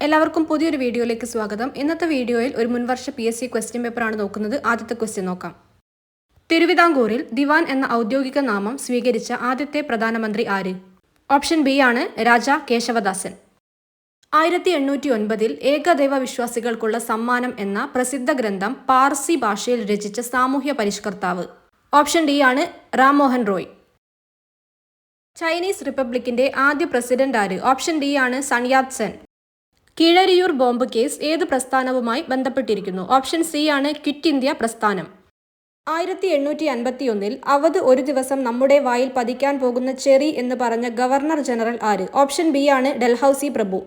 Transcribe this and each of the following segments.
എല്ലാവർക്കും പുതിയൊരു വീഡിയോയിലേക്ക് സ്വാഗതം. ഇന്നത്തെ വീഡിയോയിൽ ഒരു മുൻവർഷ PSC ക്വസ്റ്റ്യൻ പേപ്പറാണ് നോക്കുന്നത്. ആദ്യത്തെ ക്വസ്റ്റ്യൻ നോക്കാം. തിരുവിതാംകൂറിൽ ദിവാൻ എന്ന ഔദ്യോഗിക നാമം സ്വീകരിച്ച ആദ്യത്തെ പ്രധാനമന്ത്രി ആര്? ഓപ്ഷൻ ബി ആണ് രാജ കേശവദാസൻ. 1809 ഏകദൈവ വിശ്വാസികൾക്കുള്ള സമ്മാനം എന്ന പ്രസിദ്ധ ഗ്രന്ഥം പാർസി ഭാഷയിൽ രചിച്ച സാമൂഹ്യ പരിഷ്കർത്താവ്? ഓപ്ഷൻ ഡി ആണ് റാം മോഹൻ റോയ്. ചൈനീസ് റിപ്പബ്ലിക്കിന്റെ ആദ്യ പ്രസിഡന്റ് ആര്? ഓപ്ഷൻ ഡി ആണ് Sun Yat Sen. Keezhariyur bomb case ഏത് പ്രസ്ഥാനവുമായി ബന്ധപ്പെട്ടിരിക്കുന്നു? ഓപ്ഷൻ സി ആണ് ക്വിറ്റ് ഇന്ത്യ പ്രസ്ഥാനം. 1851 അവധ് ഒരു ദിവസം നമ്മുടെ വായിൽ പതിക്കാൻ പോകുന്ന ചെറി എന്ന് പറഞ്ഞ ഗവർണർ ജനറൽ ആര്? ഓപ്ഷൻ ബി ആണ് ഡൽഹൌസി പ്രഭു.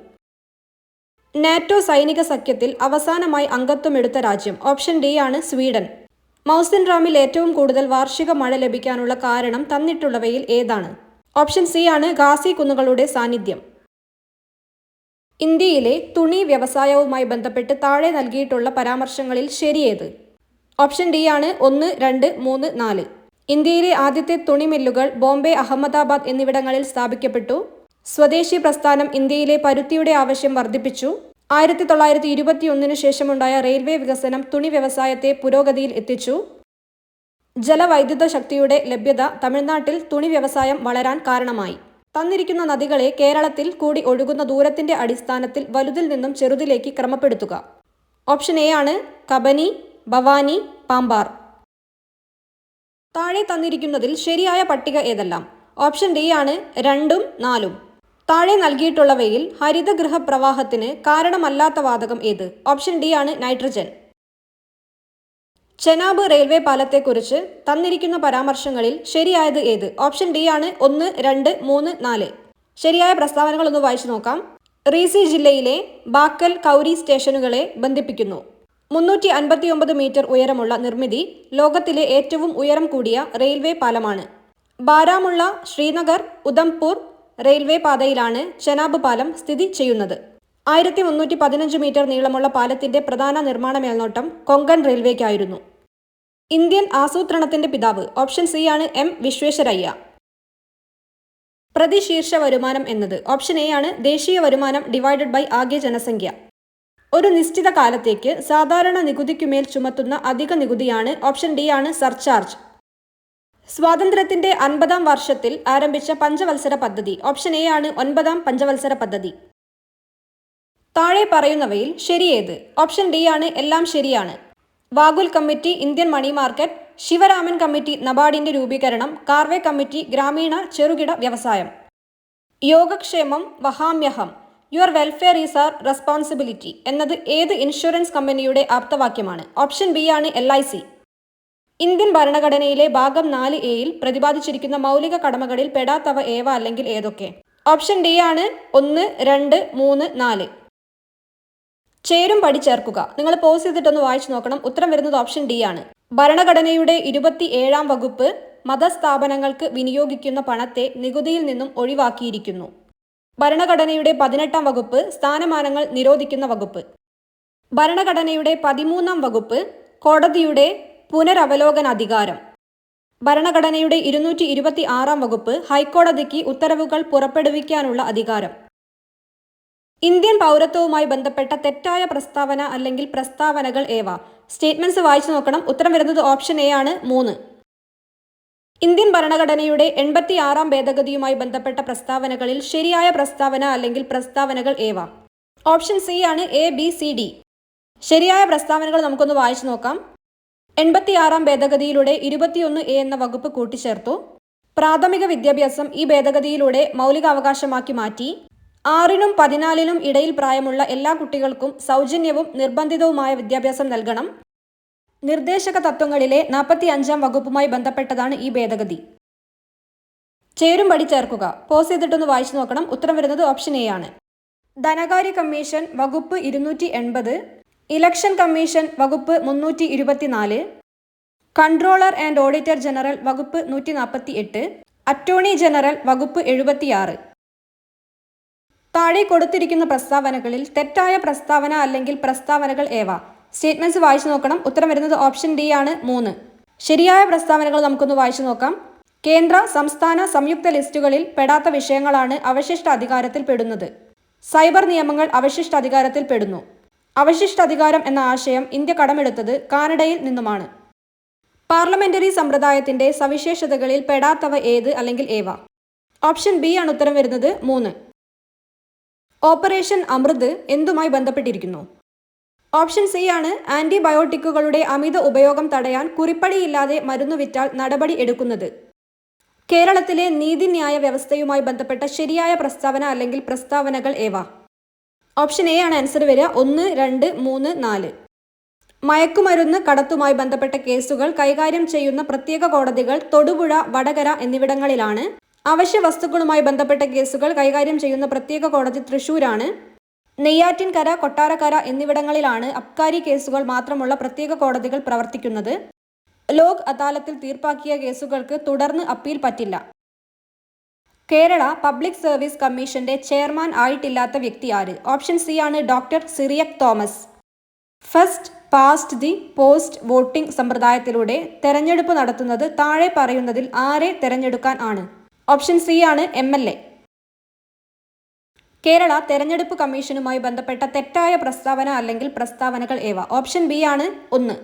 നാറ്റോ സൈനിക സഖ്യത്തിൽ അവസാനമായി അംഗത്വമെടുത്ത രാജ്യം? ഓപ്ഷൻ ഡി ആണ് സ്വീഡൻ. മൗസിൻ റാമിൽ ഏറ്റവും കൂടുതൽ വാർഷിക മഴ ലഭിക്കാനുള്ള കാരണം തന്നിട്ടുള്ളവയിൽ ഏതാണ്? ഓപ്ഷൻ സി ആണ് ഖാസി കുന്നുകളുടെ സാന്നിധ്യം. ഇന്ത്യയിലെ തുണി വ്യവസായവുമായി ബന്ധപ്പെട്ട് താഴെ നൽകിയിട്ടുള്ള പരാമർശങ്ങളിൽ ശരിയേത്? ഓപ്ഷൻ ഡി ആണ് 1, 2, 3, 4. ഇന്ത്യയിലെ ആദ്യത്തെ തുണി മില്ലുകൾ ബോംബെ, അഹമ്മദാബാദ് എന്നിവിടങ്ങളിൽ സ്ഥാപിക്കപ്പെട്ടു. സ്വദേശി പ്രസ്ഥാനം ഇന്ത്യയിലെ പരുത്തിയുടെ ആവശ്യം വർദ്ധിപ്പിച്ചു. 1921 ശേഷമുണ്ടായ റെയിൽവേ വികസനം തുണി വ്യവസായത്തെ പുരോഗതിയിൽ എത്തിച്ചു. ജലവൈദ്യുത ശക്തിയുടെ ലഭ്യത തമിഴ്നാട്ടിൽ തുണി വ്യവസായം വളരാൻ കാരണമായി. തന്നിരിക്കുന്ന നദികളെ കേരളത്തിൽ കൂടി ഒഴുകുന്ന ദൂരത്തിന്റെ അടിസ്ഥാനത്തിൽ വലുതിൽ നിന്നും ചെറുതിലേക്ക് ക്രമപ്പെടുത്തുക? ഓപ്ഷൻ എ ആണ് കബനി, ഭവാനി, പാമ്പാർ. താഴെ തന്നിരിക്കുന്നതിൽ ശരിയായ പട്ടിക ഏതെല്ലാം? ഓപ്ഷൻ ഡി ആണ് 2ഉം 4ഉം. താഴെ നൽകിയിട്ടുള്ളവയിൽ ഹരിതഗൃഹ പ്രവാഹത്തിന് കാരണമല്ലാത്ത വാതകം ഏത്? ഓപ്ഷൻ ഡി ആണ് നൈട്രജൻ. ചെനാബ് റെയിൽവേ പാലത്തെക്കുറിച്ച് തന്നിരിക്കുന്ന പരാമർശങ്ങളിൽ ശരിയായത് ഏത്? ഓപ്ഷൻ ഡി ആണ് 1, 2, 3, 4. ശരിയായ പ്രസ്താവനകൾ ഒന്ന് വായിച്ചു നോക്കാം. റീസി ജില്ലയിലെ ബാക്കൽ, കൗരി സ്റ്റേഷനുകളെ ബന്ധിപ്പിക്കുന്നു. 359 മീറ്റർ ഉയരമുള്ള നിർമ്മിതി ലോകത്തിലെ ഏറ്റവും ഉയരം കൂടിയ റെയിൽവേ പാലമാണ്. ബാരാമുള്ള, ശ്രീനഗർ, ഉധംപൂർ റെയിൽവേ പാതയിലാണ് ചെനാബ് പാലം സ്ഥിതി ചെയ്യുന്നത്. 1315 മീറ്റർ നീളമുള്ള പാലത്തിന്റെ പ്രധാന നിർമ്മാണ മേൽനോട്ടം കൊങ്കൺ റെയിൽവേക്കായിരുന്നു. ഇന്ത്യൻ ആസൂത്രണത്തിന്റെ പിതാവ്? ഓപ്ഷൻ സി ആണ് M. വിശ്വേശ്വരയ്യ. പ്രതിശീർഷ വരുമാനം എന്നത്? ഓപ്ഷൻ എ ആണ് ദേശീയ വരുമാനം ഡിവൈഡഡ് ബൈ ആകെ ജനസംഖ്യ. ഒരു നിശ്ചിത കാലത്തേക്ക് സാധാരണ നികുതിക്കുമേൽ ചുമത്തുന്ന അധിക നികുതിയാണ്? ഓപ്ഷൻ ഡി ആണ് സർചാർജ്. സ്വാതന്ത്ര്യത്തിന്റെ 50ാം വർഷത്തിൽ ആരംഭിച്ച പഞ്ചവത്സര പദ്ധതി? ഓപ്ഷൻ എ ആണ് 9ാം പഞ്ചവത്സര പദ്ധതി. താഴെ പറയുന്നവയിൽ ശരിയേത്? ഓപ്ഷൻ ഡി ആണ് എല്ലാം ശരിയാണ്. Vaghul committee Indian money market, Sivaraman committee നബാർഡിന്റെ രൂപീകരണം, കാർവേ കമ്മിറ്റി ഗ്രാമീണ ചെറുകിട വ്യവസായം. യോഗക്ഷേമം വഹാമ്യഹം, your welfare is our responsibility എന്നത് ഏത് ഇൻഷുറൻസ് കമ്പനിയുടെ ആപ്തവാക്യമാണ്? ഓപ്ഷൻ ബി ആണ് LIC. ഇന്ത്യൻ ഭരണഘടനയിലെ ഭാഗം 4A പ്രതിപാദിച്ചിരിക്കുന്ന മൗലിക കടമകളിൽ പെടാത്തവ ഏവ അല്ലെങ്കിൽ ഏതൊക്കെ? ഓപ്ഷൻ ഡി ആണ് 1, 2, 3, 4. ചേരും പടി ചേർക്കുക. നിങ്ങൾ പോസ് ചെയ്തിട്ടൊന്ന് വായിച്ചു നോക്കണം. ഉത്തരം വരുന്നത് ഓപ്ഷൻ ഡി ആണ്. ഭരണഘടനയുടെ 27ാം വകുപ്പ് മതസ്ഥാപനങ്ങൾക്ക് വിനിയോഗിക്കുന്ന പണത്തെ നികുതിയിൽ നിന്നും ഒഴിവാക്കിയിരിക്കുന്നു. ഭരണഘടനയുടെ 18ാം വകുപ്പ് സ്ഥാനമാനങ്ങൾ നിരോധിക്കുന്ന വകുപ്പ്. ഭരണഘടനയുടെ 13ാം വകുപ്പ് കോടതിയുടെ പുനരവലോകനാധികാരം. ഭരണഘടനയുടെ 226ാം വകുപ്പ് ഹൈക്കോടതിക്ക് ഉത്തരവുകൾ പുറപ്പെടുവിക്കാനുള്ള അധികാരം. ഇന്ത്യൻ പൗരത്വവുമായി ബന്ധപ്പെട്ട തെറ്റായ പ്രസ്താവന അല്ലെങ്കിൽ പ്രസ്താവനകൾ ഏവ? സ്റ്റേറ്റ്മെന്റ്സ് വായിച്ചു നോക്കണം. ഉത്തരം വരുന്നത് ഓപ്ഷൻ എ ആണ് 3. ഇന്ത്യൻ ഭരണഘടനയുടെ 86ാം ഭേദഗതിയുമായി ബന്ധപ്പെട്ട പ്രസ്താവനകളിൽ ശരിയായ പ്രസ്താവന അല്ലെങ്കിൽ പ്രസ്താവനകൾ ഏവ? ഓപ്ഷൻ സി ആണ് A, B, C, D. ശരിയായ പ്രസ്താവനകൾ നമുക്കൊന്ന് വായിച്ചു നോക്കാം. 86ാം ഭേദഗതിയിലൂടെ 21A എന്ന വകുപ്പ് കൂട്ടിച്ചേർത്തു. പ്രാഥമിക വിദ്യാഭ്യാസം ഈ ഭേദഗതിയിലൂടെ മൗലികാവകാശമാക്കി മാറ്റി. 6നും 14നും ഇടയിൽ പ്രായമുള്ള എല്ലാ കുട്ടികൾക്കും സൗജന്യവും നിർബന്ധിതവുമായ വിദ്യാഭ്യാസം നൽകണം. നിർദ്ദേശക തത്വങ്ങളിലെ 45ാം വകുപ്പുമായി ബന്ധപ്പെട്ടതാണ് ഈ ഭേദഗതി. ചേരും പടി ചേർക്കുക. പോസ് ചെയ്തിട്ടൊന്ന് വായിച്ചു നോക്കണം. ഉത്തരം വരുന്നത് ഓപ്ഷൻ എ ആണ്. ധനകാര്യ കമ്മീഷൻ വകുപ്പ് 280, ഇലക്ഷൻ കമ്മീഷൻ വകുപ്പ് 324, കൺട്രോളർ ആൻഡ് ഓഡിറ്റർ ജനറൽ വകുപ്പ് 148, അറ്റോർണി ജനറൽ വകുപ്പ് 76. താഴെ കൊടുത്തിരിക്കുന്ന പ്രസ്താവനകളിൽ തെറ്റായ പ്രസ്താവന അല്ലെങ്കിൽ പ്രസ്താവനകൾ ഏവ? സ്റ്റേറ്റ്മെന്റ്സ് വായിച്ചു നോക്കണം. ഉത്തരം വരുന്നത് ഓപ്ഷൻ ഡി ആണ് 3. ശരിയായ പ്രസ്താവനകൾ നമുക്കൊന്ന് വായിച്ചു നോക്കാം. കേന്ദ്ര സംസ്ഥാന സംയുക്ത ലിസ്റ്റുകളിൽ പെടാത്ത വിഷയങ്ങളാണ് അവശിഷ്ട അധികാരത്തിൽ പെടുന്നത്. സൈബർ നിയമങ്ങൾ അവശിഷ്ടാധികാരത്തിൽ പെടുന്നു. അവശിഷ്ടാധികാരം എന്ന ആശയം ഇന്ത്യ കടമെടുത്തത് കാനഡയിൽ നിന്നുമാണ്. പാർലമെന്ററി സമ്പ്രദായത്തിന്റെ സവിശേഷതകളിൽ പെടാത്തവ ഏത് അല്ലെങ്കിൽ ഏവ? ഓപ്ഷൻ ബി ആണ് ഉത്തരം വരുന്നത് 3. ഓപ്പറേഷൻ അമൃത് എന്തുമായി ബന്ധപ്പെട്ടിരിക്കുന്നു? ഓപ്ഷൻ സി ആണ് ആന്റിബയോട്ടിക്കുകളുടെ അമിത ഉപയോഗം തടയാൻ കുറിപ്പടിയില്ലാതെ മരുന്ന് വിറ്റാൽ നടപടി എടുക്കുന്നത്. കേരളത്തിലെ നീതിന്യായ വ്യവസ്ഥയുമായി ബന്ധപ്പെട്ട ശരിയായ പ്രസ്താവന അല്ലെങ്കിൽ പ്രസ്താവനകൾ ഏവ? ഓപ്ഷൻ എ ആണ് ആൻസർ വരിക. 1, 2, 3, 4. മയക്കുമരുന്ന് കടത്തുമായി ബന്ധപ്പെട്ട കേസുകൾ കൈകാര്യം ചെയ്യുന്ന പ്രത്യേക കോടതികൾ തൊടുപുഴ, വടകര എന്നിവിടങ്ങളിലാണ്. അവശ്യ വസ്തുക്കളുമായി ബന്ധപ്പെട്ട കേസുകൾ കൈകാര്യം ചെയ്യുന്ന പ്രത്യേക കോടതി തൃശൂരാണ്. നെയ്യാറ്റിൻകര, കൊട്ടാരക്കര എന്നിവിടങ്ങളിലാണ് അബ്കാരി കേസുകൾ മാത്രമുള്ള പ്രത്യേക കോടതികൾ പ്രവർത്തിക്കുന്നത്. ലോക് അദാലത്തിൽ തീർപ്പാക്കിയ കേസുകൾക്ക് തുടർന്ന് അപ്പീൽ പറ്റില്ല. കേരള പബ്ലിക് സർവീസ് കമ്മീഷന്റെ ചെയർമാൻ ആയിട്ടില്ലാത്ത വ്യക്തി ആര്? ഓപ്ഷൻ സി ആണ് doctor Cyriac Thomas. First past the post voting സമ്പ്രദായത്തിലൂടെ തെരഞ്ഞെടുപ്പ് നടത്തുന്നത് താഴെ പറയുന്നതിൽ ആരെ തെരഞ്ഞെടുക്കാൻ ആണ്? ഓപ്ഷൻ സി ആണ് MLA. കേരള തെരഞ്ഞെടുപ്പ് കമ്മീഷനുമായി ബന്ധപ്പെട്ട തെറ്റായ പ്രസ്താവന അല്ലെങ്കിൽ പ്രസ്താവനകൾ ഏവ? ഓപ്ഷൻ ബി ആണ് 1.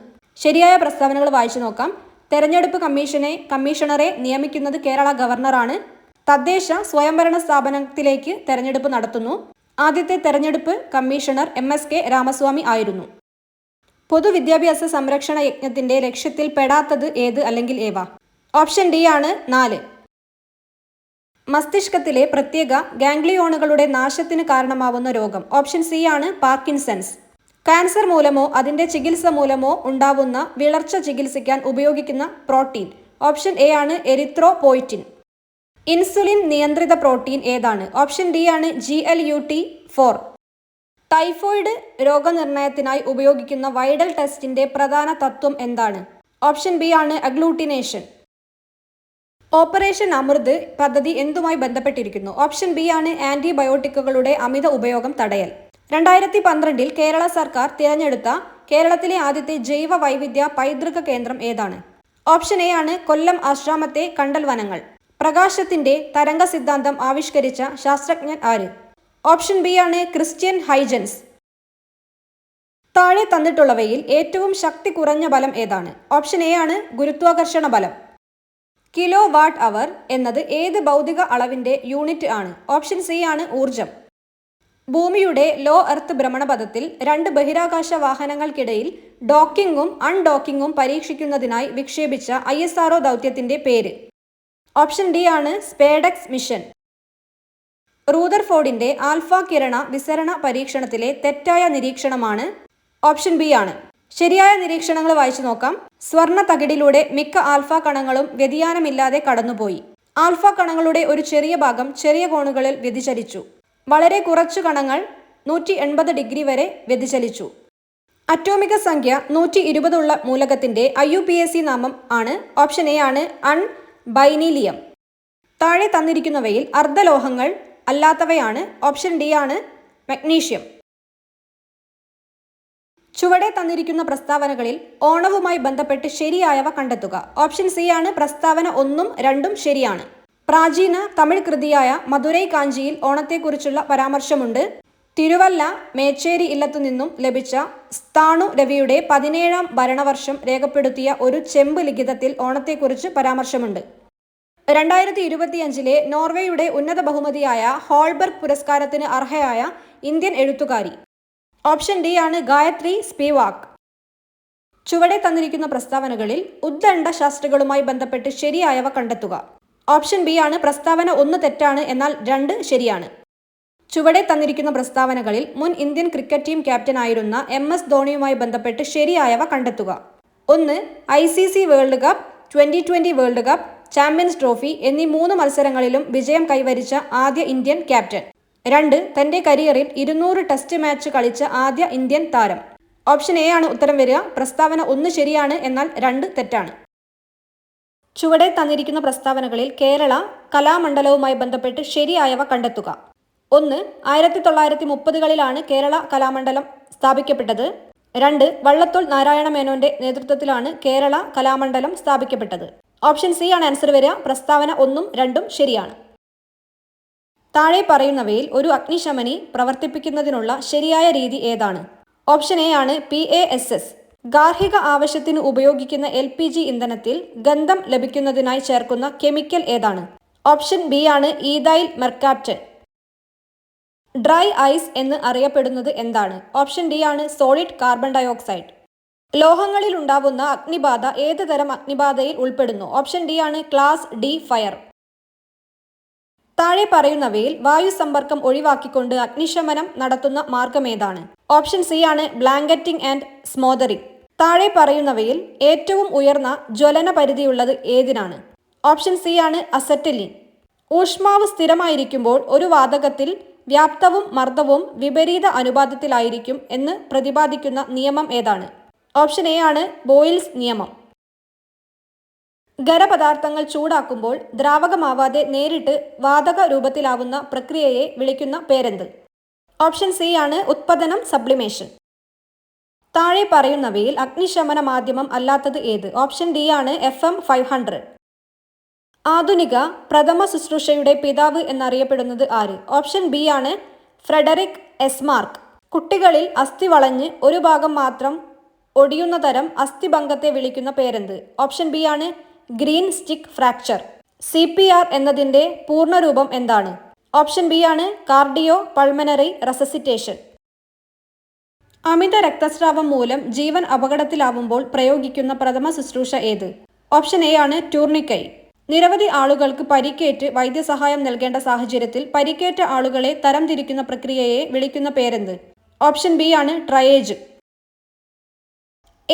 ശരിയായ പ്രസ്താവനകൾ വായിച്ചു നോക്കാം. തെരഞ്ഞെടുപ്പ് കമ്മീഷണറെ നിയമിക്കുന്നത് കേരള ഗവർണറാണ്. തദ്ദേശ സ്വയംഭരണ സ്ഥാപനത്തിലേക്ക് തെരഞ്ഞെടുപ്പ് നടത്തുന്നു. ആദ്യത്തെ തെരഞ്ഞെടുപ്പ് കമ്മീഷണർ MSK രാമസ്വാമി ആയിരുന്നു. പൊതുവിദ്യാഭ്യാസ സംരക്ഷണ യജ്ഞത്തിന്റെ ലക്ഷ്യത്തിൽ പെടാത്തത് ഏത് അല്ലെങ്കിൽ ഏവ? ഓപ്ഷൻ ഡി ആണ് 4. മസ്തിഷ്കത്തിലെ പ്രത്യേക ഗാംഗ്ലിയോണുകളുടെ നാശത്തിന് കാരണമാവുന്ന രോഗം? ഓപ്ഷൻ സി ആണ് പാർക്കിൻസൺസ്. കാൻസർ മൂലമോ അതിന്റെ ചികിത്സ മൂലമോ ഉണ്ടാവുന്ന വിളർച്ച ചികിത്സിക്കാൻ ഉപയോഗിക്കുന്ന പ്രോട്ടീൻ? ഓപ്ഷൻ എ ആണ് എരിത്രോപോയിറ്റിൻ. ഇൻസുലിൻ നിയന്ത്രിത പ്രോട്ടീൻ ഏതാണ്? ഓപ്ഷൻ ഡി ആണ് GLUT4. ടൈഫോയിഡ് രോഗനിർണയത്തിനായി ഉപയോഗിക്കുന്ന വൈഡൽ ടെസ്റ്റിന്റെ പ്രധാന തത്വം എന്താണ്? ഓപ്ഷൻ ബി ആണ് അഗ്ലൂട്ടിനേഷൻ. ഓപ്പറേഷൻ അമൃത് പദ്ധതി എന്തുമായി ബന്ധപ്പെട്ടിരിക്കുന്നു? ഓപ്ഷൻ ബി ആണ് ആന്റിബയോട്ടിക്കുകളുടെ അമിത ഉപയോഗം തടയൽ. 2012 കേരള സർക്കാർ തിരഞ്ഞെടുത്ത കേരളത്തിലെ ആദ്യത്തെ ജൈവ വൈവിധ്യ പൈതൃക കേന്ദ്രം ഏതാണ്? ഓപ്ഷൻ എ ആണ് കൊല്ലം ആശ്രാമത്തെ കണ്ടൽ വനങ്ങൾ. പ്രകാശത്തിന്റെ തരംഗ സിദ്ധാന്തം ആവിഷ്കരിച്ച ശാസ്ത്രജ്ഞൻ ആര്? ഓപ്ഷൻ ബി ആണ് ക്രിസ്ത്യൻ ഹൈജൻസ്. താഴെ തന്നിട്ടുള്ളവയിൽ ഏറ്റവും ശക്തി കുറഞ്ഞ ബലം ഏതാണ്? ഓപ്ഷൻ എ ആണ് ഗുരുത്വാകർഷണ ബലം. കിലോ വാട്ട് അവർ എന്നത് ഏത് ഭൗതിക അളവിന്റെ യൂണിറ്റ് ആണ്? ഓപ്ഷൻ സി ആണ് ഊർജം. ഭൂമിയുടെ ലോ എർത്ത് ഭ്രമണപഥത്തിൽ 2 ബഹിരാകാശ വാഹനങ്ങൾക്കിടയിൽ ഡോക്കിങ്ങും അൺഡോക്കിങ്ങും പരീക്ഷിക്കുന്നതിനായി വിക്ഷേപിച്ച ISRO ദൗത്യത്തിന്റെ പേര്? ഓപ്ഷൻ ഡി ആണ് സ്പേഡെക്സ് മിഷൻ. റൂദർഫോർഡിന്റെ ആൽഫ കിരണ വിസരണ പരീക്ഷണത്തിലെ തെറ്റായ നിരീക്ഷണമാണ്? ഓപ്ഷൻ ബി ആണ്. ശരിയായ നിരീക്ഷണങ്ങൾ വായിച്ചു നോക്കാം. സ്വർണ്ണ തകിടിലൂടെ മിക്ക ആൽഫ കണങ്ങളും വ്യതിയാനമില്ലാതെ കടന്നുപോയി. ആൽഫ കണങ്ങളുടെ ഒരു ചെറിയ ഭാഗം ചെറിയ കോണുകളിൽ വ്യതിചലിച്ചു. വളരെ കുറച്ചു കണങ്ങൾ 180 ഡിഗ്രി വരെ വ്യതിചലിച്ചു. അറ്റോമിക സംഖ്യ 120 ഉള്ള മൂലകത്തിന്റെ IUPAC നാമം ആണ്? ഓപ്ഷൻ എ ആണ് അൺബൈനീലിയം. താഴെ തന്നിരിക്കുന്നവയിൽ അർദ്ധലോഹങ്ങൾ അല്ലാത്തവയാണ്? ഓപ്ഷൻ ഡി ആണ് മഗ്നീഷ്യം. ചുവടെ തന്നിരിക്കുന്ന പ്രസ്താവനകളിൽ ഓണവുമായി ബന്ധപ്പെട്ട് ശരിയായവ കണ്ടെത്തുക. ഓപ്ഷൻ സി ആണ് പ്രസ്താവന 1ഉം 2ഉം ശരിയാണ്. പ്രാചീന തമിഴ് കൃതിയായ മധുരൈ കാഞ്ചിയിൽ ഓണത്തെക്കുറിച്ചുള്ള പരാമർശമുണ്ട്. തിരുവല്ല മേച്ചേരി ഇല്ലത്തു നിന്നും ലഭിച്ച സ്ഥാണു രവിയുടെ 17ാം ഭരണവർഷം രേഖപ്പെടുത്തിയ ഒരു ചെമ്പ് ലിഖിതത്തിൽ ഓണത്തെക്കുറിച്ച് പരാമർശമുണ്ട്. 2025 നോർവേയുടെ ഉന്നത ബഹുമതിയായ ഹോൾബർഗ് പുരസ്കാരത്തിന് അർഹയായ ഇന്ത്യൻ എഴുത്തുകാരി? ഓപ്ഷൻ ഡി ആണ് ഗായത്രി സ്പിവാക്. ചുവടെ തന്നിരിക്കുന്ന പ്രസ്താവനകളിൽ ഉദ്ദണ്ഡ ശാസ്ത്രികളുമായി ബന്ധപ്പെട്ട് ശരിയായവ കണ്ടെത്തുക. ഓപ്ഷൻ ബി ആണ് പ്രസ്താവന 1 തെറ്റാണ്, എന്നാൽ 2 ശരിയാണ്. ചുവടെ തന്നിരിക്കുന്ന പ്രസ്താവനകളിൽ മുൻ ഇന്ത്യൻ ക്രിക്കറ്റ് ടീം ക്യാപ്റ്റനായിരുന്ന MS ധോണിയുമായി ബന്ധപ്പെട്ട് ശരിയായവ കണ്ടെത്തുക. 1. ICC world cup, 2020 world cup, champions trophy എന്നീ 3 മത്സരങ്ങളിലും വിജയം കൈവരിച്ച ആദ്യ ഇന്ത്യൻ ക്യാപ്റ്റൻ. 2. തന്റെ കരിയറിൽ 200 ടെസ്റ്റ് മാച്ച് കളിച്ച ആദ്യ ഇന്ത്യൻ താരം. ഓപ്ഷൻ എ ആണ് ഉത്തരം വരിക. പ്രസ്താവന 1 ശരിയാണ്, എന്നാൽ 2 തെറ്റാണ്. ചുവടെ തന്നിരിക്കുന്ന പ്രസ്താവനകളിൽ കേരള കലാമണ്ഡലവുമായി ബന്ധപ്പെട്ട് ശരിയായവ കണ്ടെത്തുക. 1. 1930കളിലാണ് കേരള കലാമണ്ഡലം സ്ഥാപിക്കപ്പെട്ടത്. 2. വള്ളത്തോൾ നാരായണ മേനോന്റെ നേതൃത്വത്തിലാണ് കേരള കലാമണ്ഡലം സ്ഥാപിക്കപ്പെട്ടത്. ഓപ്ഷൻ സി ആണ് ആൻസർ വരിക. പ്രസ്താവന 1ഉം 2ഉം ശരിയാണ്. താഴെ പറയുന്നവയിൽ ഒരു അഗ്നിശമനി പ്രവർത്തിപ്പിക്കുന്നതിനുള്ള ശരിയായ രീതി ഏതാണ്? ഓപ്ഷൻ എ ആണ് PASS. ഗാർഹിക ആവശ്യത്തിന് ഉപയോഗിക്കുന്ന LPG ഇന്ധനത്തിൽ ഗന്ധം ലഭിക്കുന്നതിനായി ചേർക്കുന്ന കെമിക്കൽ ഏതാണ്? ഓപ്ഷൻ ബി ആണ് ഈഥൈൽ മെർകാപ്റ്റൻ. ഡ്രൈ ഐസ് എന്ന് അറിയപ്പെടുന്നത് എന്താണ്? ഓപ്ഷൻ ഡി ആണ് സോളിഡ് കാർബൺ ഡയോക്സൈഡ്. ലോഹങ്ങളിൽ ഉണ്ടാവുന്ന അഗ്നിബാധ ഏത് തരം അഗ്നിബാധയിൽ ഉൾപ്പെടുന്നു? ഓപ്ഷൻ ഡി ആണ് ക്ലാസ് D ഫയർ. താഴെ പറയുന്നവയിൽ വായു സമ്പർക്കം ഒഴിവാക്കിക്കൊണ്ട് അഗ്നിശമനം നടത്തുന്ന മാർഗമേതാണ്? ഓപ്ഷൻ സി ആണ് ബ്ലാങ്കറ്റിംഗ് ആൻഡ് സ്മോദറിംഗ്. താഴെ പറയുന്നവയിൽ ഏറ്റവും ഉയർന്ന ജ്വലന പരിധിയുള്ളത് ഏതിനാണ്? ഓപ്ഷൻ സി ആണ് അസറ്റലിൻ. ഊഷ്മാവ് സ്ഥിരമായിരിക്കുമ്പോൾ ഒരു വാതകത്തിൽ വ്യാപ്തവും മർദ്ദവും വിപരീത അനുപാതത്തിലായിരിക്കും എന്ന് പ്രതിപാദിക്കുന്ന നിയമം ഏതാണ്? ഓപ്ഷൻ എ ആണ് ബോയിൽസ് നിയമം. ഖരപദാർത്ഥങ്ങൾ ചൂടാക്കുമ്പോൾ ദ്രാവകമാവാതെ നേരിട്ട് വാതക രൂപത്തിലാവുന്ന പ്രക്രിയയെ വിളിക്കുന്ന പേരെന്ത്? ഓപ്ഷൻ സി ആണ് ഉത്പതനം, സബ്ലിമേഷൻ. താഴെ പറയുന്നവയിൽ അഗ്നിശമന മാധ്യമം അല്ലാത്തത് ഏത്? ഓപ്ഷൻ ഡി ആണ് FM 500. ആധുനിക പ്രഥമ ശുശ്രൂഷയുടെ പിതാവ് എന്നറിയപ്പെടുന്നത് ആര്? ഓപ്ഷൻ ബി ആണ് ഫ്രെഡറിക് എസ്മാർക്ക്. കുട്ടികളിൽ അസ്ഥി വളഞ്ഞ് ഒരു ഭാഗം മാത്രം ഒടിയുന്ന തരം അസ്ഥിഭംഗത്തെ വിളിക്കുന്ന പേരെന്ത്? ഓപ്ഷൻ ബി ആണ് ഗ്രീൻ സ്റ്റിക്ക് ഫ്രാക്ചർ. CPR എന്നതിൻ്റെ പൂർണ്ണരൂപം എന്താണ്? ഓപ്ഷൻ ബി ആണ് കാർഡിയോ പൾമനറി റെസസിറ്റേഷൻ. അമിത രക്തസ്രാവം മൂലം ജീവൻ അപകടത്തിലാവുമ്പോൾ പ്രയോഗിക്കുന്ന പ്രഥമ ശുശ്രൂഷ ഏത്? ഓപ്ഷൻ എ ആണ് ടൂർണിക്കൈ. നിരവധി ആളുകൾക്ക് പരിക്കേറ്റ് വൈദ്യസഹായം നൽകേണ്ട സാഹചര്യത്തിൽ പരിക്കേറ്റ ആളുകളെ തരംതിരിക്കുന്ന പ്രക്രിയയെ വിളിക്കുന്ന പേരെന്ത്? ഓപ്ഷൻ ബി ആണ് ട്രയേജ്.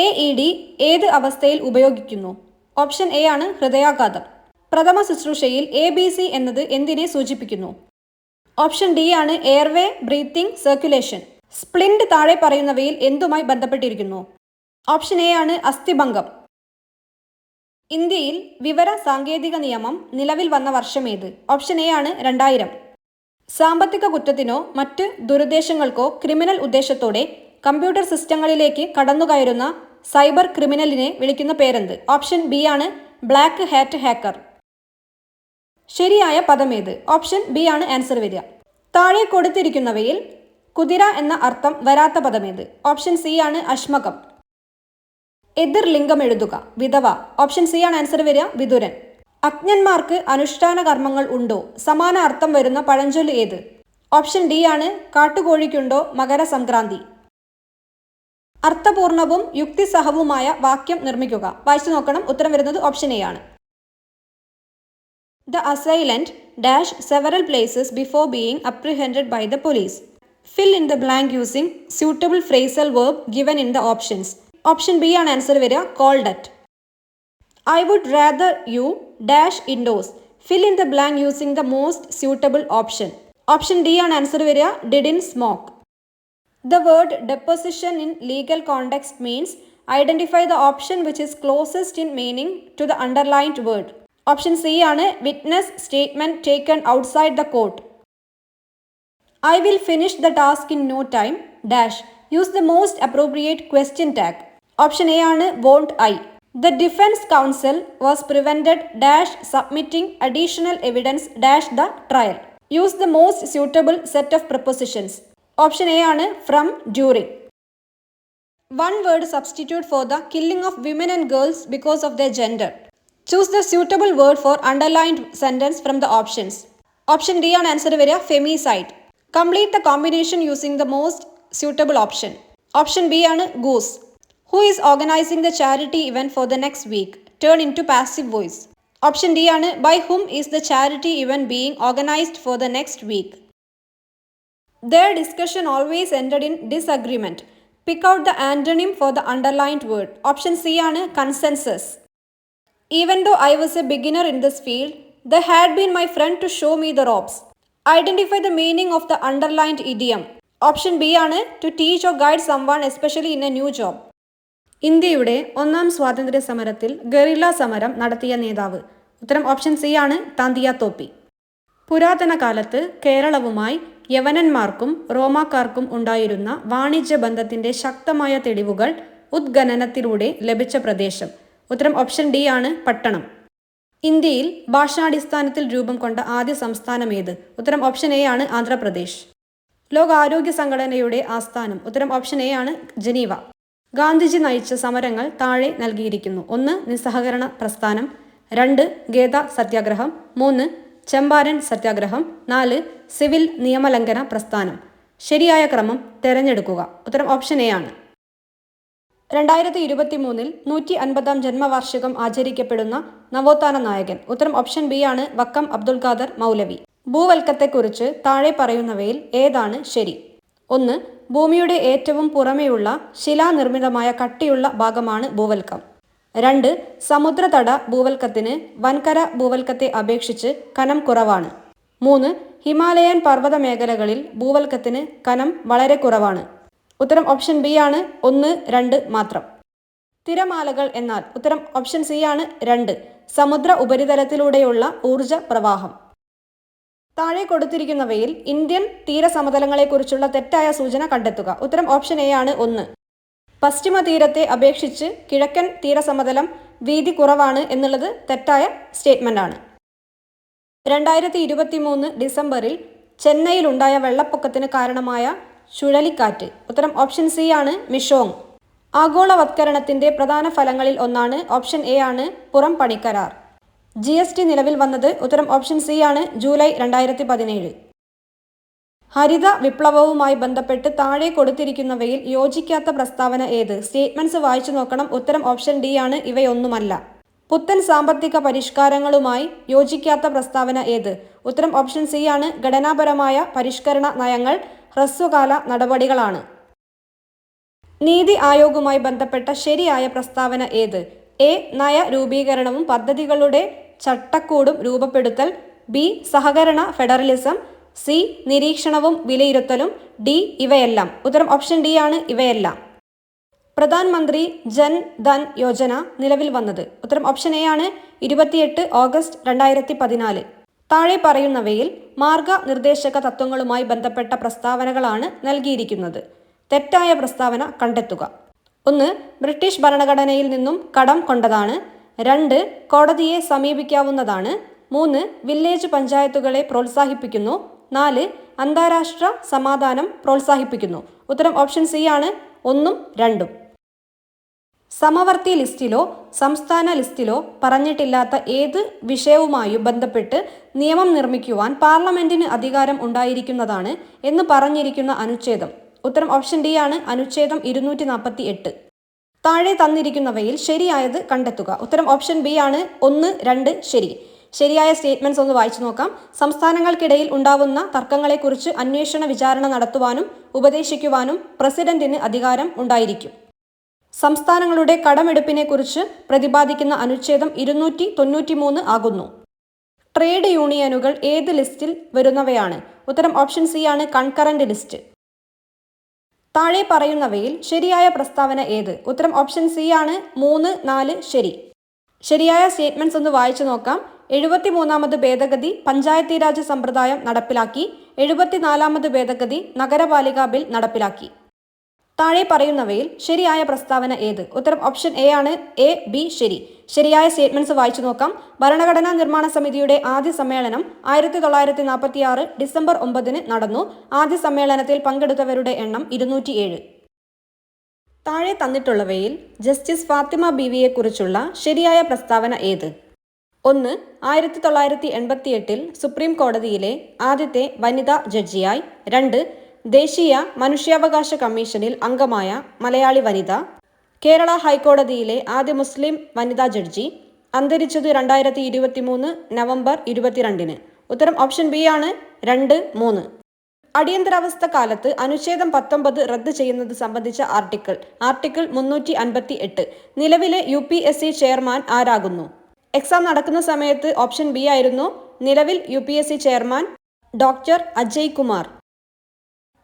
AED ഏത് അവസ്ഥയിൽ ഉപയോഗിക്കുന്നു? ഓപ്ഷൻ എ ആണ് ഹൃദയാഘാതം. പ്രഥമ ശുശ്രൂഷയിൽ ABC എന്നത് എന്തിനെ സൂചിപ്പിക്കുന്നു? ഓപ്ഷൻ ഡി ആണ് എയർവേ, ബ്രീത്തിങ്, സർക്കുലേഷൻ. സ്പ്ലിന്റ് താഴെ പറയുന്നവയിൽ എന്തുമായി ബന്ധപ്പെട്ടിരിക്കുന്നു? ഓപ്ഷൻ എ ആണ് അസ്ഥിഭംഗം. ഇന്ത്യയിൽ വിവര സാങ്കേതിക നിയമം നിലവിൽ വന്ന വർഷമേത്? ഓപ്ഷൻ എ ആണ് 2000. സാമ്പത്തിക കുറ്റത്തിനോ മറ്റ് ദുരുദ്ദേശങ്ങൾക്കോ ക്രിമിനൽ ഉദ്ദേശത്തോടെ കമ്പ്യൂട്ടർ സിസ്റ്റങ്ങളിലേക്ക് കടന്നുകയറുന്ന സൈബർ ക്രിമിനലിനെ വിളിക്കുന്ന പേരെന്ത്? ഓപ്ഷൻ ബി ആണ് ബ്ലാക്ക് ഹാറ്റ് ഹാക്കർ. ശരിയായ പദമേത്? ഓപ്ഷൻ ബി ആണ് ആൻസർ വരിക. താഴെ കൊടുത്തിരിക്കുന്നവയിൽ കുതിര എന്ന അർത്ഥം വരാത്ത പദമേത്? ഓപ്ഷൻ സി ആണ് അശ്മകം. എതിർ ലിംഗം എഴുതുക. വിധവ. ഓപ്ഷൻ സി ആണ് ആൻസർ വരിക, വിതുരൻ. അജ്ഞന്മാർക്ക് അനുഷ്ഠാന കർമ്മങ്ങൾ ഉണ്ടോ? സമാന അർത്ഥം വരുന്ന പഴഞ്ചൊല്ല് ഏത്? ഓപ്ഷൻ ഡി ആണ് കാട്ടുകോഴിക്കുണ്ടോ മകരസംക്രാന്തി. അർത്ഥപൂർണവും യുക്തിസഹവുമായ വാക്യം നിർമ്മിക്കുക. വായിച്ചു നോക്കണം. ഉത്തരം വരുന്നത് ഓപ്ഷൻ എ ആണ്. The assailant dash several places before being apprehended by the police. Fill in the blank using suitable phrasal verb given in the options. Option B ആണ് ആൻസർ വരിക, called at. I would rather you dash indoors. Fill in the blank using the most suitable option. Option D ആണ് answer വരിക, didn't smoke. The word deposition in legal context means identify the option which is closest in meaning to the underlined word. Option C ആണ് witness statement taken outside the court. I will finish the task in no time dash. Use the most appropriate question tag. Option A ആണ് won't I. The defense counsel was prevented dash submitting additional evidence dash the trial. Use the most suitable set of prepositions. Option A ആണ് from, during. One word substitute for the killing of women and girls because of their gender. Choose the suitable word for underlined sentence from the options. Option D ആണ് answer വരിക, femicide. Complete the combination using the most suitable option. Option B ആണ് goose. Who is organizing the charity event for the next week? Turn into passive voice. Option D ആണ് by whom is the charity event being organized for the next week? Their discussion always ended in disagreement. Pick out the antonym for the underlined word. Option C ആണ് consensus. Even though I was a beginner in this field, there had been my friend to show me the ropes. Identify the meaning of the underlined idiom. Option B ആണ് to teach or guide someone especially in a new job. ഇന്ത്യയുടെ ഒന്നാം സ്വാതന്ത്ര്യ സമരത്തിൽ guerrilla സമരം നടത്തിയ നേതാവ്. ഉത്തരം option C ആണ് താന്തിയ തോപ്പി. പുരാതന കാലത്ത് കേരളവുമായി യവനന്മാർക്കും റോമാക്കാർക്കും ഉണ്ടായിരുന്ന വാണിജ്യ ബന്ധത്തിന്റെ ശക്തമായ തെളിവുകൾ ഉദ്ഖനനത്തിലൂടെ ലഭിച്ച പ്രദേശം. ഉത്തരം ഓപ്ഷൻ ഡി ആണ് പട്ടണം. ഇന്ത്യയിൽ ഭാഷാടിസ്ഥാനത്തിൽ രൂപം കൊണ്ട ആദ്യ സംസ്ഥാനം ഏത്? ഉത്തരം ഓപ്ഷൻ എ ആണ് ആന്ധ്രാപ്രദേശ്. ലോകാരോഗ്യ സംഘടനയുടെ ആസ്ഥാനം? ഉത്തരം ഓപ്ഷൻ എ ആണ് ജനീവ. ഗാന്ധിജി നയിച്ച സമരങ്ങൾ താഴെ നൽകിയിരിക്കുന്നു. 1. നിസ്സഹകരണ പ്രസ്ഥാനം. 2. ഗേദ സത്യാഗ്രഹം. 3. ചമ്പാരൻ സത്യാഗ്രഹം. 4. സിവിൽ നിയമലംഘന പ്രസ്ഥാനം. ശരിയായ ക്രമം തിരഞ്ഞെടുക്കുക. ഉത്തരം ഓപ്ഷൻ എ ആണ്. 2023 150-ാം ജന്മവാർഷികം ആചരിക്കപ്പെടുന്ന നവോത്ഥാന നായകൻ? ഉത്തരം ഓപ്ഷൻ ബി ആണ് വക്കം അബ്ദുൽ ഖാദർ മൗലവി. ഭൂവൽക്കത്തെക്കുറിച്ച് താഴെ പറയുന്നവയിൽ ഏതാണ് ശരി? 1. ഭൂമിയുടെ ഏറ്റവും പുറമെയുള്ള ശിലാനിർമ്മിതമായ കട്ടിയുള്ള ഭാഗമാണ് ഭൂവൽക്കം. 2. സമുദ്രതട ഭൂവൽക്കത്തിന് വൻകര ഭൂവൽക്കത്തെ അപേക്ഷിച്ച് കനം കുറവാണ്. 3. ഹിമാലയൻ പർവ്വത മേഖലകളിൽ ഭൂവൽക്കത്തിന് കനം വളരെ കുറവാണ്. ഉത്തരം ഓപ്ഷൻ ബി ആണ് 1, 2 മാത്രം. തിരമാലകൾ എന്നാൽ? ഉത്തരം ഓപ്ഷൻ സി ആണ് 2. സമുദ്ര ഉപരിതലത്തിലൂടെയുള്ള ഊർജ പ്രവാഹം. താഴെ കൊടുത്തിരിക്കുന്നവയിൽ ഇന്ത്യൻ തീരസമതലങ്ങളെക്കുറിച്ചുള്ള തെറ്റായ സൂചന കണ്ടെത്തുക. ഉത്തരം ഓപ്ഷൻ എ ആണ് 1. പശ്ചിമ തീരത്തെ അപേക്ഷിച്ച് കിഴക്കൻ തീരസമതലം വീതി കുറവാണ് എന്നുള്ളത് തെറ്റായ സ്റ്റേറ്റ്മെന്റ് ആണ്. 2023 ഡിസംബറിൽ ചെന്നൈയിലുണ്ടായ വെള്ളപ്പൊക്കത്തിന് കാരണമായ ചുഴലിക്കാറ്റ്? ഉത്തരം ഓപ്ഷൻ സി ആണ് മിഷോങ്. ആഗോളവത്കരണത്തിന്റെ പ്രധാന ഫലങ്ങളിൽ ഒന്നാണ്? ഓപ്ഷൻ എ ആണ് പുറം പണിക്കരാർ. GST നിലവിൽ വന്നത്? ഉത്തരം ഓപ്ഷൻ സി ആണ് ജൂലൈ 2017. ഹരിത വിപ്ലവവുമായി ബന്ധപ്പെട്ട് താഴെ കൊടുത്തിരിക്കുന്നവയിൽ യോജിക്കാത്ത പ്രസ്താവന ഏത്? സ്റ്റേറ്റ്മെന്റ്സ് വായിച്ചു നോക്കണം. ഉത്തരം ഓപ്ഷൻ ഡി ആണ് ഇവയൊന്നുമല്ല. പുത്തൻ സാമ്പത്തിക പരിഷ്കാരങ്ങളുമായി യോജിക്കാത്ത പ്രസ്താവന ഏത്? ഉത്തരം ഓപ്ഷൻ സി ആണ് ഘടനാപരമായ പരിഷ്കരണ നയങ്ങൾ ഹ്രസ്വകാല നടപടികളാണ്. നീതി ആയോഗുമായി ബന്ധപ്പെട്ട ശരിയായ പ്രസ്താവന ഏത്? എ. നയ രൂപീകരണവും പദ്ധതികളുടെ ചട്ടക്കൂടും രൂപപ്പെടുത്തൽ. ബി. സഹകരണ ഫെഡറലിസം. സി. നിരീക്ഷണവും വിലയിരുത്തലും. ഡി. ഇവയെല്ലാം. ഉത്തരം ഓപ്ഷൻ ഡി ആണ് ഇവയെല്ലാം. പ്രധാനമന്ത്രി ജൻ ധൻ യോജന നിലവിൽ വന്നത്? ഉത്തരം ഓപ്ഷൻ എ ആണ് 28 ഓഗസ്റ്റ് 2014. താഴെ പറയുന്നവയിൽ മാർഗനിർദ്ദേശക തത്വങ്ങളുമായി ബന്ധപ്പെട്ട പ്രസ്താവനകളാണ് നൽകിയിരിക്കുന്നത്. തെറ്റായ പ്രസ്താവന കണ്ടെത്തുക. 1. ബ്രിട്ടീഷ് ഭരണഘടനയിൽ നിന്നും കടം കൊണ്ടതാണ്. 2. കോടതിയെ സമീപിക്കാവുന്നതാണ്. 3. വില്ലേജ് പഞ്ചായത്തുകളെ പ്രോത്സാഹിപ്പിക്കുന്നു. 4. അന്താരാഷ്ട്ര സമാധാനം പ്രോത്സാഹിപ്പിക്കുന്നു. ഉത്തരം ഓപ്ഷൻ സി ആണ് 1ഉം 2ഉം. സമവർത്തി ലിസ്റ്റിലോ സംസ്ഥാന ലിസ്റ്റിലോ പറഞ്ഞിട്ടില്ലാത്ത ഏത് വിഷയവുമായും ബന്ധപ്പെട്ട് നിയമം നിർമ്മിക്കുവാൻ പാർലമെന്റിന് അധികാരം ഉണ്ടായിരിക്കുന്നതാണ് എന്ന് പറഞ്ഞിരിക്കുന്ന അനുച്ഛേദം? ഉത്തരം ഓപ്ഷൻ ഡി ആണ് അനുച്ഛേദം 248. താഴെ തന്നിരിക്കുന്നവയിൽ ശരിയായത് കണ്ടെത്തുക. ഉത്തരം ഓപ്ഷൻ ബി ആണ് 1, 2 ശരി. ശരിയായ സ്റ്റേറ്റ്മെന്റ്സ് ഒന്ന് വായിച്ചു നോക്കാം. സംസ്ഥാനങ്ങൾക്കിടയിൽ ഉണ്ടാവുന്ന തർക്കങ്ങളെക്കുറിച്ച് അന്വേഷണ വിചാരണ നടത്തുവാനും ഉപദേശിക്കുവാനും പ്രസിഡന്റിന് അധികാരം ഉണ്ടായിരിക്കും. സംസ്ഥാനങ്ങളുടെ കടമെടുപ്പിനെക്കുറിച്ച് പ്രതിപാദിക്കുന്ന അനുച്ഛേദം 293 ആകുന്നു. ട്രേഡ് യൂണിയനുകൾ ഏത് ലിസ്റ്റിൽ വരുന്നവയാണ്? ഉത്തരം ഓപ്ഷൻ സി ആണ് കൺകറന്റ് ലിസ്റ്റ്. താഴെ പറയുന്നവയിൽ ശരിയായ പ്രസ്താവന ഏത്? ഉത്തരം ഓപ്ഷൻ സി ആണ് 3, 4 ശരി. ശരിയായ സ്റ്റേറ്റ്മെന്റ്സ് ഒന്ന് വായിച്ചു നോക്കാം. 73ാമത് ഭേദഗതി പഞ്ചായത്തി രാജ് സമ്പ്രദായം നടപ്പിലാക്കി. 74ാമത് ഭേദഗതി നഗരപാലിക ബിൽ നടപ്പിലാക്കി. താഴെ പറയുന്നവയിൽ ശരിയായ പ്രസ്താവന ഏത്? ഉത്തരം ഓപ്ഷൻ എ ആണ് എ, ബി ശരി. ശരിയായ സ്റ്റേറ്റ്മെന്റ്സ് വായിച്ചു നോക്കാം. ഭരണഘടനാ നിർമ്മാണ സമിതിയുടെ ആദ്യ സമ്മേളനം 1946 ഡിസംബർ 9 നടന്നു. ആദ്യ സമ്മേളനത്തിൽ പങ്കെടുത്തവരുടെ എണ്ണം 207. താഴെ തന്നിട്ടുള്ളവയിൽ ജസ്റ്റിസ് ഫാത്തിമ ബീവിയെക്കുറിച്ചുള്ള ശരിയായ പ്രസ്താവന ഏത്? 1. 1988 സുപ്രീം കോടതിയിലെ ആദ്യത്തെ വനിതാ ജഡ്ജിയായി. 2. ദേശീയ മനുഷ്യാവകാശ കമ്മീഷനിൽ അംഗമായ മലയാളി വനിത. കേരള ഹൈക്കോടതിയിലെ ആദ്യ മുസ്ലിം വനിതാ ജഡ്ജി. അന്തരിച്ചത് 2023 നവംബർ 22. ഉത്തരം ഓപ്ഷൻ ബി ആണ് 2, 3. അടിയന്തരാവസ്ഥ കാലത്ത് അനുച്ഛേദം 19 റദ്ദ് ചെയ്യുന്നത് സംബന്ധിച്ച ആർട്ടിക്കിൾ 358. നിലവിലെ UPSC ചെയർമാൻ ആരാകുന്നു? എക്സാം നടക്കുന്ന സമയത്ത് ഓപ്ഷൻ ബി ആയിരുന്നു. നിലവിൽ UPSC chairman doctor Ajay Kumar.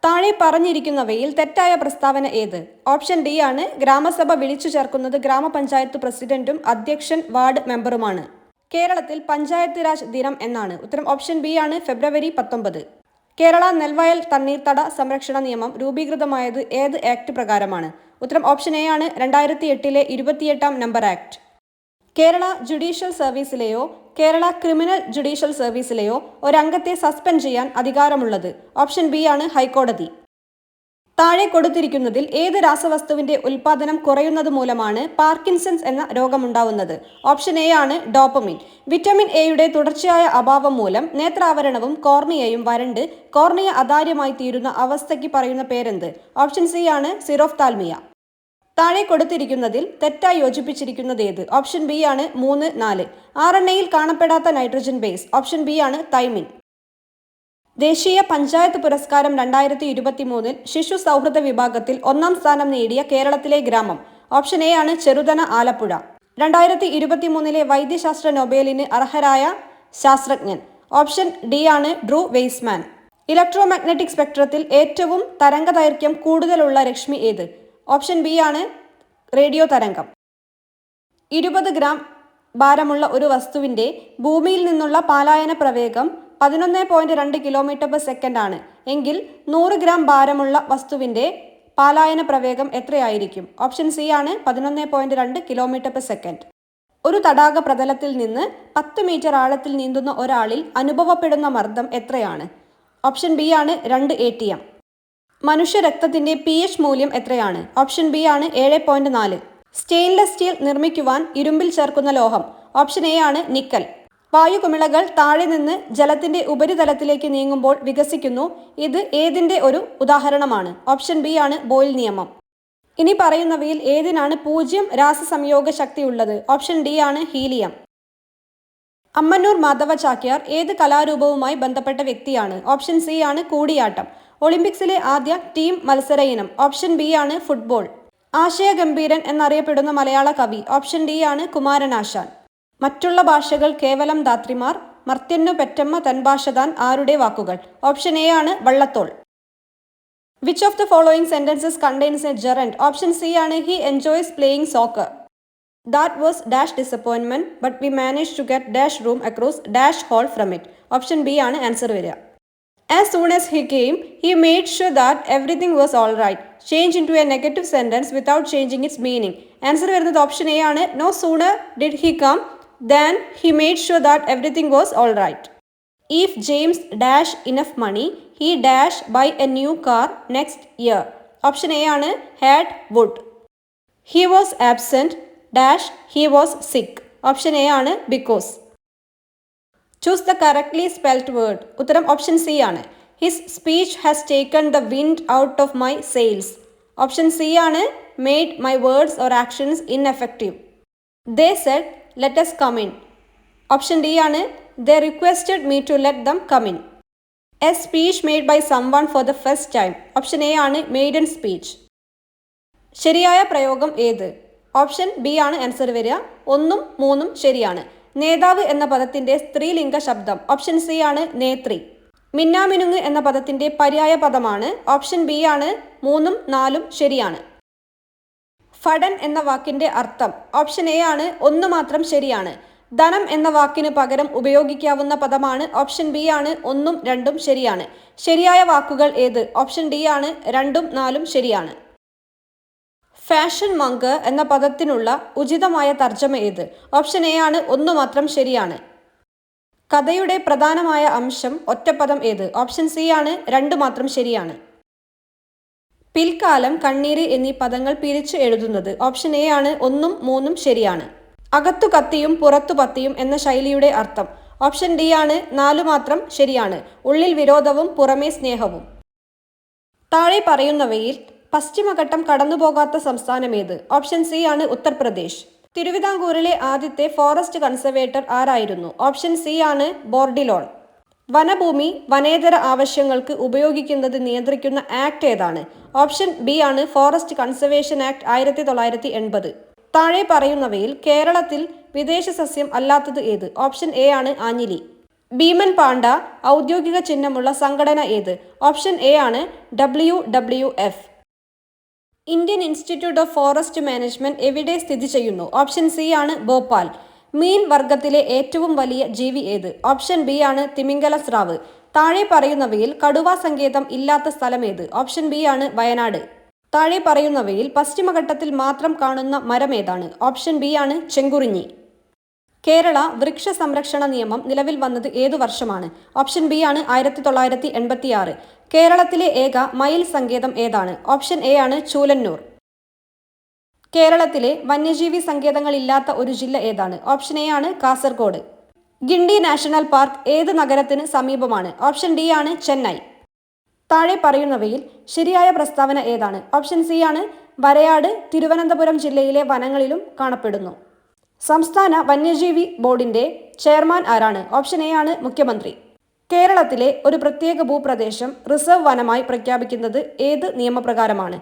താഴെ പറഞ്ഞിരിക്കുന്നവയിൽ തെറ്റായ പ്രസ്താവന ഏത്? ഓപ്ഷൻ ഡി ആണ് ഗ്രാമസഭ വിളിച്ചു ചേർക്കുന്നത് ഗ്രാമപഞ്ചായത്ത് പ്രസിഡന്റും അധ്യക്ഷൻ വാർഡ് മെമ്പറുമാണ്. കേരളത്തിൽ പഞ്ചായത്ത് രാജ് ദിനം എന്നാണ്? ഉത്തരം ഓപ്ഷൻ ബി ആണ് ഫെബ്രുവരി 19. കേരള നെൽവയൽ തണ്ണീർത്തട സംരക്ഷണ നിയമം രൂപീകൃതമായത് ഏത് ആക്ട് പ്രകാരമാണ്? ഉത്തരം ഓപ്ഷൻ എ ആണ് 2008 28ാം നമ്പർ ആക്ട്. കേരള ജുഡീഷ്യൽ സർവീസിലെയോ കേരള ക്രിമിനൽ ജുഡീഷ്യൽ സർവീസിലെയോ ഒരംഗത്തെ സസ്പെൻഡ് ചെയ്യാൻ അധികാരമുള്ളത്? ഓപ്ഷൻ ബി ആണ് ഹൈക്കോടതി. താഴെ കൊടുത്തിരിക്കുന്നതിൽ ഏത് രാസവസ്തുവിന്റെ ഉൽപാദനം കുറയുന്നത് മൂലമാണ് പാർക്കിൻസൺസ് എന്ന രോഗമുണ്ടാവുന്നത്? ഓപ്ഷൻ എ ആണ് ഡോപ്പമിൻ. വിറ്റമിൻ എയുടെ തുടർച്ചയായ അഭാവം മൂലം നേത്രാവരണവും കോർണിയയും വരണ്ട് കോർണിയ അതാര്യമായി തീരുന്ന അവസ്ഥയ്ക്ക് പറയുന്ന പേരെന്ത്? ഓപ്ഷൻ സി ആണ് സിറോഫ്താൽമിയ. താഴെ കൊടുത്തിരിക്കുന്നതിൽ തെറ്റായി യോജിപ്പിച്ചിരിക്കുന്നത് ഏത്? ഓപ്ഷൻ ബി ആണ് 3, 4. RNAയിൽ കാണപ്പെടാത്ത നൈട്രജൻ ബേസ്? ഓപ്ഷൻ ബി ആണ് തൈമിൻ. ദേശീയ പഞ്ചായത്ത് പുരസ്കാരം 2023 ശിശു സൗഹൃദ വിഭാഗത്തിൽ 1ാം സ്ഥാനം നേടിയ കേരളത്തിലെ ഗ്രാമം? ഓപ്ഷൻ എ ആണ് ചെറുതന, ആലപ്പുഴ. 2023 വൈദ്യശാസ്ത്ര നൊബേലിന് അർഹരായ ശാസ്ത്രജ്ഞൻ? ഓപ്ഷൻ ഡി ആണ് ഡ്രൂ വെയ്സ്മാൻ. ഇലക്ട്രോമാഗ്നറ്റിക് സ്പെക്ട്രത്തിൽ ഏറ്റവും തരംഗദൈർഘ്യം കൂടുതലുള്ള രശ്മി ഏത്? ഓപ്ഷൻ ബി ആണ് റേഡിയോ തരംഗം. 20 ഗ്രാം ഭാരമുള്ള ഒരു വസ്തുവിന്റെ ഭൂമിയിൽ നിന്നുള്ള പലായന പ്രവേഗം 11.2 km/s ആണ് എങ്കിൽ 100 ഗ്രാം ഭാരമുള്ള വസ്തുവിന്റെ പലായന പ്രവേഗം എത്രയായിരിക്കും? ഓപ്ഷൻ സി ആണ് 11.2 km/s. ഒരു തടാക പ്രതലത്തിൽ നിന്ന് 10 മീറ്റർ ആഴത്തിൽ നീന്തുന്ന ഒരാളിൽ അനുഭവപ്പെടുന്ന മർദ്ദം എത്രയാണ്? ഓപ്ഷൻ ബി ആണ് 2 atm. മനുഷ്യ രക്തത്തിന്റെ pH മൂല്യം എത്രയാണ്? ഓപ്ഷൻ ബി ആണ് 7.4. സ്റ്റെയിൻലെസ് സ്റ്റീൽ നിർമ്മിക്കുവാൻ ഇരുമ്പിൽ ചേർക്കുന്ന ലോഹം? ഓപ്ഷൻ എ ആണ് നിക്കൽ. വായുകുമിളകൾ താഴെ നിന്ന് ജലത്തിന്റെ ഉപരിതലത്തിലേക്ക് നീങ്ങുമ്പോൾ വികസിക്കുന്നു. ഇത് ഏതിന്റെ ഒരു ഉദാഹരണമാണ്? ഓപ്ഷൻ ബി ആണ് ബോയിൽ നിയമം. ഇനി പറയുന്നവയിൽ ഏതിനാണ് 0 രാസസംയോഗ ശക്തി ഉള്ളത്? ഓപ്ഷൻ ഡി ആണ് ഹീലിയം. അമ്മന്നൂർ മാധവ ചാക്യാർ ഏത് കലാരൂപവുമായി ബന്ധപ്പെട്ട വ്യക്തിയാണ്? ഓപ്ഷൻ സി ആണ് കൂടിയാട്ടം. ഒളിമ്പിക്സിലെ ആദ്യ ടീം മത്സര ഇനം? ഓപ്ഷൻ ബി ആണ് ഫുട്ബോൾ. ആശയഗംഭീരൻ എന്നറിയപ്പെടുന്ന മലയാള കവി? ഓപ്ഷൻ ഡി ആണ് കുമാരനാശാൻ. മറ്റുള്ള ഭാഷകൾ കേവലം ധാത്രിമാർ, മർത്യന്നു പെറ്റമ്മ തൻ ഭാഷ താൻ ആരുടെ വാക്കുകൾ? ഓപ്ഷൻ എ ആണ് Vallathol. Which of the following sentences contains a gerund? Option C ആണ് he enjoys playing soccer. That was dash disappointment but we manage to get dash room across dash hole from it. Option B ആണ് answer വരിക. As soon as he came, he made sure that everything was all right. Change into a negative sentence without changing its meaning. Answer വരുന്നത് option A ആണ്. No sooner did he come than he made sure that everything was all right. If James dash enough money, he dash buy a new car next year. Option A ആണ് had would. He was absent dash he was sick. Option A ആണ് because. Choose the correctly spelt word. ഉത്തരം option C ആണ്. His speech has taken the wind out of my sails. Option C ആണ് made my words or actions ineffective. They said let us come in. Option D ആണ് they requested me to let them come in. A speech made by someone for the first time. Option A ആണ് maiden speech. ശരിയായ പ്രയോഗം ഏത്? Option B ആണ് answer വരിക. 1ഉം 3ഉം ശരിയാണ്. നേതാവ് എന്ന പദത്തിന്റെ സ്ത്രീലിംഗ ശബ്ദം? ഓപ്ഷൻ സി ആണ് നേത്രി. മിന്നാമിനുങ്ങ് എന്ന പദത്തിന്റെ പര്യായ പദമാണ്? ഓപ്ഷൻ ബി ആണ്. 3ഉം 4ഉം ശരിയാണ്. ഫടൻ എന്ന വാക്കിന്റെ അർത്ഥം? ഓപ്ഷൻ എ ആണ്. 1 മാത്രം ശരിയാണ്. ധനം എന്ന വാക്കിന് പകരം ഉപയോഗിക്കാവുന്ന പദമാണ്? ഓപ്ഷൻ ബി ആണ്. 1ഉം 2ഉം ശരിയാണ്. ശരിയായ വാക്കുകൾ ഏത്? ഓപ്ഷൻ ഡി ആണ്. 2ഉം 4ഉം ശരിയാണ്. ഫാഷൻ മങ്കർ എന്ന പദത്തിനുള്ള ഉചിതമായ തർജ്ജമ ഏത്? ഓപ്ഷൻ എ ആണ്. 1 മാത്രം ശരിയാണ്. കഥയുടെ പ്രധാനമായ അംശം ഒറ്റപ്പദം ഏത്? ഓപ്ഷൻ സി ആണ്. 2 മാത്രം ശരിയാണ്. പിൽക്കാലം, കണ്ണീര് എന്നീ പദങ്ങൾ പിരിച്ച് എഴുതുന്നത്? ഓപ്ഷൻ എ ആണ്. 1ഉം 3ഉം ശരിയാണ്. അകത്തു കത്തിയും പുറത്തു പത്തിയും എന്ന ശൈലിയുടെ അർത്ഥം? ഓപ്ഷൻ ഡി ആണ്. 4 മാത്രം ശരിയാണ്. ഉള്ളിൽ വിരോധവും പുറമേ സ്നേഹവും. താഴെ പറയുന്നവയിൽ പശ്ചിമഘട്ടം കടന്നുപോകാത്ത സംസ്ഥാനം ഏത്? ഓപ്ഷൻ സി ആണ്. ഉത്തർപ്രദേശ്. തിരുവിതാംകൂറിലെ ആദ്യത്തെ ഫോറസ്റ്റ് കൺസർവേറ്റർ ആരായിരുന്നു? ഓപ്ഷൻ സി ആണ്. ബോർഡിലോൺ. വനഭൂമി വനേതര ആവശ്യങ്ങൾക്ക് ഉപയോഗിക്കുന്നത് നിയന്ത്രിക്കുന്ന ആക്ട് ഏതാണ്? ഓപ്ഷൻ ബി ആണ്. Forest conservation act 1980. താഴെ പറയുന്നവയിൽ കേരളത്തിൽ വിദേശ സസ്യം അല്ലാത്തത് ഏത്? ഓപ്ഷൻ എ ആണ്. ആഞ്ഞിലി. ഭീമൻ പാണ്ഡ ഔദ്യോഗിക ചിഹ്നമുള്ള സംഘടന ഏത്? ഓപ്ഷൻ എ ആണ്. WWF. Indian institute of forest management എവിടെ സ്ഥിതി ചെയ്യുന്നു? ഓപ്ഷൻ സി ആണ്. ഭോപ്പാൽ. മീൻ വർഗത്തിലെ ഏറ്റവും വലിയ ജീവി ഏത്? ഓപ്ഷൻ ബി ആണ്. തിമിംഗല സ്രാവ്. താഴെ പറയുന്നവയിൽ കടുവാ സങ്കേതം ഇല്ലാത്ത സ്ഥലം ഏത്? ഓപ്ഷൻ ബി ആണ്. വയനാട്. താഴെ പറയുന്നവയിൽ പശ്ചിമഘട്ടത്തിൽ മാത്രം കാണുന്ന മരം ഏതാണ്? ഓപ്ഷൻ ബി ആണ്. ചെങ്കുറിഞ്ഞി. കേരള വൃക്ഷ സംരക്ഷണ നിയമം നിലവിൽ വന്നത് ഏതു വർഷമാണ്? ഓപ്ഷൻ ബി ആണ് 1986. കേരളത്തിലെ ഏക മയിൽ സങ്കേതം ഏതാണ്? ഓപ്ഷൻ എ ആണ് ചൂലന്നൂർ. കേരളത്തിലെ വന്യജീവി സങ്കേതങ്ങളില്ലാത്ത ഒരു ജില്ല ഏതാണ്? ഓപ്ഷൻ എ ആണ് കാസർഗോഡ്. ഗിണ്ടി നാഷണൽ പാർക്ക് ഏത് നഗരത്തിന് സമീപമാണ്? ഓപ്ഷൻ ഡി ആണ് ചെന്നൈ. താഴെ പറയുന്നവയിൽ ശരിയായ പ്രസ്താവന ഏതാണ്? ഓപ്ഷൻ സി ആണ് വരയാട് തിരുവനന്തപുരം ജില്ലയിലെ വനങ്ങളിലും കാണപ്പെടുന്നു. സംസ്ഥാന വന്യജീവി ബോർഡിന്റെ ചെയർമാൻ ആരാണ്? ഓപ്ഷൻ എ ആണ് മുഖ്യമന്ത്രി. കേരളത്തിലെ ഒരു പ്രത്യേക ഭൂപ്രദേശം റിസർവ് വനമായി പ്രഖ്യാപിക്കുന്നത് ഏത് നിയമപ്രകാരമാണ്?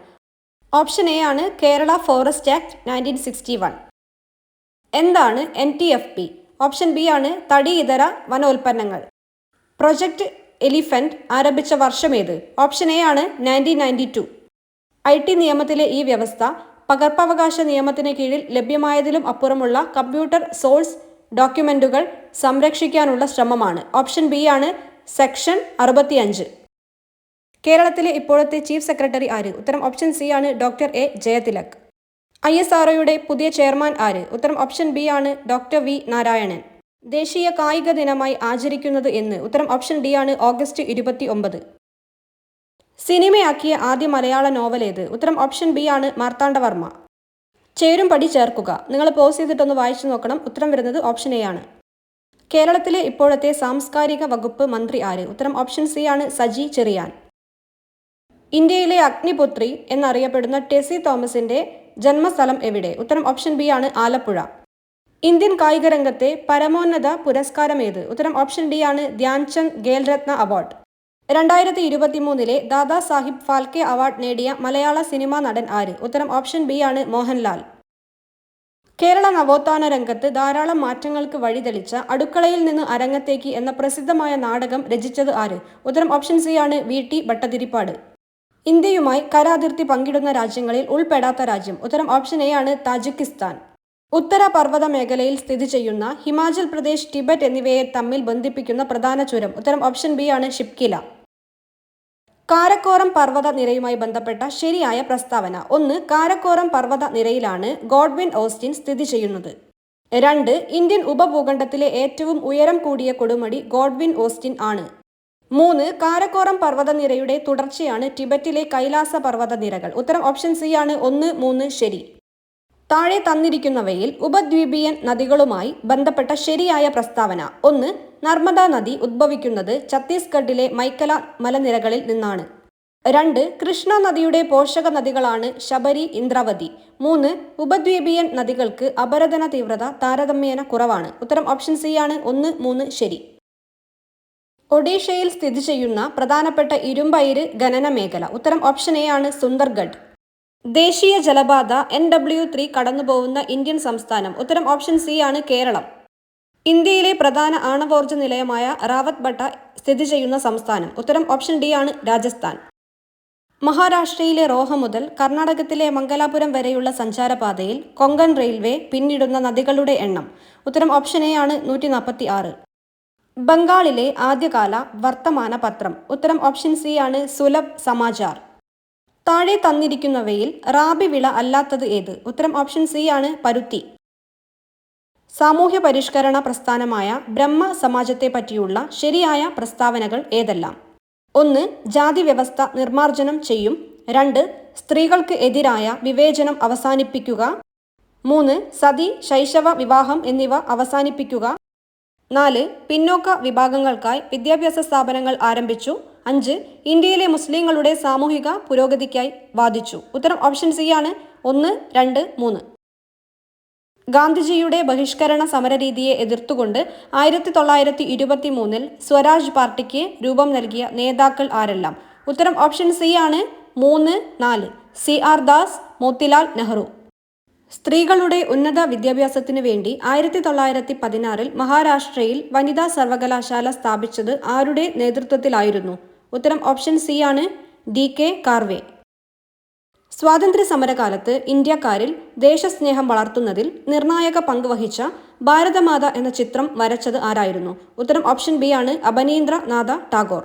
ഓപ്ഷൻ എ ആണ് കേരള ഫോറസ്റ്റ് ആക്ട് 1961. എന്താണ് NTFP? ഓപ്ഷൻ ബി ആണ് തടി ഇതര വനോൽപ്പന്നങ്ങൾ. പ്രൊജക്ട് എലിഫന്റ് ആരംഭിച്ച വർഷം ഏത്? ഓപ്ഷൻ എ ആണ് 1992. IT നിയമത്തിലെ ഈ വ്യവസ്ഥ പകർപ്പവകാശ നിയമത്തിന് കീഴിൽ ലഭ്യമായതിലും അപ്പുറമുള്ള കമ്പ്യൂട്ടർ സോഴ്സ് ഡോക്യുമെന്റുകൾ സംരക്ഷിക്കാനുള്ള ശ്രമമാണ്. ഓപ്ഷൻ ബി ആണ് സെക്ഷൻ 65. കേരളത്തിലെ ഇപ്പോഴത്തെ ചീഫ് സെക്രട്ടറി ആര്? ഉത്തരം ഓപ്ഷൻ സി ആണ് ഡോക്ടർ എ ജയതിലക്. ISROയുടെ പുതിയ ചെയർമാൻ ആര്? ഉത്തരം ഓപ്ഷൻ ബി ആണ് ഡോക്ടർ വി നാരായണൻ. ദേശീയ കായിക ദിനമായി ആചരിക്കുന്നത് എന്ന്? ഉത്തരം ഓപ്ഷൻ ഡി ആണ് ഓഗസ്റ്റ് 29. സിനിമയാക്കിയ ആദ്യ മലയാള നോവൽ ഏത്? ഉത്തരം ഓപ്ഷൻ ബി ആണ് മാർത്താണ്ഡവർമ്മ. ചേരും പടി ചേർക്കുക. നിങ്ങൾ പോസ് ചെയ്തിട്ടൊന്ന് വായിച്ചു നോക്കണം. ഉത്തരം വരുന്നത് ഓപ്ഷൻ എ ആണ്. കേരളത്തിലെ ഇപ്പോഴത്തെ സാംസ്കാരിക വകുപ്പ് മന്ത്രി ആര്? ഉത്തരം ഓപ്ഷൻ സി ആണ് സജി ചെറിയാൻ. ഇന്ത്യയിലെ അഗ്നിപുത്രി എന്നറിയപ്പെടുന്ന ടെസി തോമസിന്റെ ജന്മസ്ഥലം എവിടെ? ഉത്തരം ഓപ്ഷൻ ബി ആണ് ആലപ്പുഴ. ഇന്ത്യൻ കായിക രംഗത്തെ പരമോന്നത പുരസ്കാരം ഏത്? ഉത്തരം ഓപ്ഷൻ ഡി ആണ് ധ്യാൻചന്ദ് ഖേൽരത്ന അവാർഡ്. 2023 ദാദാ സാഹിബ് ഫാൽക്കെ അവാർഡ് നേടിയ മലയാള സിനിമാ നടൻ ആര്? ഉത്തരം ഓപ്ഷൻ ബി ആണ് മോഹൻലാൽ. കേരള നവോത്ഥാന രംഗത്ത് ധാരാളം മാറ്റങ്ങൾക്ക് വഴിതെളിച്ച അടുക്കളയിൽ നിന്ന് അരങ്ങത്തേക്ക് എന്ന പ്രസിദ്ധമായ നാടകം രചിച്ചത് ആര്? ഉത്തരം ഓപ്ഷൻ സി ആണ് VT ഭട്ടതിരിപ്പാട്. ഇന്ത്യയുമായി കരാതിർത്തി പങ്കിടുന്ന രാജ്യങ്ങളിൽ ഉൾപ്പെടാത്ത രാജ്യം? ഉത്തരം ഓപ്ഷൻ എ ആണ് താജിക്കിസ്ഥാൻ. ഉത്തര പർവ്വത മേഖലയിൽ സ്ഥിതി ചെയ്യുന്ന ഹിമാചൽ പ്രദേശ്, ടിബറ്റ് എന്നിവയെ തമ്മിൽ ബന്ധിപ്പിക്കുന്ന പ്രധാന ചുരം? ഉത്തരം ഓപ്ഷൻ ബി ആണ് ഷിപ്കില. കാരക്കോറം പർവ്വത നിരയുമായി ബന്ധപ്പെട്ട ശരിയായ പ്രസ്താവന? 1. കാരക്കോറം പർവ്വത നിരയിലാണ് ഗോഡ്വിൻ ഓസ്റ്റിൻ സ്ഥിതി ചെയ്യുന്നത്. 2. ഇന്ത്യൻ ഉപഭൂഖണ്ഡത്തിലെ ഏറ്റവും ഉയരം കൂടിയ കൊടുമുടി ഗോഡ്വിൻ ഓസ്റ്റിൻ ആണ്. 3. കാരക്കോറം പർവ്വതനിരയുടെ തുടർച്ചയാണ് ടിബറ്റിലെ കൈലാസ പർവ്വതനിരകൾ? ഉത്തരം ഓപ്ഷൻ സി ആണ് 1, 3 ശരി. താഴെ തന്നിരിക്കുന്നവയിൽ ഉപദ്വീപീയൻ നദികളുമായി ബന്ധപ്പെട്ട ശരിയായ പ്രസ്താവന? 1. നർമ്മദ നദി ഉദ്ഭവിക്കുന്നത് ഛത്തീസ്ഗഡിലെ മൈക്കല മലനിരകളിൽ നിന്നാണ്. 2. കൃഷ്ണ നദിയുടെ പോഷക നദികളാണ് ശബരി, ഇന്ദ്രാവതി. 3. ഉപദ്വീപീയൻ നദികൾക്ക് അപരദന തീവ്രത താരതമ്യേന കുറവാണ്. ഉത്തരം ഓപ്ഷൻ സി ആണ് 1, 3 ശരി. ഒഡീഷയിൽ സ്ഥിതി ചെയ്യുന്ന പ്രധാനപ്പെട്ട ഇരുമ്പയിര് ഖനന മേഖല? ഉത്തരം ഓപ്ഷൻ എ ആണ് സുന്ദർഗഡ്. ദേശീയ ജലപാത NW3 കടന്നുപോകുന്ന ഇന്ത്യൻ സംസ്ഥാനം? ഉത്തരം ഓപ്ഷൻ സി ആണ് കേരളം. ഇന്ത്യയിലെ പ്രധാന ആണവോർജ്ജ നിലയമായ റാവത്ബട്ട സ്ഥിതി ചെയ്യുന്ന സംസ്ഥാനം? ഉത്തരം ഓപ്ഷൻ ഡി ആണ് രാജസ്ഥാൻ. മഹാരാഷ്ട്രയിലെ റോഹ മുതൽ കർണാടകത്തിലെ മംഗലാപുരം വരെയുള്ള സഞ്ചാരപാതയിൽ കൊങ്കൺ റെയിൽവേ പിന്നിടുന്ന നദികളുടെ എണ്ണം? ഉത്തരം ഓപ്ഷൻ എ ആണ് 146. ബംഗാളിലെ ആദ്യകാല വർത്തമാന പത്രം? ഉത്തരം ഓപ്ഷൻ സി ആണ് സുലഭ് സമാചാർ. താഴെ തന്നിരിക്കുന്നവയിൽ റാബി വിള അല്ലാത്തത് ഏത്? ഉത്തരം ഓപ്ഷൻ സി ആണ് പരുത്തി. സാമൂഹ്യ പരിഷ്കരണ പ്രസ്ഥാനമായ ബ്രഹ്മ സമാജത്തെ പറ്റിയുള്ള ശരിയായ പ്രസ്താവനകൾ ഏതെല്ലാം? 1. ജാതി വ്യവസ്ഥ നിർമ്മാർജ്ജനം ചെയ്യും. 2. സ്ത്രീകൾക്ക് എതിരായ വിവേചനം അവസാനിപ്പിക്കുക. 3. സതി, ശൈശവ വിവാഹം എന്നിവ അവസാനിപ്പിക്കുക. 4. പിന്നോക്ക വിഭാഗങ്ങൾക്കായി വിദ്യാഭ്യാസ സ്ഥാപനങ്ങൾ ആരംഭിച്ചു. 5. ഇന്ത്യയിലെ മുസ്ലിങ്ങളുടെ സാമൂഹിക പുരോഗതിക്കായി വാദിച്ചു. ഉത്തരം ഓപ്ഷൻ സി ആണ് 1, 2, 3. ഗാന്ധിജിയുടെ ബഹിഷ്കരണ സമരരീതിയെ എതിർത്തുകൊണ്ട് 1923 സ്വരാജ് പാർട്ടിക്ക് രൂപം നൽകിയ നേതാക്കൾ ആരെല്ലാം? ഉത്തരം ഓപ്ഷൻ സി ആണ് 3, 4. CR ദാസ്, മോത്തിലാൽ നെഹ്റു. സ്ത്രീകളുടെ ഉന്നത വിദ്യാഭ്യാസത്തിനു വേണ്ടി 1916 മഹാരാഷ്ട്രയിൽ വനിതാ സർവകലാശാല സ്ഥാപിച്ചത് ആരുടെ നേതൃത്വത്തിലായിരുന്നു? ഉത്തരം ഓപ്ഷൻ സി ആണ് DK കാർവേ. സ്വാതന്ത്ര്യ സമരകാലത്ത് ഇന്ത്യക്കാരിൽ ദേശസ്നേഹം വളർത്തുന്നതിൽ നിർണായക പങ്ക് വഹിച്ച ഭാരതമാത എന്ന ചിത്രം വരച്ചത് ആരായിരുന്നു? ഉത്തരം ഓപ്ഷൻ ബി ആണ് അബനീന്ദ്രനാഥ ടാഗോർ.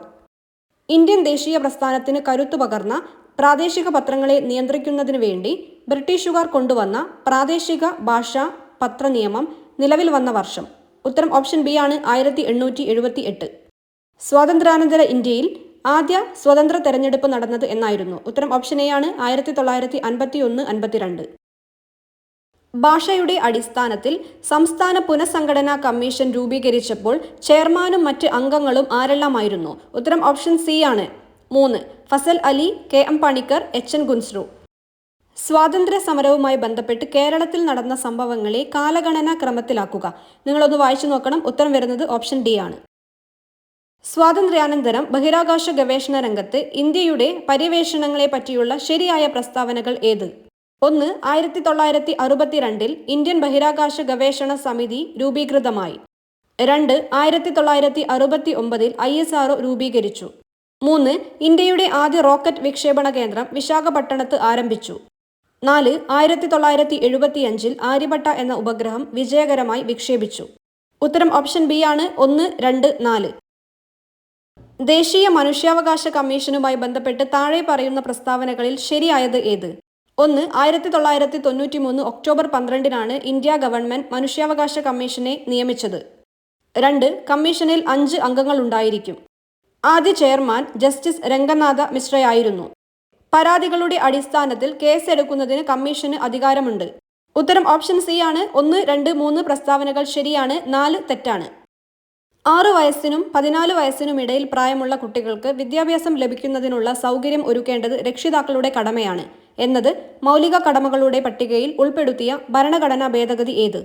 ഇന്ത്യൻ ദേശീയ പ്രസ്ഥാനത്തിന് കരുത്തു പകർന്ന പ്രാദേശിക പത്രങ്ങളെ നിയന്ത്രിക്കുന്നതിനു വേണ്ടി ബ്രിട്ടീഷുകാർ കൊണ്ടുവന്ന പ്രാദേശിക ഭാഷാ പത്ര നിയമം നിലവിൽ വന്ന വർഷം? ഉത്തരം ഓപ്ഷൻ ബി ആണ് 1878. സ്വാതന്ത്ര്യാനന്തര ഇന്ത്യയിൽ ആദ്യ സ്വതന്ത്ര തെരഞ്ഞെടുപ്പ് നടന്നത് എന്നായിരുന്നു? ഉത്തരം ഓപ്ഷൻ എ ആണ് 1951-52. ഭാഷയുടെ അടിസ്ഥാനത്തിൽ സംസ്ഥാന പുനഃസംഘടനാ കമ്മീഷൻ രൂപീകരിച്ചപ്പോൾ ചെയർമാനും മറ്റ് അംഗങ്ങളും ആരെല്ലാമായിരുന്നു? ഉത്തരം ഓപ്ഷൻ സി ആണ് 3. Fasal Ali, KM Panicker, HN Kunzru. സ്വാതന്ത്ര്യ സമരവുമായി ബന്ധപ്പെട്ട് കേരളത്തിൽ നടന്ന സംഭവങ്ങളെ കാലഗണനാ ക്രമത്തിലാക്കുക. നിങ്ങളൊന്ന് വായിച്ചു നോക്കണം. ഉത്തരം വരുന്നത് ഓപ്ഷൻ ഡി ആണ്. സ്വാതന്ത്ര്യാനന്തരം ബഹിരാകാശ ഗവേഷണ രംഗത്ത് ഇന്ത്യയുടെ പര്യവേഷണങ്ങളെ പറ്റിയുള്ള ശരിയായ പ്രസ്താവനകൾ ഏത്? 1. 1962 ഇന്ത്യൻ ബഹിരാകാശ ഗവേഷണ സമിതി രൂപീകൃതമായി. 2. 1969 ISRO രൂപീകരിച്ചു. 3. ഇന്ത്യയുടെ ആദ്യ റോക്കറ്റ് വിക്ഷേപണ കേന്ദ്രം വിശാഖപട്ടണത്ത് ആരംഭിച്ചു. 4. 1975 ആര്യഭട്ട എന്ന ഉപഗ്രഹം വിജയകരമായി വിക്ഷേപിച്ചു. ഉത്തരം ഓപ്ഷൻ ബി ആണ് 1, 2, 4. ദേശീയ മനുഷ്യാവകാശ കമ്മീഷനുമായി ബന്ധപ്പെട്ട് താഴെ പറയുന്ന പ്രസ്താവനകളിൽ ശരിയായത് ഏത്? 1. 1993 ഒക്ടോബർ 12 ഇന്ത്യ ഗവൺമെന്റ് മനുഷ്യാവകാശ കമ്മീഷനെ നിയമിച്ചത്. 2. കമ്മീഷനിൽ 5 അംഗങ്ങൾ ഉണ്ടായിരിക്കും. ആദ്യ ചെയർമാൻ ജസ്റ്റിസ് രംഗനാഥ മിശ്രയായിരുന്നു. പരാതികളുടെ അടിസ്ഥാനത്തിൽ കേസെടുക്കുന്നതിന് കമ്മീഷന് അധികാരമുണ്ട്. ഉത്തരം ഓപ്ഷൻ സി ആണ്. 1, 2, 3 പ്രസ്താവനകൾ ശരിയാണ്, 4 തെറ്റാണ്. 6 വയസ്സിനും 14 വയസ്സിനുമിടയിൽ പ്രായമുള്ള കുട്ടികൾക്ക് വിദ്യാഭ്യാസം ലഭിക്കുന്നതിനുള്ള സൗകര്യം ഒരുക്കേണ്ടത് രക്ഷിതാക്കളുടെ കടമയാണ് എന്നത് മൗലിക കടമകളുടെ പട്ടികയിൽ ഉൾപ്പെടുത്തിയ ഭരണഘടനാ ഭേദഗതി ഏത്?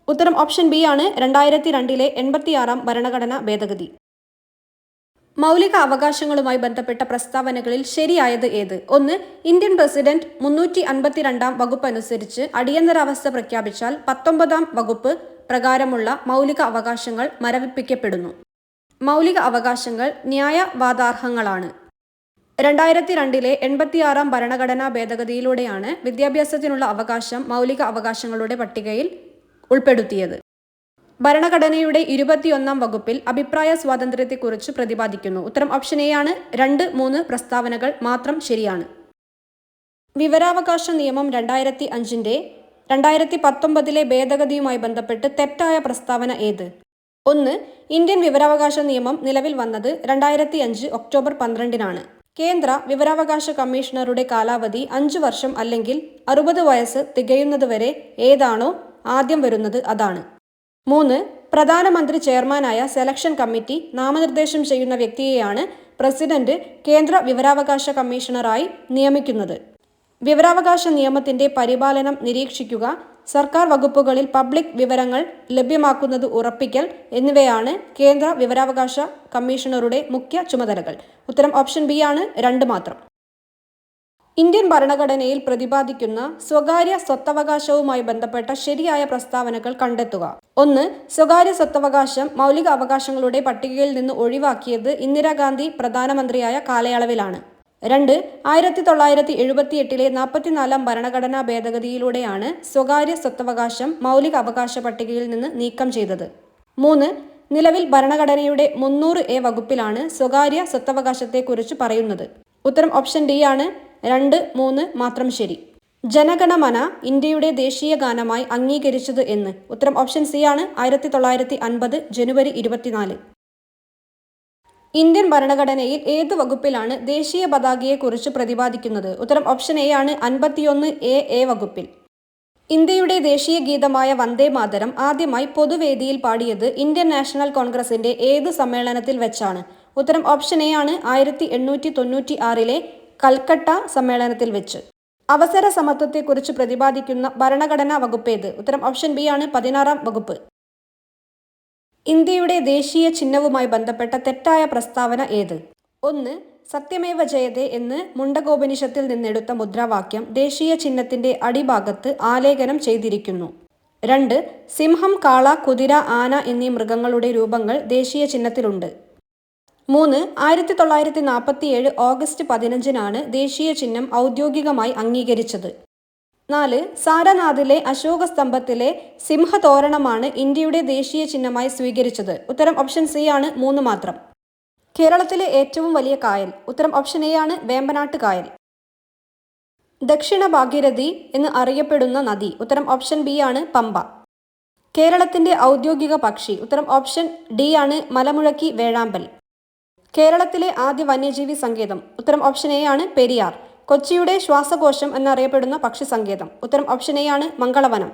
ഉത്തരം ഓപ്ഷൻ ബി ആണ്. 2002 86 ഭരണഘടനാ ഭേദഗതി. മൗലിക അവകാശങ്ങളുമായി ബന്ധപ്പെട്ട പ്രസ്താവനകളിൽ ശരിയായത് ഏത്? 1. ഇന്ത്യൻ പ്രസിഡന്റ് 352 വകുപ്പ് അനുസരിച്ച് അടിയന്തരാവസ്ഥ പ്രഖ്യാപിച്ചാൽ 19 വകുപ്പ് പ്രകാരമുള്ള മൗലിക അവകാശങ്ങൾ മരവിപ്പിക്കപ്പെടുന്നു. മൗലിക അവകാശങ്ങൾ ന്യായവാദാർഹങ്ങളാണ്. 2002 86 ഭരണഘടനാ ഭേദഗതിയിലൂടെയാണ് വിദ്യാഭ്യാസത്തിനുള്ള അവകാശം മൗലിക അവകാശങ്ങളുടെ പട്ടികയിൽ ഉൾപ്പെടുത്തിയത്. ഭരണഘടനയുടെ 21 വകുപ്പിൽ അഭിപ്രായ സ്വാതന്ത്ര്യത്തെക്കുറിച്ച് പ്രതിപാദിക്കുന്നു. ഉത്തരം ഓപ്ഷൻ എ ആണ്. 2, 3 പ്രസ്താവനകൾ മാത്രം ശരിയാണ്. വിവരാവകാശ നിയമം 2005 2019 ഭേദഗതിയുമായി ബന്ധപ്പെട്ട് തെറ്റായ പ്രസ്താവന ഏത്? 1. ഇന്ത്യൻ വിവരാവകാശ നിയമം നിലവിൽ വന്നത് 2005 ഒക്ടോബർ 12 കേന്ദ്ര വിവരാവകാശ കമ്മീഷണറുടെ കാലാവധി 5 വർഷം അല്ലെങ്കിൽ 60 വയസ്സ് തികയുന്നതുവരെ ഏതാണോ ആദ്യം വരുന്നത് അതാണ്. 3. പ്രധാനമന്ത്രി ചെയർമാനായ സെലക്ഷൻ കമ്മിറ്റി നാമനിർദ്ദേശം ചെയ്യുന്ന വ്യക്തിയെയാണ് പ്രസിഡന്റ് കേന്ദ്ര വിവരാവകാശ കമ്മീഷണറായി നിയമിക്കുന്നത്. വിവരാവകാശ നിയമത്തിന്റെ പരിപാലനം നിരീക്ഷിക്കുക, സർക്കാർ വകുപ്പുകളിൽ പബ്ലിക് വിവരങ്ങൾ ലഭ്യമാക്കുന്നത് ഉറപ്പിക്കൽ എന്നിവയാണ് കേന്ദ്ര വിവരാവകാശ കമ്മീഷണറുടെ മുഖ്യ ചുമതലകൾ. ഉത്തരം ഓപ്ഷൻ ബി ആണ്. 2 മാത്രം. ഇന്ത്യൻ ഭരണഘടനയിൽ പ്രതിപാദിക്കുന്ന സ്വകാര്യ സ്വത്തവകാശവുമായി ബന്ധപ്പെട്ട ശരിയായ പ്രസ്താവനകൾ കണ്ടെത്തുക. 1. സ്വകാര്യ സ്വത്തവകാശം മൗലിക അവകാശങ്ങളുടെ പട്ടികയിൽ നിന്ന് ഒഴിവാക്കിയത് ഇന്ദിരാഗാന്ധി പ്രധാനമന്ത്രിയായ കാലയളവിലാണ്. 2. 1978 44 ഭരണഘടനാ ഭേദഗതിയിലൂടെയാണ് സ്വകാര്യ സ്വത്തവകാശം മൗലിക അവകാശ പട്ടികയിൽ നിന്ന് നീക്കം ചെയ്തത്. 3. നിലവിൽ ഭരണഘടനയുടെ 300A വകുപ്പിലാണ് സ്വകാര്യ സ്വത്തവകാശത്തെക്കുറിച്ച് പറയുന്നത്. ഉത്തരം ഓപ്ഷൻ ഡി ആണ്. 2, 3 മാത്രം ശരി. ജനഗണമന ഇന്ത്യയുടെ ദേശീയ ഗാനമായി അംഗീകരിച്ചത് എന്ന്? ഉത്തരം ഓപ്ഷൻ സി ആണ്. 1950 ജനുവരി 24. ഇന്ത്യൻ ഭരണഘടനയിൽ ഏത് വകുപ്പിലാണ് ദേശീയ പതാകയെക്കുറിച്ച് പ്രതിപാദിക്കുന്നത്? ഉത്തരം ഓപ്ഷൻ എ ആണ്. 51A വകുപ്പിൽ. ഇന്ത്യയുടെ ദേശീയ ഗീതമായ വന്ദേ മാതരം ആദ്യമായി പൊതുവേദിയിൽ പാടിയത് ഇന്ത്യൻ നാഷണൽ കോൺഗ്രസിന്റെ ഏത് സമ്മേളനത്തിൽ വെച്ചാണ്? ഉത്തരം ഓപ്ഷൻ എ ആണ്. 1896 കൽക്കട്ട സമ്മേളനത്തിൽ വെച്ച്. അവസര സമത്വത്തെക്കുറിച്ച് പ്രതിപാദിക്കുന്ന ഭരണഘടനാ വകുപ്പേത്? ഉത്തരം ഓപ്ഷൻ ബി ആണ്. 16 വകുപ്പ്. ഇന്ത്യയുടെ ദേശീയ ചിഹ്നവുമായി ബന്ധപ്പെട്ട തെറ്റായ പ്രസ്താവന ഏത്? 1. സത്യമേവ ജയതേ എന്ന് മുണ്ടകോപനിഷത്തിൽ നിന്നെടുത്ത മുദ്രാവാക്യം ദേശീയ ചിഹ്നത്തിന്റെ അടിഭാഗത്ത് ആലേഖനം ചെയ്തിരിക്കുന്നു. 2. സിംഹം, കാള, കുതിര, ആന എന്നീ മൃഗങ്ങളുടെ രൂപങ്ങൾ ദേശീയ ചിഹ്നത്തിലുണ്ട്. 3. 1947 ഓഗസ്റ്റ് 15 ദേശീയ ചിഹ്നം ഔദ്യോഗികമായി അംഗീകരിച്ചത്. 4. സാരനാഥിലെ അശോക സ്തംഭത്തിലെ സിംഹതോരണമാണ് ഇന്ത്യയുടെ ദേശീയ ചിഹ്നമായി സ്വീകരിച്ചത്. ഉത്തരം ഓപ്ഷൻ സി ആണ്. 3 മാത്രം. കേരളത്തിലെ ഏറ്റവും വലിയ കായൽ? ഉത്തരം ഓപ്ഷൻ എ ആണ്. വേമ്പനാട്ട് കായൽ. ദക്ഷിണ ഭാഗീരഥി എന്ന് അറിയപ്പെടുന്ന നദി? ഉത്തരം ഓപ്ഷൻ ബി ആണ്. പമ്പ. കേരളത്തിന്റെ ഔദ്യോഗിക പക്ഷി? ഉത്തരം ഓപ്ഷൻ ഡി ആണ് മലമുഴക്കി വേഴാമ്പൽ. കേരളത്തിലെ ആദ്യ വന്യജീവി സങ്കേതം? ഉത്തരം ഓപ്ഷൻ എ ആണ് പെരിയാർ. കൊച്ചിയുടെ ശ്വാസകോശം എന്നറിയപ്പെടുന്ന പക്ഷി സങ്കേതം? ഉത്തരം ഓപ്ഷൻ എ ആണ് മംഗളവനം.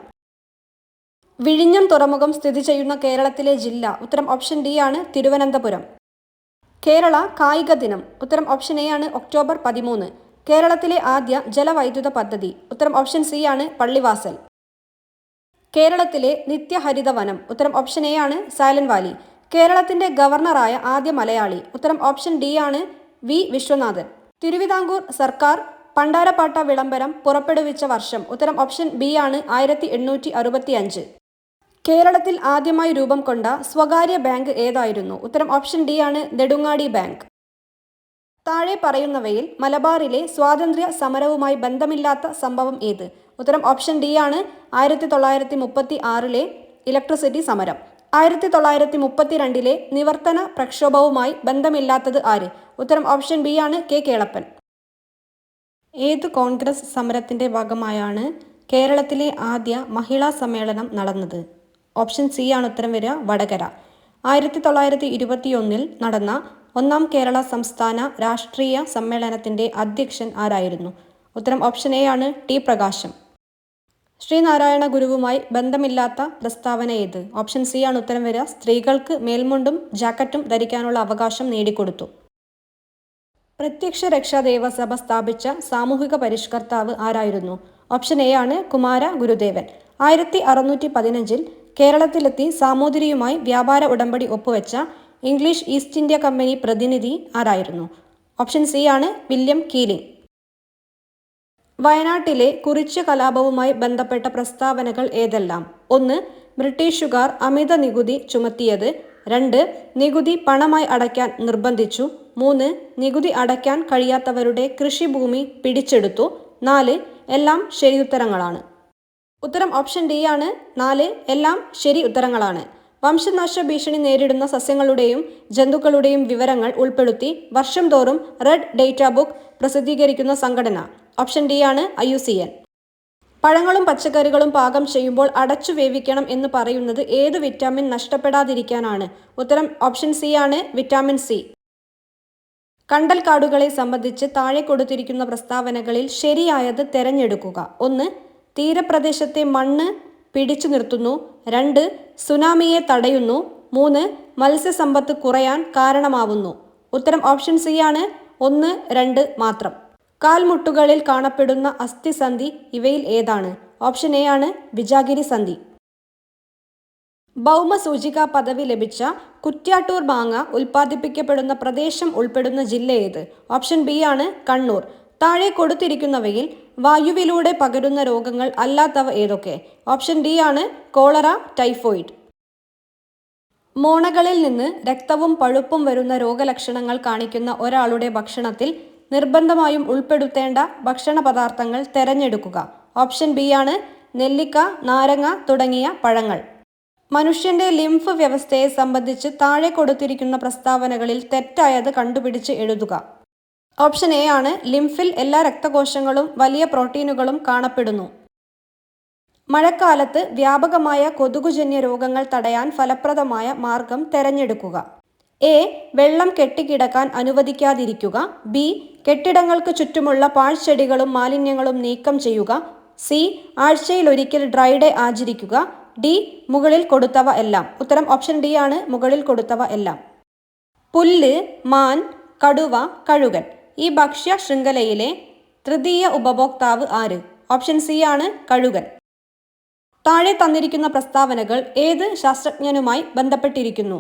വിഴിഞ്ഞം തുറമുഖം സ്ഥിതി ചെയ്യുന്ന കേരളത്തിലെ ജില്ല? ഉത്തരം ഓപ്ഷൻ ഡി ആണ് തിരുവനന്തപുരം. കേരള കായിക ദിനം? ഉത്തരം ഓപ്ഷൻ എ ആണ് ഒക്ടോബർ 13. കേരളത്തിലെ ആദ്യ ജലവൈദ്യുത പദ്ധതി? ഉത്തരം ഓപ്ഷൻ സി ആണ് പള്ളിവാസൽ. കേരളത്തിലെ നിത്യഹരിത വനം? ഉത്തരം ഓപ്ഷൻ എ ആണ് സൈലന്റ് വാലി. കേരളത്തിന്റെ ഗവർണറായ ആദ്യ മലയാളി? ഉത്തരം ഓപ്ഷൻ ഡി ആണ് വി വിശ്വനാഥൻ. തിരുവിതാംകൂർ സർക്കാർ പണ്ടാരപ്പാട്ട വിളംബരം പുറപ്പെടുവിച്ച വർഷം? ഉത്തരം ഓപ്ഷൻ ബി ആണ് 1865. കേരളത്തിൽ ആദ്യമായി രൂപം കൊണ്ട സ്വകാര്യ ബാങ്ക് ഏതായിരുന്നു? ഉത്തരം ഓപ്ഷൻ ഡി ആണ് നെടുങ്ങാടി ബാങ്ക്. താഴെ പറയുന്നവയിൽ മലബാറിലെ സ്വാതന്ത്ര്യ സമരവുമായി ബന്ധമില്ലാത്ത സംഭവം ഏത്? ഉത്തരം ഓപ്ഷൻ ഡി ആണ് 1936 ഇലക്ട്രിസിറ്റി സമരം. 1932 നിവർത്തന പ്രക്ഷോഭവുമായി ബന്ധമില്ലാത്തത് ആര്? ഉത്തരം ഓപ്ഷൻ ബി ആണ് കെ കേളപ്പൻ. ഏത് കോൺഗ്രസ് സമരത്തിന്റെ ഭാഗമായാണ് കേരളത്തിലെ ആദ്യ മഹിളാ സമ്മേളനം നടന്നത്? ഓപ്ഷൻ സി ആണ് ഉത്തരം വരിക, വടകര. 1921 നടന്ന ഒന്നാം കേരള സംസ്ഥാന രാഷ്ട്രീയ സമ്മേളനത്തിന്റെ അധ്യക്ഷൻ ആരായിരുന്നു? ഉത്തരം ഓപ്ഷൻ എ ആണ് ടി പ്രകാശം. ശ്രീനാരായണ ഗുരുവുമായി ബന്ധമില്ലാത്ത പ്രസ്താവന ഏത്? ഓപ്ഷൻ സി ആണ് ഉത്തരം വരിക, സ്ത്രീകൾക്ക് മേൽമുണ്ടും ജാക്കറ്റും ധരിക്കാനുള്ള അവകാശം നേടിക്കൊടുത്തു. പ്രത്യക്ഷ രക്ഷാ ദേവസഭ സ്ഥാപിച്ച സാമൂഹിക പരിഷ്കർത്താവ് ആരായിരുന്നു? ഓപ്ഷൻ എ ആണ് കുമാര ഗുരുദേവൻ. 1615 കേരളത്തിലെത്തി സാമൂതിരിയുമായി വ്യാപാര ഉടമ്പടി ഒപ്പുവെച്ച ഇംഗ്ലീഷ് ഈസ്റ്റ് ഇന്ത്യ കമ്പനി പ്രതിനിധി ആരായിരുന്നു? ഓപ്ഷൻ സി ആണ് വില്യം കീലിംഗ്. വയനാട്ടിലെ കുറിച്യ കലാപവുമായി ബന്ധപ്പെട്ട പ്രസ്താവനകൾ ഏതെല്ലാം? 1. ബ്രിട്ടീഷുകാർ അമിത നികുതി ചുമത്തിയത്. 2. നികുതി പണമായി അടയ്ക്കാൻ നിർബന്ധിച്ചു. 3. നികുതി അടയ്ക്കാൻ കഴിയാത്തവരുടെ കൃഷിഭൂമി പിടിച്ചെടുത്തു. 4. എല്ലാം ശരിയുത്തരങ്ങളാണ്. ഉത്തരം ഓപ്ഷൻ ഡി ആണ് 4. എല്ലാം ശരി ഉത്തരങ്ങളാണ്. വംശനാശ ഭീഷണി നേരിടുന്ന സസ്യങ്ങളുടെയും ജന്തുക്കളുടെയും വിവരങ്ങൾ ഉൾപ്പെടുത്തി വർഷം തോറും റെഡ് ഡേറ്റ ബുക്ക് പ്രസിദ്ധീകരിക്കുന്ന സംഘടന? ഓപ്ഷൻ ഡി ആണ് IUCN. പഴങ്ങളും പച്ചക്കറികളും പാകം ചെയ്യുമ്പോൾ അടച്ചു വേവിക്കണം എന്ന് പറയുന്നത് ഏത് വിറ്റാമിൻ നഷ്ടപ്പെടാതിരിക്കാനാണ്? ഉത്തരം ഓപ്ഷൻ സി ആണ് വിറ്റാമിൻ സി. കണ്ടൽക്കാടുകളെ സംബന്ധിച്ച് താഴെ കൊടുത്തിരിക്കുന്ന പ്രസ്താവനകളിൽ ശരിയായത് തെരഞ്ഞെടുക്കുക. 1. തീരപ്രദേശത്തെ മണ്ണ് പിടിച്ചു നിർത്തുന്നു. 2. സുനാമിയെ തടയുന്നു. 3. മത്സ്യസമ്പത്ത് കുറയാൻ കാരണമാവുന്നു. ഉത്തരം ഓപ്ഷൻ സി ആണ് 1, 2 മാത്രം. കാൽമുട്ടുകളിൽ കാണപ്പെടുന്ന അസ്ഥിസന്ധി ഇവയിൽ ഏതാണ്? ഓപ്ഷൻ എ ആണ് വിജാഗിരി സന്ധി. ഭൗമസൂചികാ പദവി ലഭിച്ച കുറ്റ്യാട്ടൂർ മാങ്ങ ഉൽപ്പാദിപ്പിക്കപ്പെടുന്ന പ്രദേശം ഉൾപ്പെടുന്ന ജില്ല ഏത്? ഓപ്ഷൻ ബി ആണ് കണ്ണൂർ. താഴെ കൊടുത്തിരിക്കുന്നവയിൽ വായുവിലൂടെ പകരുന്ന രോഗങ്ങൾ അല്ലാത്തവ ഏതൊക്കെ? ഓപ്ഷൻ ഡി ആണ് കോളറ, ടൈഫോയിഡ്. മോണകളിൽ നിന്ന് രക്തവും പഴുപ്പും വരുന്ന രോഗലക്ഷണങ്ങൾ കാണിക്കുന്ന ഒരാളുടെ ഭക്ഷണത്തിൽ നിർബന്ധമായും ഉൾപ്പെടുത്തേണ്ട ഭക്ഷണ പദാർത്ഥങ്ങൾ തെരഞ്ഞെടുക്കുക. ഓപ്ഷൻ ബി ആണ് നെല്ലിക്ക, നാരങ്ങ തുടങ്ങിയ പഴങ്ങൾ. മനുഷ്യന്റെ ലിംഫ് വ്യവസ്ഥയെ സംബന്ധിച്ച് താഴെ കൊടുത്തിരിക്കുന്ന പ്രസ്താവനകളിൽ തെറ്റായത് കണ്ടുപിടിച്ച് എഴുതുക. ഓപ്ഷൻ എ ആണ് ലിംഫിൽ എല്ലാ രക്തകോശങ്ങളും വലിയ പ്രോട്ടീനുകളും കാണപ്പെടുന്നു. മഴക്കാലത്ത് വ്യാപകമായ കൊതുകുജന്യ രോഗങ്ങൾ തടയാൻ ഫലപ്രദമായ മാർഗം തെരഞ്ഞെടുക്കുക. എ. വെള്ളം കെട്ടിക്കിടക്കാൻ അനുവദിക്കാതിരിക്കുക. ബി. കെട്ടിടങ്ങൾക്ക് ചുറ്റുമുള്ള പാഴ്ചെടികളും മാലിന്യങ്ങളും നീക്കം ചെയ്യുക. സി. ആഴ്ചയിലൊരിക്കൽ ഡ്രൈ ഡേ ആചരിക്കുക. ഡി. മുകളിൽ കൊടുത്തവ എല്ലാം. ഉത്തരം ഓപ്ഷൻ ഡി ആണ് മുകളിൽ കൊടുത്തവ എല്ലാം. പുല്ല്, മാൻ, കടുവ, കഴുകൻ ഈ ഭക്ഷ്യ ശൃംഖലയിലെ തൃതീയ ഉപഭോക്താവ് ആര്? ഓപ്ഷൻ സി ആണ് കഴുകൻ. താഴെ തന്നിരിക്കുന്ന പ്രസ്താവനകൾ ഏത് ശാസ്ത്രജ്ഞനുമായി ബന്ധപ്പെട്ടിരിക്കുന്നു?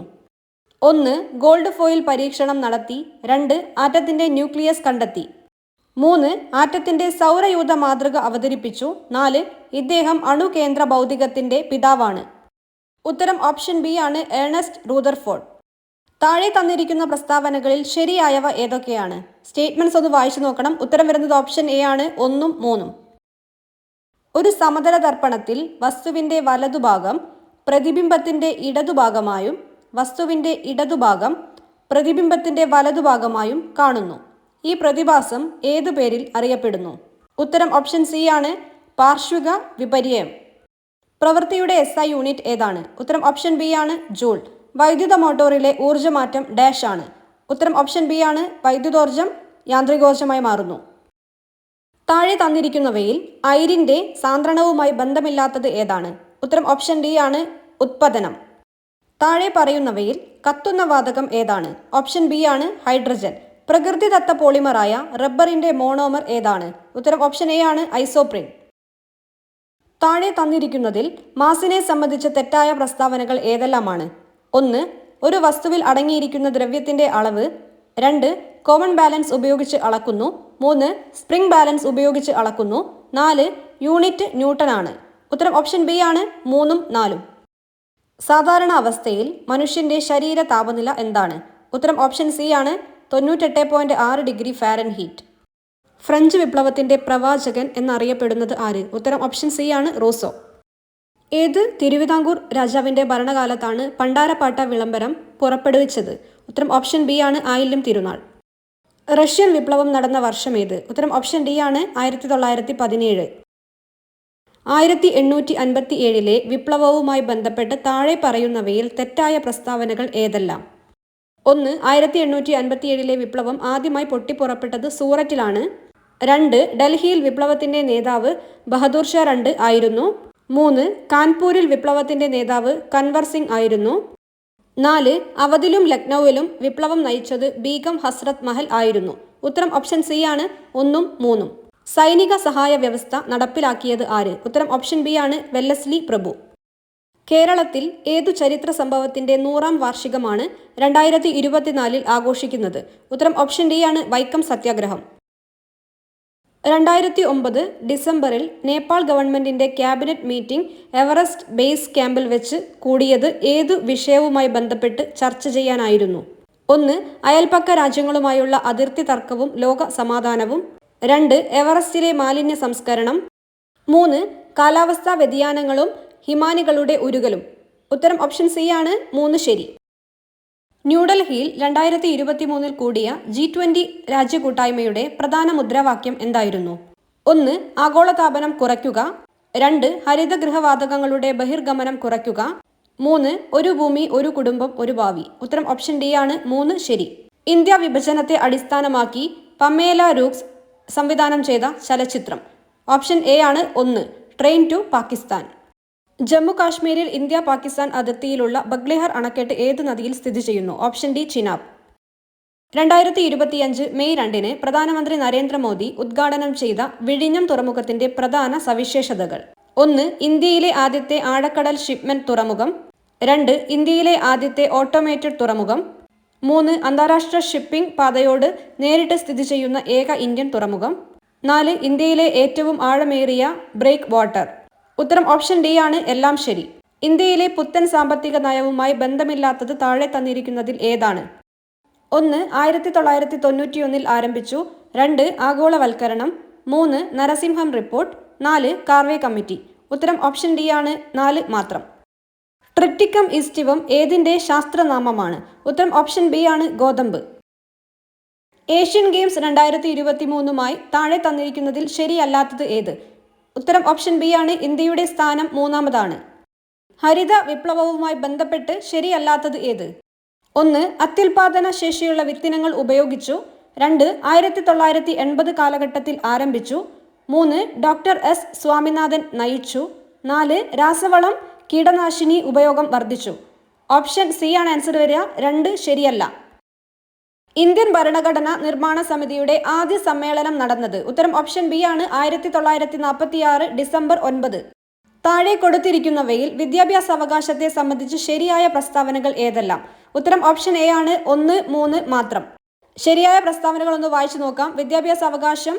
1. ഗോൾഡ് ഫോയിൽ പരീക്ഷണം നടത്തി. 2. ആറ്റത്തിന്റെ ന്യൂക്ലിയസ് കണ്ടെത്തി. 3. ആറ്റത്തിന്റെ സൗരയൂഥ മാതൃക അവതരിപ്പിച്ചു. 4. ഇദ്ദേഹം അണുകേന്ദ്ര ഭൗതികത്തിന്റെ പിതാവാണ്. ഉത്തരം ഓപ്ഷൻ ബി ആണ് ഏണസ്റ്റ് റൂദർഫോർഡ്. താഴെ തന്നിരിക്കുന്ന പ്രസ്താവനകളിൽ ശരിയായവ ഏതൊക്കെയാണ്? സ്റ്റേറ്റ്മെന്റ്സ് ഒന്ന് വായിച്ചു നോക്കണം. ഉത്തരം വരുന്നത് ഓപ്ഷൻ എ ആണ് 1ഉം 3ഉം. ഒരു സമതല ദർപ്പണത്തിൽ വസ്തുവിന്റെ വലതുഭാഗം പ്രതിബിംബത്തിന്റെ ഇടതുഭാഗമായും വസ്തുവിന്റെ ഇടതുഭാഗം പ്രതിബിംബത്തിന്റെ വലതുഭാഗമായും കാണുന്നു. ഈ പ്രതിഭാസം ഏതു പേരിൽ അറിയപ്പെടുന്നു? ഉത്തരം ഓപ്ഷൻ സി ആണ് പാർശ്വിക വിപര്യം. പ്രവൃത്തിയുടെ SI യൂണിറ്റ് ഏതാണ്? ഉത്തരം ഓപ്ഷൻ ബി ആണ് ജൂൾ. വൈദ്യുത മോട്ടോറിലെ ഊർജ്ജമാറ്റം ഡാഷ് ആണ്. ഉത്തരം ഓപ്ഷൻ ബി ആണ് വൈദ്യുതോർജ്ജം യാന്ത്രികോർജ്ജമായി മാറുന്നു. താഴെ തന്നിരിക്കുന്നവയിൽ അയിരിന്റെ സാന്ദ്രണവുമായി ബന്ധമില്ലാത്തത് ഏതാണ്? ഉത്തരം ഓപ്ഷൻ ഡി ആണ് ഉത്പതനം. താഴെ പറയുന്നവയിൽ കത്തുന്ന വാതകം ഏതാണ്? ഓപ്ഷൻ ബി ആണ് ഹൈഡ്രജൻ. പ്രകൃതിദത്ത പോളിമറായ റബ്ബറിന്റെ മോണോമർ ഏതാണ്? ഉത്തരം ഓപ്ഷൻ എ ആണ് ഐസോപ്രീൻ. താഴെ തന്നിരിക്കുന്നതിൽ മാസിനെ സംബന്ധിച്ച തെറ്റായ പ്രസ്താവനകൾ ഏതെല്ലാമാണ്? 1. ഒരു വസ്തുവിൽ അടങ്ങിയിരിക്കുന്ന ദ്രവ്യത്തിന്റെ അളവ്. 2. കോമൺ ബാലൻസ് ഉപയോഗിച്ച് അളക്കുന്നു. 3. സ്പ്രിംഗ് ബാലൻസ് ഉപയോഗിച്ച് അളക്കുന്നു. 4. യൂണിറ്റ് ന്യൂട്ടൺ ആണ്. ഉത്തരം ഓപ്ഷൻ ബി ആണ് 3ഉം 4ഉം. സാധാരണ അവസ്ഥയിൽ മനുഷ്യന്റെ ശരീര താപനില എന്താണ്? ഉത്തരം ഓപ്ഷൻ സി ആണ് 98.6 ഡിഗ്രി ഫാരൻഹീറ്റ്. ഫ്രഞ്ച് വിപ്ലവത്തിന്റെ പ്രവാചകൻ എന്നറിയപ്പെടുന്നത് ആര്? ഉത്തരം ഓപ്ഷൻ സി ആണ് റൂസോ. ഏത് തിരുവിതാംകൂർ രാജാവിന്റെ ഭരണകാലത്താണ് പണ്ടാരപ്പാട്ട വിളംബരം പുറപ്പെടുവിച്ചത്? ഉത്തരം ഓപ്ഷൻ ബി ആണ് ആയില്യം തിരുനാൾ. റഷ്യൻ വിപ്ലവം നടന്ന വർഷം ഏത്? ഉത്തരം ഓപ്ഷൻ ഡി ആണ് 1917. 1857 വിപ്ലവവുമായി ബന്ധപ്പെട്ട് താഴെ പറയുന്നവയിൽ തെറ്റായ പ്രസ്താവനകൾ ഏതെല്ലാം? 1. 1857 വിപ്ലവം ആദ്യമായി പൊട്ടിപ്പുറപ്പെട്ടത് സൂററ്റിലാണ്. 2. ഡൽഹിയിൽ വിപ്ലവത്തിന്റെ നേതാവ് ബഹദൂർ ഷാ II ആയിരുന്നു. 3. കാൺപൂരിൽ വിപ്ലവത്തിന്റെ നേതാവ് കൻവർ സിംഗ് ആയിരുന്നു. 4. അവധിലും ലക്നൌവിലും വിപ്ലവം നയിച്ചത് ബീഗം ഹസ്രത്ത് മഹൽ ആയിരുന്നു. ഉത്തരം ഓപ്ഷൻ സി ആണ് 1ഉം 3ഉം. സൈനിക സഹായ വ്യവസ്ഥ നടപ്പിലാക്കിയത് ആര്? ഉത്തരം ഓപ്ഷൻ ബി ആണ് വെല്ലസ്ലി പ്രഭു. കേരളത്തിൽ ഏതു ചരിത്ര സംഭവത്തിന്റെ 100ാം വാർഷികമാണ് 2024 ആഘോഷിക്കുന്നത്? ഉത്തരം ഓപ്ഷൻ ഡി ആണ് വൈക്കം സത്യാഗ്രഹം. 2009 ഡിസംബറിൽ നേപ്പാൾ ഗവൺമെന്റിന്റെ ക്യാബിനറ്റ് മീറ്റിംഗ് എവറസ്റ്റ് ബേസ് ക്യാമ്പിൽ വെച്ച് കൂടിയത് ഏതു വിഷയവുമായി ബന്ധപ്പെട്ട് ചർച്ച ചെയ്യാനായിരുന്നു? 1. അയൽപക്ക രാജ്യങ്ങളുമായുള്ള അതിർത്തി തർക്കവും ലോക സമാധാനവും. 2. എവറസ്റ്റിലെ മാലിന്യ സംസ്കരണം. 3. കാലാവസ്ഥാ വ്യതിയാനങ്ങളും ഹിമാനികളുടെ ഉരുകലും. ഉത്തരം ഓപ്ഷൻ സി ആണ് 3 ശരി. ന്യൂഡൽഹിയിൽ 2023 കൂടിയ G20 രാജ്യകൂട്ടായ്മയുടെ പ്രധാന മുദ്രാവാക്യം എന്തായിരുന്നു? 1. ആഗോളതാപനം കുറയ്ക്കുക. 2. ഹരിതഗൃഹവാതകങ്ങളുടെ ബഹിർഗമനം കുറയ്ക്കുക. 3. ഒരു ഭൂമി ഒരു കുടുംബം ഒരു ഭാവി. ഉത്തരം ഓപ്ഷൻ ഡി ആണ് 3 ശരി. ഇന്ത്യ വിഭജനത്തെ അടിസ്ഥാനമാക്കി പമേല റൂക്സ് സംവിധാനം ചെയ്ത ചലച്ചിത്രം. ഓപ്ഷൻ എ ആണ് 1 ട്രെയിൻ ടു പാകിസ്ഥാൻ. ജമ്മു കാശ്മീരിൽ ഇന്ത്യ പാകിസ്ഥാൻ അതിർത്തിയിലുള്ള ബഗ്ലിഹർ അണക്കെട്ട് ഏത് നദിയിൽ സ്ഥിതി ചെയ്യുന്നു? Option D Chenab. 2025 മെയ് 2 പ്രധാനമന്ത്രി നരേന്ദ്രമോദി ഉദ്ഘാടനം ചെയ്ത വിഴിഞ്ഞം തുറമുഖത്തിന്റെ പ്രധാന സവിശേഷതകൾ. 1. ഇന്ത്യയിലെ ആദ്യത്തെ ആഴക്കടൽ ഷിപ്മെന്റ് തുറമുഖം. 2. ഇന്ത്യയിലെ ആദ്യത്തെ ഓട്ടോമേറ്റഡ് തുറമുഖം. 3. അന്താരാഷ്ട്ര ഷിപ്പിംഗ് പാതയോട് നേരിട്ട് സ്ഥിതി ചെയ്യുന്ന ഏക ഇന്ത്യൻ തുറമുഖം. 4. ഇന്ത്യയിലെ ഏറ്റവും ആഴമേറിയ ബ്രേക്ക് വാട്ടർ. ഉത്തരം ഓപ്ഷൻ ഡി ആണ് എല്ലാം ശരി. ഇന്ത്യയിലെ പുത്തൻ സാമ്പത്തിക നയവുമായി ബന്ധമില്ലാത്തത് താഴെ തന്നിരിക്കുന്നതിൽ ഏതാണ്? 1. 1991 ആരംഭിച്ചു. 2. ആഗോളവൽക്കരണം. 3. നരസിംഹം റിപ്പോർട്ട്. 4. കാർവേ കമ്മിറ്റി. ഉത്തരം ഓപ്ഷൻ ഡി ആണ് 4 മാത്രം. ട്രിറ്റിക്കം ഈസ്റ്റിവം ഏതിന്റെ ശാസ്ത്രനാമമാണ്? ഉത്തരം ഓപ്ഷൻ ബി ആണ് ഗോതമ്പ്. ഏഷ്യൻ ഗെയിംസ് 2023 താഴെ തന്നിരിക്കുന്നതിൽ ശരിയല്ലാത്തത് ഏത്? ഉത്തരം ഓപ്ഷൻ ബി ആണ് ഇന്ത്യയുടെ സ്ഥാനം 3ാമതാണ്. ഹരിത വിപ്ലവവുമായി ബന്ധപ്പെട്ട് ശരിയല്ലാത്തത് ഏത്? 1. അത്യുൽപാദന ശേഷിയുള്ള വിത്തിനങ്ങൾ ഉപയോഗിച്ചു. 2. 1980 കാലഘട്ടത്തിൽ ആരംഭിച്ചു. 3. ഡോക്ടർ എസ് സ്വാമിനാഥൻ നയിച്ചു. 4. രാസവളം കീടനാശിനി ഉപയോഗം വർദ്ധിച്ചു. ഓപ്ഷൻ സി ആണ് ആൻസർ വരിക. 2 ശരിയല്ല. ഇന്ത്യൻ ഭരണഘടന നിർമ്മാണ സമിതിയുടെ ആദ്യ സമ്മേളനം നടന്നത്? ഉത്തരം ഓപ്ഷൻ ബി ആണ് 1946 ഡിസംബർ 9. താഴെ കൊടുത്തിരിക്കുന്നവയിൽ വിദ്യാഭ്യാസ അവകാശത്തെ സംബന്ധിച്ച് ശരിയായ പ്രസ്താവനകൾ ഏതെല്ലാം? ഉത്തരം ഓപ്ഷൻ എ ആണ് 1, 3 മാത്രം. ശരിയായ പ്രസ്താവനകൾ ഒന്ന് വായിച്ചു നോക്കാം. വിദ്യാഭ്യാസ അവകാശം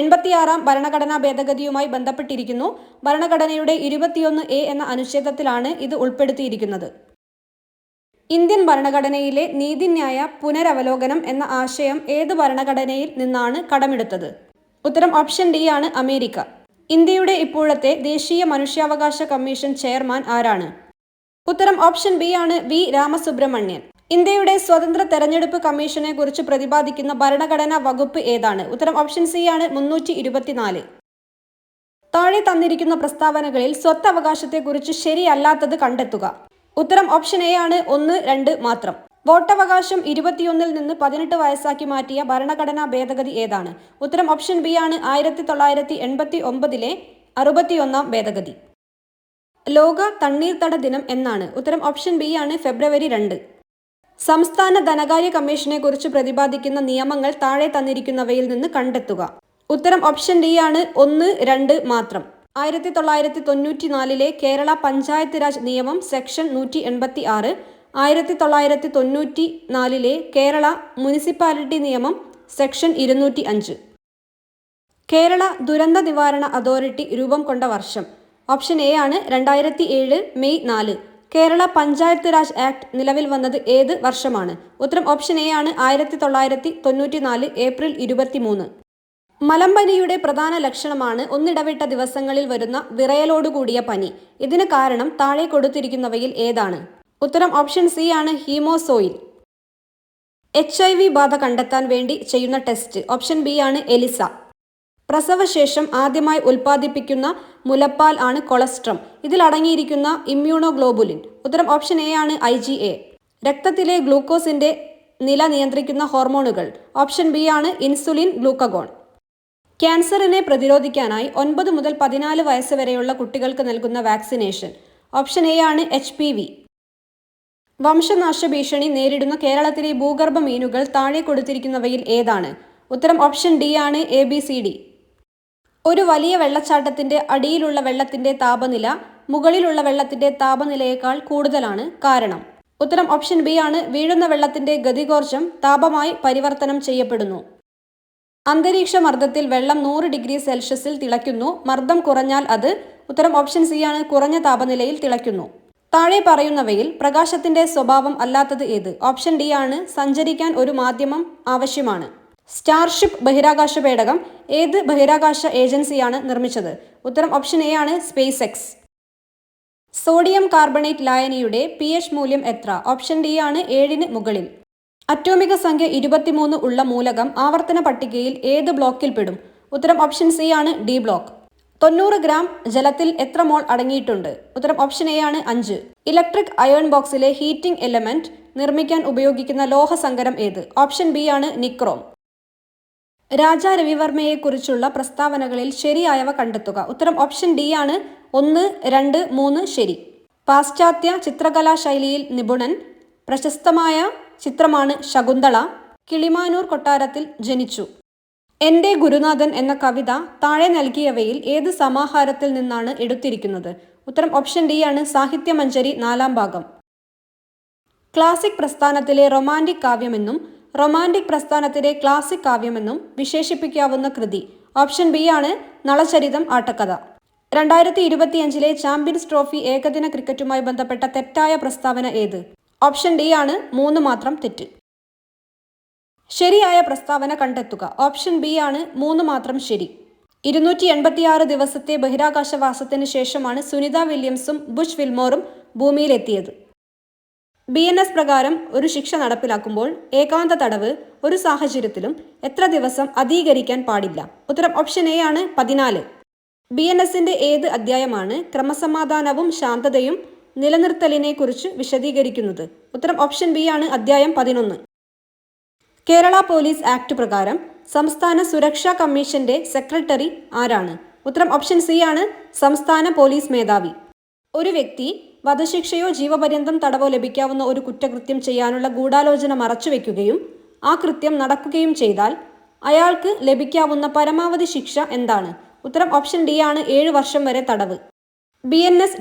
86ാം ഭരണഘടനാ ഭേദഗതിയുമായി ബന്ധപ്പെട്ടിരിക്കുന്നു. ഭരണഘടനയുടെ 21A എന്ന അനുച്ഛേദത്തിലാണ് ഇത് ഉൾപ്പെടുത്തിയിരിക്കുന്നത്. ഇന്ത്യൻ ഭരണഘടനയിലെ നീതിന്യായ പുനരവലോകനം എന്ന ആശയം ഏത് ഭരണഘടനയിൽ നിന്നാണ് കടമെടുത്തത്? ഉത്തരം ഓപ്ഷൻ ഡി ആണ് അമേരിക്ക. ഇന്ത്യയുടെ ഇപ്പോഴത്തെ ദേശീയ മനുഷ്യാവകാശ കമ്മീഷൻ ചെയർമാൻ ആരാണ്? ഉത്തരം ഓപ്ഷൻ ബി ആണ് വി രാമസുബ്രഹ്മണ്യൻ. ഇന്ത്യയുടെ സ്വതന്ത്ര തെരഞ്ഞെടുപ്പ് കമ്മീഷനെ കുറിച്ച് പ്രതിപാദിക്കുന്ന ഭരണഘടനാ വകുപ്പ് ഏതാണ്? ഉത്തരം ഓപ്ഷൻ സി ആണ് 324. താഴെ തന്നിരിക്കുന്ന പ്രസ്താവനകളിൽ സ്വത്തവകാശത്തെക്കുറിച്ച് ശരിയല്ലാത്തത് കണ്ടെത്തുക. ഉത്തരം ഓപ്ഷൻ എ ആണ് 1, 2 മാത്രം. വോട്ടവകാശം 21 നിന്ന് 18 വയസ്സാക്കി മാറ്റിയ ഭരണഘടനാ ഭേദഗതി ഏതാണ്? ഉത്തരം ഓപ്ഷൻ ബി ആണ് 1989 61-ാം ഭേദഗതി. ലോക തണ്ണീർത്തട ദിനം എന്നാണ്? ഉത്തരം ഓപ്ഷൻ ബി ആണ് ഫെബ്രുവരി 2. സംസ്ഥാന ധനകാര്യ കമ്മീഷനെ കുറിച്ച് പ്രതിപാദിക്കുന്ന നിയമങ്ങൾ താഴെ തന്നിരിക്കുന്നവയിൽ നിന്ന് കണ്ടെത്തുക. ഉത്തരം ഓപ്ഷൻ ഡി ആണ് 1, 2 മാത്രം. 1994 കേരള പഞ്ചായത്ത് രാജ് നിയമം സെക്ഷൻ 186, 1994 കേരള മുനിസിപ്പാലിറ്റി നിയമം സെക്ഷൻ 205. കേരള ദുരന്ത നിവാരണ അതോറിറ്റി രൂപം കൊണ്ട വർഷം? ഓപ്ഷൻ എ ആണ് 2007 മെയ് 4. കേരള പഞ്ചായത്ത് രാജ് ആക്ട് നിലവിൽ വന്നത് ഏത് വർഷമാണ്? ഉത്തരം ഓപ്ഷൻ എ ആണ് 1994 ഏപ്രിൽ 23. മലമ്പനിയുടെ പ്രധാന ലക്ഷണമാണ് ഒന്നിടവിട്ട ദിവസങ്ങളിൽ വരുന്ന വിറയലോടുകൂടിയ പനി. ഇതിന് കാരണം താഴെ കൊടുത്തിരിക്കുന്നവയിൽ ഏതാണ്? ഉത്തരം ഓപ്ഷൻ സി ആണ് ഹീമോസോയിൽ. HIV ബാധ കണ്ടെത്താൻ വേണ്ടി ചെയ്യുന്ന ടെസ്റ്റ്? ഓപ്ഷൻ ബി ആണ് എലിസ. പ്രസവശേഷം ആദ്യമായി ഉൽപ്പാദിപ്പിക്കുന്ന മുലപ്പാൽ ആണ് കൊളസ്ട്രം. ഇതിൽ അടങ്ങിയിരിക്കുന്ന ഇമ്മ്യൂണോഗ്ലോബുലിൻ? ഉത്തരം ഓപ്ഷൻ എ ആണ് IgA. രക്തത്തിലെ ഗ്ലൂക്കോസിന്റെ നില നിയന്ത്രിക്കുന്ന ഹോർമോണുകൾ? ഓപ്ഷൻ ബി ആണ് ഇൻസുലിൻ, ഗ്ലൂക്കഗോൺ. ക്യാൻസറിനെ പ്രതിരോധിക്കാനായി 9 മുതൽ 14 വയസ്സ് വരെയുള്ള കുട്ടികൾക്ക് നൽകുന്ന വാക്സിനേഷൻ? ഓപ്ഷൻ എ ആണ് HPV. വംശനാശ ഭീഷണി നേരിടുന്ന കേരളത്തിലെ ഭൂഗർഭ മീനുകൾ താഴെ കൊടുത്തിരിക്കുന്നവയിൽ ഏതാണ്? ഉത്തരം ഓപ്ഷൻ ഡി ആണ് ABCD. ഒരു വലിയ വെള്ളച്ചാട്ടത്തിന്റെ അടിയിലുള്ള വെള്ളത്തിന്റെ താപനില മുകളിലുള്ള വെള്ളത്തിന്റെ താപനിലയേക്കാൾ കൂടുതലാണ്. കാരണം? ഉത്തരം ഓപ്ഷൻ ബി ആണ് വീഴുന്ന വെള്ളത്തിന്റെ ഗതികോർജം താപമായി പരിവർത്തനം ചെയ്യപ്പെടുന്നു. അന്തരീക്ഷ മർദ്ദത്തിൽ വെള്ളം 100 ഡിഗ്രി സെൽഷ്യസിൽ തിളയ്ക്കുന്നു. മർദ്ദം കുറഞ്ഞാൽ അത്? ഉത്തരം ഓപ്ഷൻ സി ആണ് കുറഞ്ഞ താപനിലയിൽ തിളയ്ക്കുന്നു. താഴെ പറയുന്നവയിൽ പ്രകാശത്തിന്റെ സ്വഭാവം അല്ലാത്തത് ഏത്? ഓപ്ഷൻ ഡി ആണ് സഞ്ചരിക്കാൻ ഒരു മാധ്യമം ആവശ്യമാണ്. സ്റ്റാർഷിപ്പ് ബഹിരാകാശ പേടകം ഏത് ബഹിരാകാശ ഏജൻസിയാണ് നിർമ്മിച്ചത്? ഉത്തരം ഓപ്ഷൻ എ ആണ് SpaceX. സോഡിയം കാർബണേറ്റ് ലായനിയുടെ pH മൂല്യം എത്ര? ഓപ്ഷൻ ഡി ആണ് 7ന് മുകളിൽ. അറ്റോമിക സംഖ്യ 23 ഉള്ള മൂലകം ആവർത്തന പട്ടികയിൽ ഏത് ബ്ലോക്കിൽ പെടും? ഉത്തരം ഓപ്ഷൻ സി ആണ് D ബ്ലോക്ക്. 90 ഗ്രാം ജലത്തിൽ എത്ര മോൾ അടങ്ങിയിട്ടുണ്ട്? ഉത്തരം ഓപ്ഷൻ എ ആണ് 5. ഇലക്ട്രിക് അയൺ ബോക്സിലെ ഹീറ്റിംഗ് എലമെന്റ് നിർമ്മിക്കാൻ ഉപയോഗിക്കുന്ന ലോഹസങ്കരം ഏത്? ഓപ്ഷൻ ബി ആണ് നിക്രോം. രാജാ രവിവർമ്മയെക്കുറിച്ചുള്ള പ്രസ്താവനകളിൽ ശരിയായവ കണ്ടെത്തുക. ഉത്തരം ഓപ്ഷൻ ഡി ആണ് 1, 2, 3 ശരി. പാശ്ചാത്യ ചിത്രകലാ ശൈലിയിൽ നിപുണൻ. പ്രശസ്തമായ ചിത്രമാണ് ശകുന്തള. കിളിമാനൂർ കൊട്ടാരത്തിൽ ജനിച്ചു. എൻ്റെ ഗുരുനാഥൻ എന്ന കവിത താഴെ നൽകിയവയിൽ ഏത് സമാഹാരത്തിൽ നിന്നാണ് എടുത്തിരിക്കുന്നത്? ഉത്തരം ഓപ്ഷൻ ഡി ആണ് സാഹിത്യമഞ്ജരി 4ാം ഭാഗം. ക്ലാസിക് പ്രസ്ഥാനത്തിലെ റൊമാൻറ്റിക് കാവ്യമെന്നും റൊമാൻറ്റിക് പ്രസ്ഥാനത്തിലെ ക്ലാസിക് കാവ്യമെന്നും വിശേഷിപ്പിക്കാവുന്ന കൃതി? ഓപ്ഷൻ ബി ആണ് നളചരിതം ആട്ടക്കഥ. 2025 ചാമ്പ്യൻസ് ട്രോഫി ഏകദിന ക്രിക്കറ്റുമായി ബന്ധപ്പെട്ട തെറ്റായ പ്രസ്താവന ഏത്? ഓപ്ഷൻ ഡി ആണ് 3 മാത്രം തെറ്റ്. ശരിയായ പ്രസ്താവന കണ്ടെത്തുക. ഓപ്ഷൻ ബി ആണ് 3 മാത്രം ശരി. 286 ദിവസത്തെ ബഹിരാകാശവാസത്തിന് ശേഷമാണ് സുനിത വില്യംസും ബുഷ് വിൽമോറും ഭൂമിയിലെത്തിയത്. BNS പ്രകാരം ഒരു ശിക്ഷ നടപ്പിലാക്കുമ്പോൾ ഏകാന്ത തടവ് ഒരു സാഹചര്യത്തിലും എത്ര ദിവസം അധികരിക്കാൻ പാടില്ല? ഉത്തരം ഓപ്ഷൻ എ ആണ് 14. BNSന്റെ ഏത് അധ്യായമാണ് ക്രമസമാധാനവും ശാന്തതയും നിലനിർത്തലിനെ കുറിച്ച് വിശദീകരിക്കുന്നത്? ഉത്തരം ഓപ്ഷൻ ബി ആണ് അധ്യായം 11. കേരള പോലീസ് ആക്ട് പ്രകാരം സംസ്ഥാന സുരക്ഷാ കമ്മീഷന്റെ സെക്രട്ടറി ആരാണ്? ഉത്തരം ഓപ്ഷൻ സി ആണ് സംസ്ഥാന പോലീസ് മേധാവി. ഒരു വ്യക്തി വധശിക്ഷയോ ജീവപര്യന്തം തടവോ ലഭിക്കാവുന്ന ഒരു കുറ്റകൃത്യം ചെയ്യാനുള്ള ഗൂഢാലോചന മറച്ചുവെക്കുകയും ആ കൃത്യം നടക്കുകയും ചെയ്താൽ അയാൾക്ക് ലഭിക്കാവുന്ന പരമാവധി ശിക്ഷ എന്താണ്? ഉത്തരം ഓപ്ഷൻ ഡി ആണ് 7 വർഷം വരെ തടവ്. BNS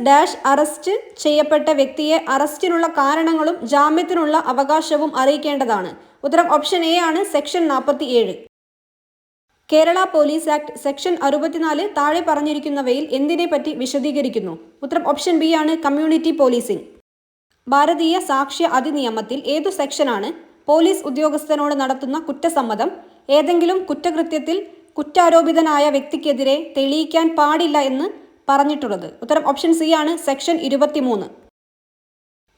അറസ്റ്റ് ചെയ്യപ്പെട്ട വ്യക്തിയെ അറസ്റ്റിനുള്ള കാരണങ്ങളും ജാമ്യത്തിനുള്ള അവകാശവും അറിയിക്കേണ്ടതാണ്. ഉത്തരം ഓപ്ഷൻ എ ആണ് section 47. Kerala police act section 64 താഴെ പറഞ്ഞിരിക്കുന്നവയിൽ എന്തിനെപ്പറ്റി വിശദീകരിക്കുന്നു? ഉത്തരം ഓപ്ഷൻ ബി ആണ് കമ്മ്യൂണിറ്റി പോലീസിംഗ്. ഭാരതീയ സാക്ഷ്യ അധിനിയമത്തിൽ ഏതു സെക്ഷനാണ് പോലീസ് ഉദ്യോഗസ്ഥനോട് നടത്തുന്ന കുറ്റസമ്മതം ഏതെങ്കിലും കുറ്റകൃത്യത്തിൽ കുറ്റാരോപിതനായ വ്യക്തിക്കെതിരെ തെളിയിക്കാൻ പാടില്ല എന്ന് പറഞ്ഞിട്ടുള്ളത്? ഉത്തരം ഓപ്ഷൻ സി ആണ് സെക്ഷൻ 23.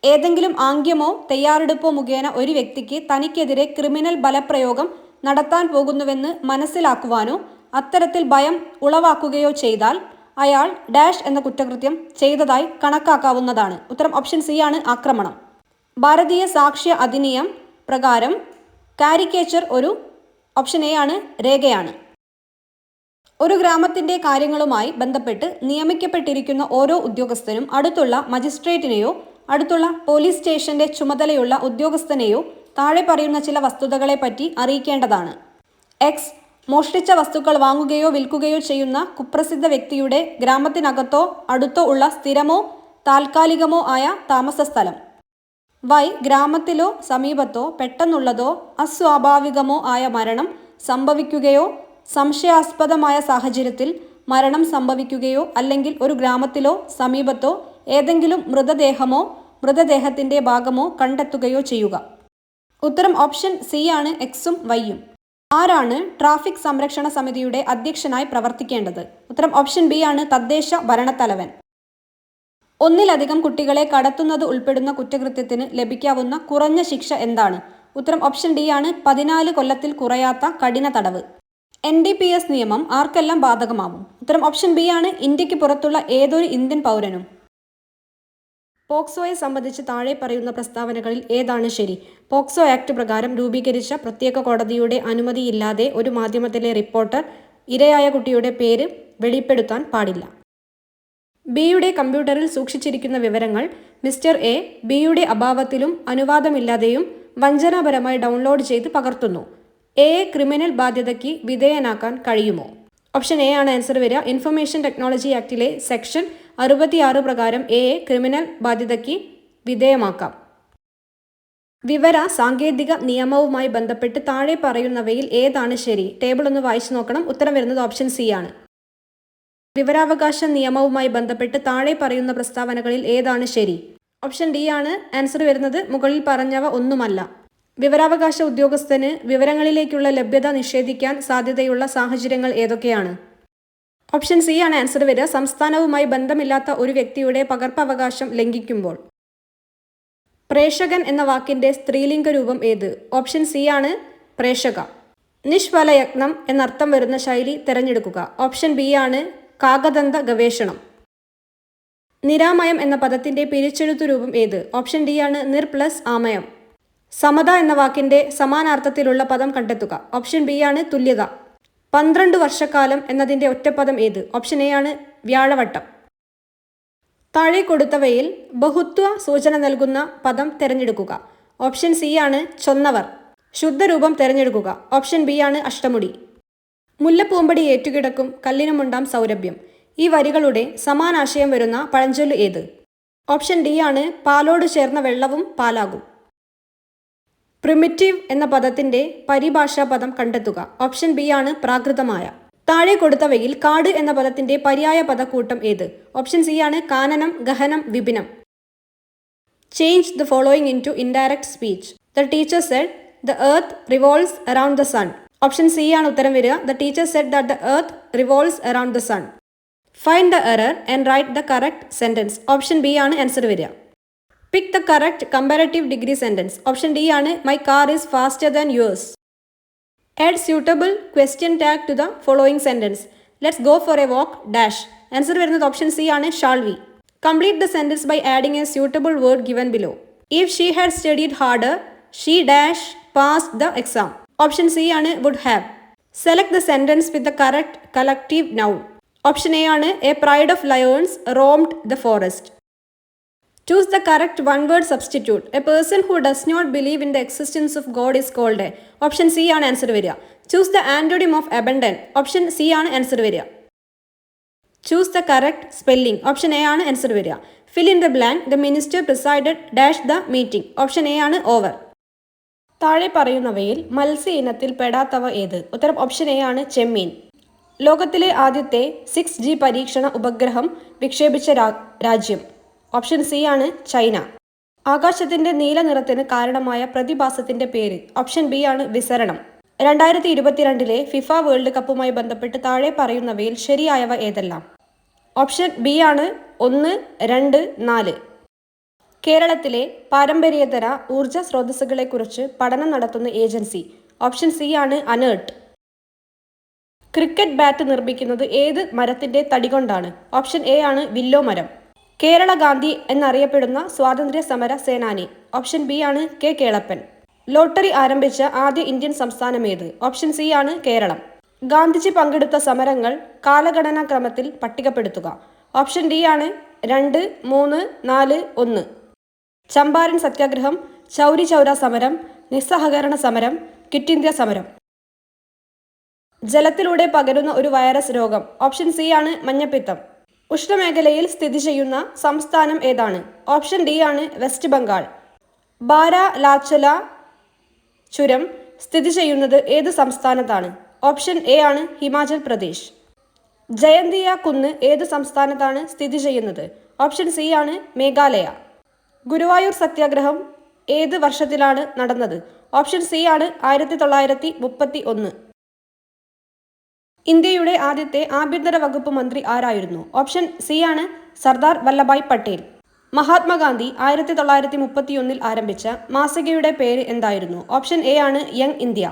ഏതെങ്കിലും ആംഗ്യമോ തയ്യാറെടുപ്പോ മുഖേന ഒരു വ്യക്തിക്ക് തനിക്കെതിരെ ക്രിമിനൽ ബലപ്രയോഗം നടത്താൻ പോകുന്നുവെന്ന് മനസ്സിലാക്കുവാനോ അത്തരത്തിൽ ഭയം ഉളവാക്കുകയോ ചെയ്താൽ അയാൾ ഡാഷ് എന്ന കുറ്റകൃത്യം ചെയ്തതായി കണക്കാക്കാവുന്നതാണ്. ഉത്തരം ഓപ്ഷൻ സി ആണ് ആക്രമണം. ഭാരതീയ സാക്ഷ്യ അധിനിയം പ്രകാരം കാരിക്കേച്ചർ ഒരു ഓപ്ഷൻ എ ആണ് രേഖയാണ്. ഒരു ഗ്രാമത്തിന്റെ കാര്യങ്ങളുമായി ബന്ധപ്പെട്ട് നിയമിക്കപ്പെട്ടിരിക്കുന്ന ഓരോ ഉദ്യോഗസ്ഥനും അടുത്തുള്ള മജിസ്ട്രേറ്റിനെയോ അടുത്തുള്ള പോലീസ് സ്റ്റേഷന്റെ ചുമതലയുള്ള ഉദ്യോഗസ്ഥനെയോ താഴെ പറയുന്ന ചില വസ്തുതകളെപ്പറ്റി അറിയിക്കേണ്ടതാണ്. എക്സ് മോഷ്ടിച്ച വസ്തുക്കൾ വാങ്ങുകയോ വിൽക്കുകയോ ചെയ്യുന്ന കുപ്രസിദ്ധ വ്യക്തിയുടെ ഗ്രാമത്തിനകത്തോ അടുത്തോ ഉള്ള സ്ഥിരമോ താൽക്കാലികമോ ആയ താമസ സ്ഥലം. വൈ ഗ്രാമത്തിലോ സമീപത്തോ പെട്ടെന്നുള്ളതോ അസ്വാഭാവികമോ ആയ മരണം സംഭവിക്കുകയോ സംശയാസ്പദമായ സാഹചര്യത്തിൽ മരണം സംഭവിക്കുകയോ അല്ലെങ്കിൽ ഒരു ഗ്രാമത്തിലോ സമീപത്തോ ഏതെങ്കിലും മൃതദേഹമോ മൃതദേഹത്തിന്റെ ഭാഗമോ കണ്ടെത്തുകയോ ചെയ്യുക. ഉത്തരം ഓപ്ഷൻ സി ആണ് എക്സും വൈയും. ആരാണ് ട്രാഫിക് സംരക്ഷണ സമിതിയുടെ അധ്യക്ഷനായി പ്രവർത്തിക്കേണ്ടത്? ഉത്തരം ഓപ്ഷൻ ബി ആണ് തദ്ദേശ ഭരണത്തലവൻ. ഒന്നിലധികം കുട്ടികളെ കടത്തുന്നത് ഉൾപ്പെടുന്ന കുറ്റകൃത്യത്തിന് ലഭിക്കാവുന്ന കുറഞ്ഞ ശിക്ഷ എന്താണ്? ഉത്തരം ഓപ്ഷൻ ഡി ആണ് 14 കൊല്ലത്തിൽ കുറയാത്ത കഠിന തടവ്. NDPS നിയമം ആർക്കെല്ലാം ബാധകമാവും? ഉത്തരം ഓപ്ഷൻ ബി ആണ് ഇന്ത്യക്ക് പുറത്തുള്ള ഏതൊരു ഇന്ത്യൻ പൗരനും. പോക്സോയെ സംബന്ധിച്ച് താഴെ പറയുന്ന പ്രസ്താവനകളിൽ ഏതാണ് ശരി? പോക്സോ ആക്ട് പ്രകാരം രൂപീകരിച്ച പ്രത്യേക കോടതിയുടെ അനുമതിയില്ലാതെ ഒരു മാധ്യമത്തിലെ റിപ്പോർട്ടർ ഇരയായ കുട്ടിയുടെ പേര് വെളിപ്പെടുത്താൻ പാടില്ല. ബിയുടെ കമ്പ്യൂട്ടറിൽ സൂക്ഷിച്ചിരിക്കുന്ന വിവരങ്ങൾ മിസ്റ്റർ എ ബിയുടെ അഭാവത്തിലും അനുവാദമില്ലാതെയും വഞ്ചനാപരമായി ഡൗൺലോഡ് ചെയ്ത് പകർത്തുന്നു. എയെ ക്രിമിനൽ ബാധ്യതയ്ക്ക് വിധേയനാക്കാൻ കഴിയുമോ? ഓപ്ഷൻ എ ആണ് ആൻസർ വരിക. ഇൻഫർമേഷൻ ടെക്നോളജി ആക്ടിലെ സെക്ഷൻ 66 പ്രകാരം എയെ ക്രിമിനൽ ബാധ്യതയ്ക്ക് വിധേയമാക്കാം. വിവര സാങ്കേതിക നിയമവുമായി ബന്ധപ്പെട്ട് താഴെ പറയുന്നവയിൽ ഏതാണ് ശരി? ടേബിൾ ഒന്ന് വായിച്ചു നോക്കണം. ഉത്തരം വരുന്നത് ഓപ്ഷൻ സി ആണ്. വിവരാവകാശ നിയമവുമായി ബന്ധപ്പെട്ട് താഴെ പറയുന്ന പ്രസ്താവനകളിൽ ഏതാണ് ശരി? ഓപ്ഷൻ ഡി ആണ് ആൻസർ വരുന്നത്. മുകളിൽ പറഞ്ഞവ ഒന്നുമല്ല. വിവരാവകാശ ഉദ്യോഗസ്ഥന് വിവരങ്ങളിലേക്കുള്ള ലഭ്യത നിഷേധിക്കാൻ സാധ്യതയുള്ള സാഹചര്യങ്ങൾ ഏതൊക്കെയാണ്? ഓപ്ഷൻ സി ആണ് ആൻസർ വരിക. സംസ്ഥാനവുമായി ബന്ധമില്ലാത്ത ഒരു വ്യക്തിയുടെ പകർപ്പവകാശം ലംഘിക്കുമ്പോൾ. പ്രേഷകൻ എന്ന വാക്കിന്റെ സ്ത്രീലിംഗ രൂപം ഏത്? ഓപ്ഷൻ സി ആണ് പ്രേഷക. നിഷ്ഫലയത്നം എന്നർത്ഥം വരുന്ന ശൈലി തിരഞ്ഞെടുക്കുക. ഓപ്ഷൻ ബി ആണ് കാകദന്ത ഗവേഷണം. നിരാമയം എന്ന പദത്തിന്റെ പിരിച്ചെഴുത്തു രൂപം ഏത്? ഓപ്ഷൻ ഡി ആണ് നിർ പ്ലസ് ആമയം. സമത എന്ന വാക്കിന്റെ സമാനാർത്ഥത്തിലുള്ള പദം കണ്ടെത്തുക. ഓപ്ഷൻ ബി ആണ് തുല്യത. 12 വർഷക്കാലം എന്നതിന്റെ ഒറ്റപ്പദം ഏത്? ഓപ്ഷൻ എ ആണ് വ്യാഴവട്ടം. താഴെ കൊടുത്തവയിൽ ബഹുത്വ സൂചന നൽകുന്ന പദം തിരഞ്ഞെടുക്കുക. ഓപ്ഷൻ സി ആണ് ചൊന്നവർ. ശുദ്ധരൂപം തിരഞ്ഞെടുക്കുക. ഓപ്ഷൻ ബി ആണ് അഷ്ടമുടി. മുല്ലപ്പൂമ്പടി ഏറ്റുകിടക്കും കല്ലിനുമുണ്ടാം സൗരഭ്യം. ഈ വരികളുടെ സമാനാശയം വരുന്ന പഴഞ്ചൊല്ല് ഏത്? ഓപ്ഷൻ ഡി ആണ് പാലോട് ചേർന്ന വെള്ളവും പാലാകും. പ്രിമിറ്റീവ് എന്ന പദത്തിന്റെ പരിഭാഷാ പദം കണ്ടെത്തുക. ഓപ്ഷൻ ബി ആണ് പ്രാകൃതമായ. താഴെ കൊടുത്തവയിൽ കാട് എന്ന പദത്തിന്റെ പര്യായ പദക്കൂട്ടം ഏത്? ഓപ്ഷൻ സി ആണ് കാനനം, ഗഹനം, വിപിനം. Change the following into indirect speech. The teacher said the earth revolves around the sun. Option C ആണ് ഉത്തരം വരിക. The teacher said that the earth revolves around the sun. Find the error and write the correct sentence. Option B ആണ് answer വരിക. Pick the correct comparative degree sentence. Option D ആണ് my car is faster than yours. Add suitable question tag to the following sentence. Let's go for a walk dash. Answer വരുന്നത് option C ആണ് shall we. Complete the sentence by adding a suitable word given below. If she had studied harder she dash passed the exam. Option C ആണ് would have. Select the sentence with the correct collective noun. Option A ആണ് a pride of lions roamed the forest. Choose the correct one-word substitute. A person who does not believe in the existence of God is called a. Option C ആണ് answer വരിക. Choose the antonym of abandon. Option C ആണ് answer വരിക. Choose the correct spelling. Option A ആണ് answer വരിക. Fill in the blank. The minister presided dash the meeting. Option A ആണ് over. താഴെ പറയുന്നവയിൽ മത്സ്യ ഇനത്തിൽ പെടാത്തവ ഏത്? ഉത്തരം ഓപ്ഷൻ എ ആണ് ചെമ്മീൻ. ലോകത്തിലെ ആദ്യത്തെ 6G പരീക്ഷണ ഉപഗ്രഹം വിക്ഷേപിച്ച രാജ്യം. ഓപ്ഷൻ സി ആണ് ചൈന. ആകാശത്തിന്റെ നീല നിറത്തിന് കാരണമായ പ്രതിഭാസത്തിന്റെ പേര്. ഓപ്ഷൻ ബി ആണ് വിസരണം. 2022 ഫിഫ വേൾഡ് കപ്പുമായി ബന്ധപ്പെട്ട് താഴെ പറയുന്നവയിൽ ശരിയായവ ഏതെല്ലാം? ഓപ്ഷൻ ബി ആണ് 1, 2, 4. കേരളത്തിലെ പാരമ്പര്യേതര ഊർജ സ്രോതസ്സുകളെക്കുറിച്ച് പഠനം നടത്തുന്ന ഏജൻസി. ഓപ്ഷൻ സി ആണ് അനേർട്ട്. ക്രിക്കറ്റ് ബാറ്റ് നിർമ്മിക്കുന്നത് ഏത് മരത്തിന്റെ തടി കൊണ്ടാണ്? ഓപ്ഷൻ എ ആണ് വില്ലോ മരം. കേരള ഗാന്ധി എന്നറിയപ്പെടുന്ന സ്വാതന്ത്ര്യ സമര സേനാനി? ഓപ്ഷൻ ബി ആണ് കെ കേളപ്പൻ. ലോട്ടറി ആരംഭിച്ച ആദ്യ ഇന്ത്യൻ സംസ്ഥാനം ഏത്? ഓപ്ഷൻ സി ആണ് കേരളം. ഗാന്ധിജി പങ്കെടുത്ത സമരങ്ങൾ കാലഗണനാ ക്രമത്തിൽ പട്ടികപ്പെടുത്തുക. ഓപ്ഷൻ ഡി ആണ് 2, 3, 4, 1. ചമ്പാരൻ സത്യാഗ്രഹം, ചൗരി ചൗര സമരം, നിസ്സഹകരണ സമരം, ക്വിറ്റ് ഇന്ത്യ സമരം. ജലത്തിലൂടെ പകരുന്ന ഒരു വൈറസ് രോഗം? ഓപ്ഷൻ സി ആണ് മഞ്ഞപ്പിത്തം. ഉഷ്ണമേഖലയിൽ സ്ഥിതി ചെയ്യുന്ന സംസ്ഥാനം ഏതാണ്? ഓപ്ഷൻ ഡി ആണ് വെസ്റ്റ് ബംഗാൾ. ബാരാലാച്ചല ചുരം സ്ഥിതി ചെയ്യുന്നത് ഏത് സംസ്ഥാനത്താണ്? ഓപ്ഷൻ എ ആണ് ഹിമാചൽ പ്രദേശ്. ജയന്തിയ കുന്ന് ഏത് സംസ്ഥാനത്താണ് സ്ഥിതി ചെയ്യുന്നത്? ഓപ്ഷൻ സി ആണ് മേഘാലയ. ഗുരുവായൂർ സത്യാഗ്രഹം ഏത് വർഷത്തിലാണ് നടന്നത്? ഓപ്ഷൻ സി ആണ് 1931. ഇന്ത്യയുടെ ആദ്യത്തെ ആഭ്യന്തര വകുപ്പ് മന്ത്രി ആരായിരുന്നു? ഓപ്ഷൻ സി ആണ് സർദാർ വല്ലഭായ് പട്ടേൽ. മഹാത്മാഗാന്ധി 1931 ആരംഭിച്ച മാസികയുടെ പേര് എന്തായിരുന്നു? ഓപ്ഷൻ എ ആണ് യങ് ഇന്ത്യ.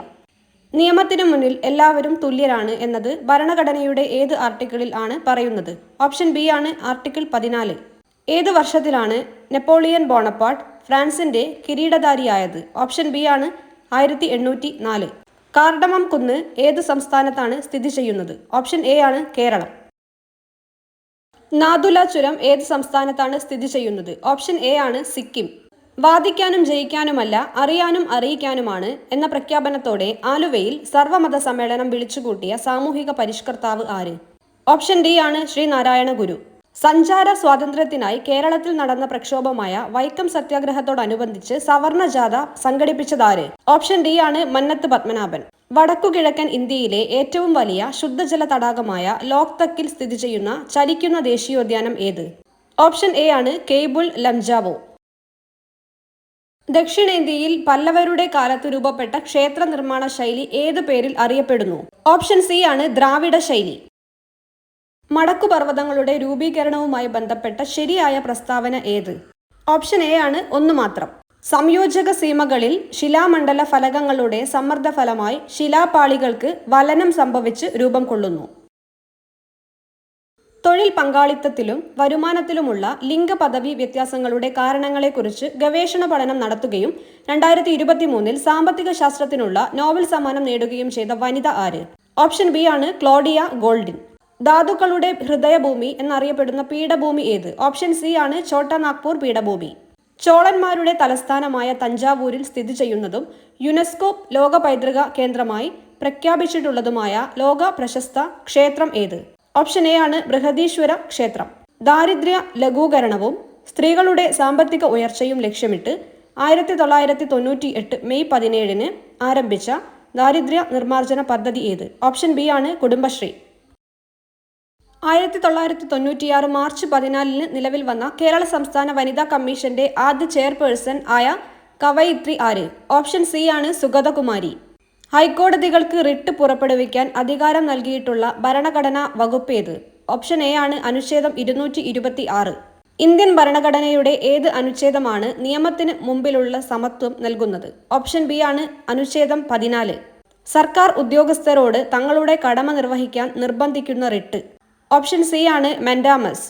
നിയമത്തിനു മുന്നിൽ എല്ലാവരും തുല്യരാണ് എന്നത് ഭരണഘടനയുടെ ഏത് ആർട്ടിക്കിളിൽ ആണ് പറയുന്നത്? ഓപ്ഷൻ ബി ആണ് ആർട്ടിക്കിൾ 14. ഏത് വർഷത്തിലാണ് നെപ്പോളിയൻ ബോണപ്പാർട്ട് ഫ്രാൻസിന്റെ കിരീടധാരിയായത്? ഓപ്ഷൻ ബി ആണ് 1804. കാർഡമം കുന്ന് ഏത് സംസ്ഥാനത്താണ് സ്ഥിതി ചെയ്യുന്നത്? ഓപ്ഷൻ എ ആണ് കേരളം. നാഥുല ചുരം ഏത് സംസ്ഥാനത്താണ് സ്ഥിതി ചെയ്യുന്നത്? ഓപ്ഷൻ എ ആണ് സിക്കിം. വാദിക്കാനും ജയിക്കാനുമല്ല അറിയാനും അറിയിക്കാനുമാണ് എന്ന പ്രഖ്യാപനത്തോടെ ആലുവയിൽ സർവമത സമ്മേളനം വിളിച്ചുകൂട്ടിയ സാമൂഹിക പരിഷ്കർത്താവ് ആര്? ഓപ്ഷൻ ഡി ആണ് ശ്രീനാരായണ ഗുരു. സഞ്ചാര സ്വാതന്ത്ര്യത്തിനായി കേരളത്തിൽ നടന്ന പ്രക്ഷോഭമായ വൈക്കം സത്യാഗ്രഹത്തോടനുബന്ധിച്ച് സവർണ ജാഥ സംഘടിപ്പിച്ചതാര്? ഓപ്ഷൻ ഡി ആണ് മന്നത്ത് പത്മനാഭൻ. വടക്കുകിഴക്കൻ ഇന്ത്യയിലെ ഏറ്റവും വലിയ ശുദ്ധജല തടാകമായ ലോക്തക്കിൽ സ്ഥിതി ചെയ്യുന്ന ചലിക്കുന്ന ദേശീയോദ്യാനം ഏത്? ഓപ്ഷൻ എ ആണ് കേബിൾ ലംജാവോ. ദക്ഷിണേന്ത്യയിൽ പല്ലവരുടെ കാലത്ത് രൂപപ്പെട്ട ക്ഷേത്ര നിർമ്മാണ ശൈലി ഏത് പേരിൽ അറിയപ്പെടുന്നു? ഓപ്ഷൻ സി ആണ് ദ്രാവിഡ ശൈലി. മടക്കുപർവ്വതങ്ങളുടെ രൂപീകരണവുമായി ബന്ധപ്പെട്ട ശരിയായ പ്രസ്താവന ഏത്? ഓപ്ഷൻ എ ആണ് 1 മാത്രം. സംയോജക സീമകളിൽ ശിലാമണ്ഡല ഫലകങ്ങളുടെ സമ്മർദ്ദഫലമായി ശിലാപാളികൾക്ക് വലനം സംഭവിച്ച് രൂപം കൊള്ളുന്നു. തൊഴിൽ പങ്കാളിത്തത്തിലും വരുമാനത്തിലുമുള്ള ലിംഗപദവി വ്യത്യാസങ്ങളുടെ കാരണങ്ങളെക്കുറിച്ച് ഗവേഷണ പഠനം നടത്തുകയും 2023 സാമ്പത്തിക ശാസ്ത്രത്തിനുള്ള നോബൽ സമ്മാനം നേടുകയും ചെയ്ത വനിത ആര്? ഓപ്ഷൻ ബി ആണ് ക്ലോഡിയ ഗോൾഡിൻ. ധാതുക്കളുടെ ഹൃദയഭൂമി എന്നറിയപ്പെടുന്ന പീഠഭൂമി ഏത്? ഓപ്ഷൻ സി ആണ് ഛോട്ടാ നാഗ്പൂർ പീഠഭൂമി. ചോളന്മാരുടെ തലസ്ഥാനമായ തഞ്ചാവൂരിൽ സ്ഥിതി ചെയ്യുന്നതും യുനെസ്കോ ലോക പൈതൃക കേന്ദ്രമായി പ്രഖ്യാപിച്ചിട്ടുള്ളതുമായ ലോക പ്രശസ്ത ക്ഷേത്രം ഏത്? ഓപ്ഷൻ എ ആണ് ബൃഹദീശ്വര ക്ഷേത്രം. ദാരിദ്ര്യ ലഘൂകരണവും സ്ത്രീകളുടെ സാമ്പത്തിക ഉയർച്ചയും ലക്ഷ്യമിട്ട് 1998 മെയ് 17 ആരംഭിച്ച ദാരിദ്ര്യ നിർമ്മാർജ്ജന പദ്ധതി ഏത്? ഓപ്ഷൻ ബി ആണ് കുടുംബശ്രീ. 1996 മാർച്ച് 14 നിലവിൽ വന്ന കേരള സംസ്ഥാന വനിതാ കമ്മീഷന്റെ ആദ്യ ചെയർപേഴ്സൺ ആയ കവയിത്രി ആര്? ഓപ്ഷൻ സി ആണ് സുഗതകുമാരി. ഹൈക്കോടതികൾക്ക് റിട്ട് പുറപ്പെടുവിക്കാൻ അധികാരം നൽകിയിട്ടുള്ള ഭരണഘടനാ വകുപ്പ് ഏത്? ഓപ്ഷൻ എ ആണ് അനുച്ഛേദം 226. ഇന്ത്യൻ ഭരണഘടനയുടെ ഏത് അനുച്ഛേദമാണ് നിയമത്തിന് മുമ്പിലുള്ള സമത്വം നൽകുന്നത്? ഓപ്ഷൻ ബി ആണ് അനുച്ഛേദം 14. സർക്കാർ ഉദ്യോഗസ്ഥരോട് തങ്ങളുടെ കടമ നിർവഹിക്കാൻ നിർബന്ധിക്കുന്ന റിട്ട്? ഓപ്ഷൻ സി ആണ് മെൻഡാമസ്.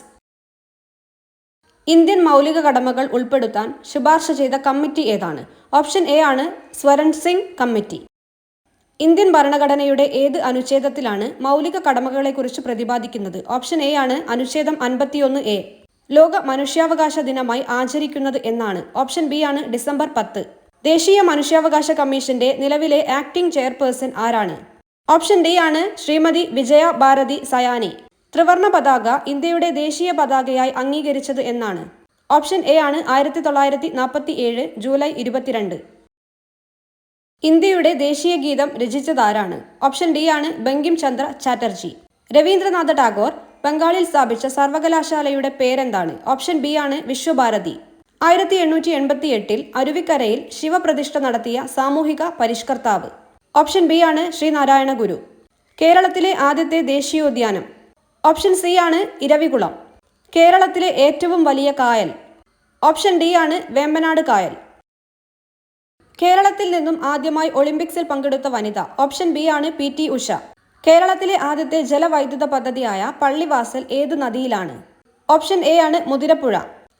ഇന്ത്യൻ മൗലിക കടമകൾ ഉൾപ്പെടുത്താൻ ശുപാർശ ചെയ്ത കമ്മിറ്റി ഏതാണ്? ഓപ്ഷൻ എ ആണ് സ്വരൺ സിംഗ് കമ്മിറ്റി. ഇന്ത്യൻ ഭരണഘടനയുടെ ഏത് അനുച്ഛേദത്തിലാണ് മൗലിക കടമകളെക്കുറിച്ച് പ്രതിപാദിക്കുന്നത്? ഓപ്ഷൻ എ ആണ് അനുച്ഛേദം 51A. ലോക മനുഷ്യാവകാശ ദിനമായി ആചരിക്കുന്നത് എന്നാണ്? ഓപ്ഷൻ ബി ആണ് ഡിസംബർ 10. ദേശീയ മനുഷ്യാവകാശ കമ്മീഷന്റെ നിലവിലെ ആക്ടിംഗ് ചെയർപേഴ്സൺ ആരാണ്? ഓപ്ഷൻ ഡി ആണ് ശ്രീമതി വിജയ ഭാരതി സയാനി. ത്രിവർണ പതാക ഇന്ത്യയുടെ ദേശീയ പതാകയായി അംഗീകരിച്ചത് എന്നാണ്? ഓപ്ഷൻ എ ആണ് 1947 ജൂലൈ 22. ഇന്ത്യയുടെ ദേശീയ ഗീതം രചിച്ചതാരാണ്? ഓപ്ഷൻ ഡി ആണ് ബങ്കിം ചന്ദ്ര ചാറ്റർജി. രവീന്ദ്രനാഥ ടാഗോർ ബംഗാളിൽ സ്ഥാപിച്ച സർവകലാശാലയുടെ പേരെന്താണ്? ഓപ്ഷൻ ബി ആണ് വിശ്വഭാരതി. 1888 അരുവിക്കരയിൽ ശിവപ്രതിഷ്ഠ നടത്തിയ സാമൂഹിക പരിഷ്കർത്താവ്? ഓപ്ഷൻ ബി ആണ് ശ്രീനാരായണ ഗുരു. കേരളത്തിലെ ആദ്യത്തെ ദേശീയോദ്യാനം? ഓപ്ഷൻ സി ആണ് ഇരവികുളം. കേരളത്തിലെ ഏറ്റവും വലിയ കായൽ? ഓപ്ഷൻ ഡി ആണ് വേമ്പനാട് കായൽ. കേരളത്തിൽ നിന്നും ആദ്യമായി ഒളിമ്പിക്സിൽ പങ്കെടുത്ത വനിത? ഓപ്ഷൻ ബി ആണ് PT ഉഷ. കേരളത്തിലെ ആദ്യത്തെ ജലവൈദ്യുത പദ്ധതിയായ പള്ളിവാസൽ ഏതു നദിയിലാണ്? ഓപ്ഷൻ എ ആണ് മുതിരപ്പുഴ.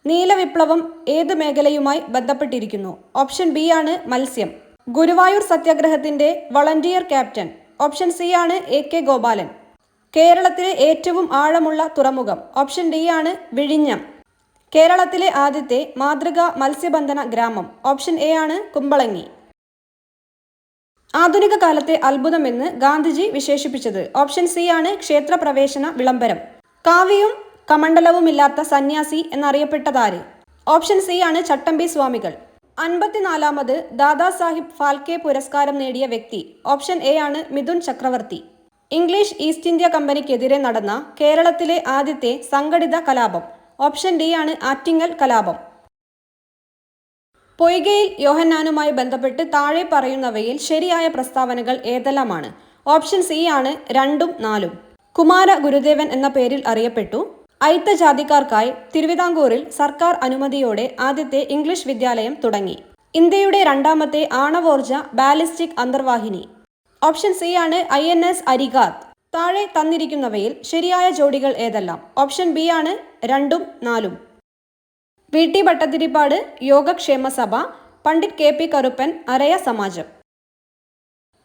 നീലവിപ്ലവം ഏത് മേഖലയുമായി ബന്ധപ്പെട്ടിരിക്കുന്നു? ഓപ്ഷൻ ബി ആണ് മത്സ്യം. ഗുരുവായൂർ സത്യാഗ്രഹത്തിന്റെ വളണ്ടിയർ ക്യാപ്റ്റൻ? ഓപ്ഷൻ സി ആണ് AK ഗോപാലൻ. കേരളത്തിലെ ഏറ്റവും ആഴമുള്ള തുറമുഖം? ഓപ്ഷൻ ഡി ആണ് വിഴിഞ്ഞം. കേരളത്തിലെ ആദ്യത്തെ മാതൃകാ മത്സ്യബന്ധന ഗ്രാമം? ഓപ്ഷൻ എ ആണ് കുമ്പളങ്ങി. ആധുനിക കാലത്തെ അത്ഭുതമെന്ന് ഗാന്ധിജി വിശേഷിപ്പിച്ചത്? ഓപ്ഷൻ സി ആണ് ക്ഷേത്രപ്രവേശന വിളംബരം. കാവ്യവും കമണ്ഡലവുമില്ലാത്ത സന്യാസി എന്നറിയപ്പെട്ടതാര്? ഓപ്ഷൻ സി ആണ് ചട്ടമ്പി സ്വാമികൾ. 54ാമത് ദാദാസാഹിബ് ഫാൽക്കെ പുരസ്കാരം നേടിയ വ്യക്തി? ഓപ്ഷൻ എ ആണ് മിഥുൻ ചക്രവർത്തി. ഇംഗ്ലീഷ് ഈസ്റ്റ് ഇന്ത്യ കമ്പനിക്കെതിരെ നടന്ന കേരളത്തിലെ ആദ്യത്തെ സംഘടിത കലാപം? ഓപ്ഷൻ ഡി ആണ് ആറ്റിങ്ങൽ കലാപം. പൊയ്കയിൽ യോഹന്നാനുമായി ബന്ധപ്പെട്ട് താഴെ പറയുന്നവയിൽ ശരിയായ പ്രസ്താവനകൾ ഏതെല്ലാമാണ്? ഓപ്ഷൻ സി ആണ് 2ഉം 4ഉം. കുമാര ഗുരുദേവൻ എന്ന പേരിൽ അറിയപ്പെട്ടു. അയിത്ത ജാതിക്കാർക്കായി തിരുവിതാംകൂറിൽ സർക്കാർ അനുമതിയോടെ ആദ്യത്തെ ഇംഗ്ലീഷ് വിദ്യാലയം തുടങ്ങി. ഇന്ത്യയുടെ രണ്ടാമത്തെ ആണവോർജ ബാലിസ്റ്റിക് അന്തർവാഹിനി? ഓപ്ഷൻ സി ആണ് INS അരിഗാത്ത്. താഴെ തന്നിരിക്കുന്നവയിൽ ശരിയായ ജോഡികൾ ഏതെല്ലാം? ഓപ്ഷൻ ബി ആണ് 2ഉം 4ഉം. VT ഭട്ടതിരിപ്പാട് യോഗക്ഷേമ സഭ, പണ്ഡിറ്റ് KP കറുപ്പൻ അരയ സമാജം.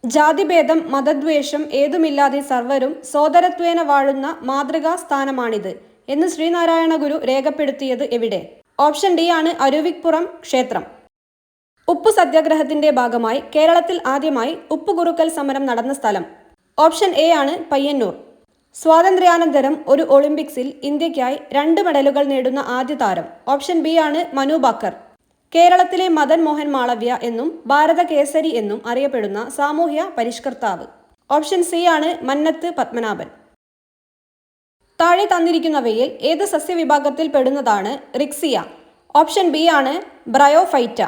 ജാതിഭേദം മതദ്വേഷം ഏതുമില്ലാതെ സർവരും സോദരത്വേന വാഴുന്ന മാതൃകാ സ്ഥാനമാണിത് എന്ന് ശ്രീനാരായണ ഗുരു രേഖപ്പെടുത്തിയത് എവിടെ? ഓപ്ഷൻ ഡി ആണ് അരുവിപ്പുറം ക്ഷേത്രം. ഉപ്പു സത്യാഗ്രഹത്തിന്റെ ഭാഗമായി കേരളത്തിൽ ആദ്യമായി ഉപ്പുകുറുക്കൽ സമരം നടന്ന സ്ഥലം? ഓപ്ഷൻ എ ആണ് പയ്യന്നൂർ. സ്വാതന്ത്ര്യാനന്തരം ഒരു ഒളിമ്പിക്സിൽ ഇന്ത്യക്കായി 2 മെഡലുകൾ നേടുന്ന ആദ്യ താരം? ഓപ്ഷൻ ബി ആണ് മനു ഭാക്കർ. കേരളത്തിലെ മദൻ മോഹൻ മാളവ്യ എന്നും ഭാരത കേസരി എന്നും അറിയപ്പെടുന്ന സാമൂഹ്യ പരിഷ്കർത്താവ്? ഓപ്ഷൻ സി ആണ് മന്നത്ത് പത്മനാഭൻ. താഴെ തന്നിരിക്കുന്നവയിൽ ഏത് സസ്യവിഭാഗത്തിൽ പെടുന്നതാണ് റിക്സിയ? ഓപ്ഷൻ ബി ആണ് ബ്രയോഫൈറ്റ.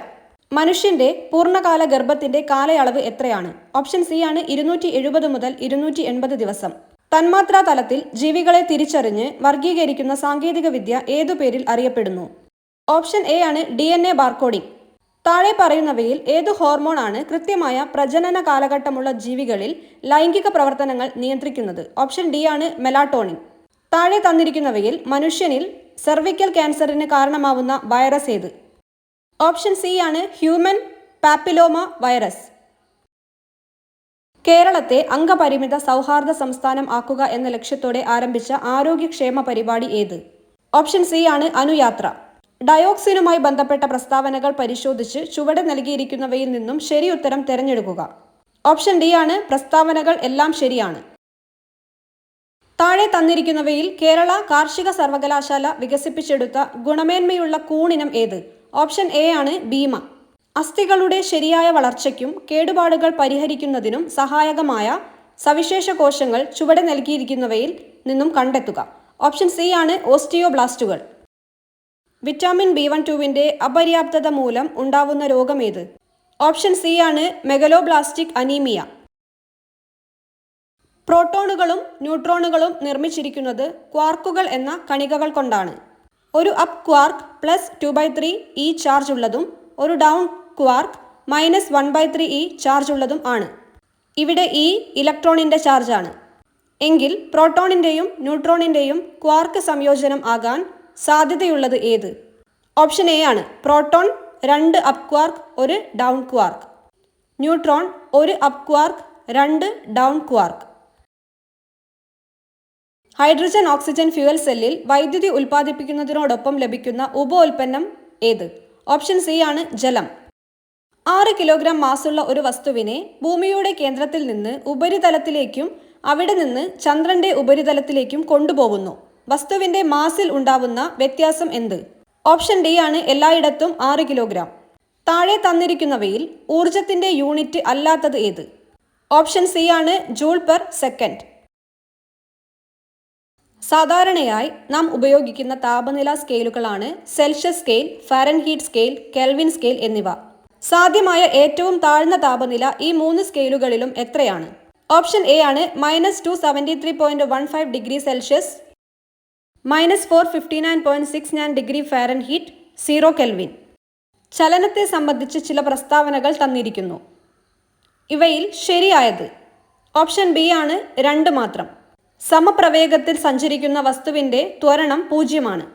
മനുഷ്യന്റെ പൂർണ്ണകാല ഗർഭത്തിന്റെ കാലയളവ് എത്രയാണ്? ഓപ്ഷൻ സി ആണ് 270 മുതൽ 280 ദിവസം. തന്മാത്രാ തലത്തിൽ ജീവികളെ തിരിച്ചറിഞ്ഞ് വർഗീകരിക്കുന്ന സാങ്കേതിക വിദ്യ ഏതു പേരിൽ അറിയപ്പെടുന്നു? ഓപ്ഷൻ എ ആണ് DNA ബാർകോഡിംഗ്. താഴെ പറയുന്നവയിൽ ഏതു ഹോർമോൺ ആണ് കൃത്യമായ പ്രജനന കാലഘട്ടമുള്ള ജീവികളിൽ ലൈംഗിക പ്രവർത്തനങ്ങൾ നിയന്ത്രിക്കുന്നത്? ഓപ്ഷൻ ഡി ആണ് മെലാട്ടോണിൻ. താഴെ തന്നിരിക്കുന്നവയിൽ മനുഷ്യനിൽ സെർവിക്കൽ ക്യാൻസറിന് കാരണമാവുന്ന വൈറസ് ഏത്? ഓപ്ഷൻ സി ആണ് ഹ്യൂമൻ പാപ്പിലോമ വൈറസ്. കേരളത്തെ അംഗപരിമിത സൗഹാർദ്ദ സംസ്ഥാനം ആക്കുക എന്ന ലക്ഷ്യത്തോടെ ആരംഭിച്ച ആരോഗ്യക്ഷേമ പരിപാടി ഏത്? ഓപ്ഷൻ സി ആണ് അനുയാത്ര. ഡയോക്സിനുമായി ബന്ധപ്പെട്ട പ്രസ്താവനകൾ പരിശോധിച്ച് ചുവടെ നൽകിയിരിക്കുന്നവയിൽ നിന്നും ശരി ഉത്തരം തിരഞ്ഞെടുക്കുക. ഓപ്ഷൻ ഡി ആണ് പ്രസ്താവനകൾ എല്ലാം ശരിയാണ്. താഴെ തന്നിരിക്കുന്നവയിൽ കേരള കാർഷിക സർവകലാശാല വികസിപ്പിച്ചെടുത്ത ഗുണമേന്മയുള്ള കൂണിനം ഏത്? ഓപ്ഷൻ എ ആണ് ഭീമ. അസ്ഥികളുടെ ശരിയായ വളർച്ചയ്ക്കും കേടുപാടുകൾ പരിഹരിക്കുന്നതിനും സഹായകമായ സവിശേഷ കോശങ്ങൾ ചുവടെ നൽകിയിരിക്കുന്നവയിൽ നിന്നും കണ്ടെത്തുക. ഓപ്ഷൻ സി ആണ് ഓസ്റ്റിയോബ്ലാസ്റ്റുകൾ. വിറ്റാമിൻ B12 അപര്യാപ്തത മൂലം ഉണ്ടാവുന്ന രോഗം ഏത്? ഓപ്ഷൻ സി ആണ് മെഗലോബ്ലാസ്റ്റിക് അനീമിയ. പ്രോട്ടോണുകളും ന്യൂട്രോണുകളും നിർമ്മിച്ചിരിക്കുന്നത് ക്വാർക്കുകൾ എന്ന കണികകൾ കൊണ്ടാണ്. ഒരു അപ്പ് ക്വാർക്ക് +2/3 E ചാർജ് ഉള്ളതും ഒരു ഡൗൺ ക്വാർക്ക് -1/3 E ചാർജ് ഉള്ളതും ആണ്. ഇവിടെ E ഇലക്ട്രോണിന്റെ ചാർജാണ്. എങ്കിൽ പ്രോട്ടോണിന്റെയും ന്യൂട്രോണിന്റെയും ക്വാർക്ക് സംയോജനം ആകാൻ സാധ്യതയുള്ളത് ഏത്? ഓപ്ഷൻ എ ആണ് proton 2 up quark 1 down quark. Neutron 1 up quark 2 down quark. Hydrogen oxygen fuel സെല്ലിൽ വൈദ്യുതി ഉൽപ്പാദിപ്പിക്കുന്നതിനോടൊപ്പം ലഭിക്കുന്ന ഉപോൽപ്പന്നം ഏത്? ഓപ്ഷൻ സി ആണ് ജലം. 6 കിലോഗ്രാം മാസുള്ള ഒരു വസ്തുവിനെ ഭൂമിയുടെ കേന്ദ്രത്തിൽ നിന്ന് ഉപരിതലത്തിലേക്കും അവിടെ നിന്ന് ചന്ദ്രന്റെ ഉപരിതലത്തിലേക്കും കൊണ്ടുപോകുന്നു. വസ്തുവിന്റെ മാസിൽ ഉണ്ടാവുന്ന വ്യത്യാസം എന്ത്? ഓപ്ഷൻ ഡി ആണ് എല്ലായിടത്തും 6 കിലോഗ്രാം. താഴെ തന്നിരിക്കുന്നവയിൽ ഊർജത്തിന്റെ യൂണിറ്റ് അല്ലാത്തത് ഏത്? ഓപ്ഷൻ സി ആണ് ജൂൾ പെർ സെക്കൻഡ്. സാധാരണയായി നാം ഉപയോഗിക്കുന്ന താപനില സ്കെയിലുകളാണ് Celsius scale, Fahrenheit scale, Kelvin scale എന്നിവ. സാധ്യമായ ഏറ്റവും താഴ്ന്ന താപനില ഈ 3 സ്കെയിലുകളിലും എത്രയാണ്? ഓപ്ഷൻ എ ആണ് -273.15 degree Celsius, -459.69 degree Fahrenheit, 0 kelvin. ചലനത്തെ സംബന്ധിച്ച് ചില പ്രസ്താവനകൾ തന്നിരിക്കുന്നു. ഇവയിൽ ശരിയായത് ഓപ്ഷൻ ബി ആണ് 2 മാത്രം. സമപ്രവേഗത്തിൽ സഞ്ചരിക്കുന്ന വസ്തുവിന്റെ ത്വരണം 0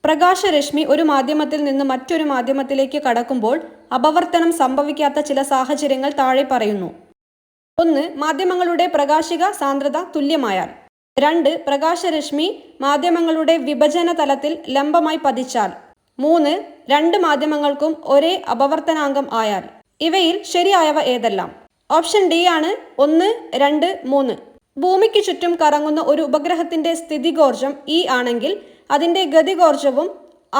പ്രകാശരശ്മി ഒരു മാധ്യമത്തിൽ നിന്ന് മറ്റൊരു മാധ്യമത്തിലേക്ക് കടക്കുമ്പോൾ അപവർത്തനം സംഭവിക്കാത്ത ചില സാഹചര്യങ്ങൾ താഴെ പറയുന്നു. 1. മാധ്യമങ്ങളുടെ പ്രകാശിക സാന്ദ്രത തുല്യമായാൽ. 2. പ്രകാശരശ്മി മാധ്യമങ്ങളുടെ വിഭജന തലത്തിൽ ലംബമായി പതിച്ചാൽ. 3. 2 മാധ്യമങ്ങൾക്കും ഒരേ അപവർത്തനാങ്കം ആയാൽ. ഇവയിൽ ശരിയായവ ഏതെല്ലാം? ഓപ്ഷൻ ഡി ആണ് 1, 2, 3. ഭൂമിക്ക് ചുറ്റും കറങ്ങുന്ന ഒരു ഉപഗ്രഹത്തിന്റെ സ്ഥിതികോർജം E ആണെങ്കിൽ അതിന്റെ ഗതികോർജവും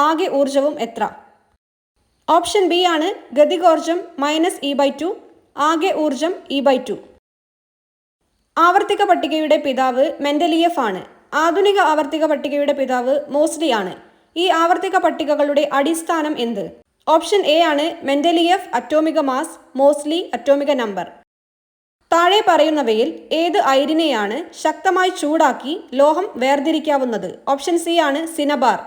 ആകെ ഊർജവും എത്ര? ഓപ്ഷൻ ബി ആണ് ഗതികോർജം -E/2, ആകെ ഊർജം E/2. ആവർത്തിക പട്ടികയുടെ പിതാവ് മെൻഡലിയഫ് ആണ്. ആധുനിക ആവർത്തിക പട്ടികയുടെ പിതാവ് മോസ്ലി ആണ്. ഈ ആവർത്തിക പട്ടികകളുടെ അടിസ്ഥാനം എന്ത്? ഓപ്ഷൻ എ ആണ് Mendeleev atomic mass, Moseley atomic number. താഴെ പറയുന്നവയിൽ ഏത് അയിരിനെയാണ് ശക്തമായി ചൂടാക്കി ലോഹം വേർതിരിക്കാവുന്നത്? ഓപ്ഷൻ സി ആണ് സിനബാർ.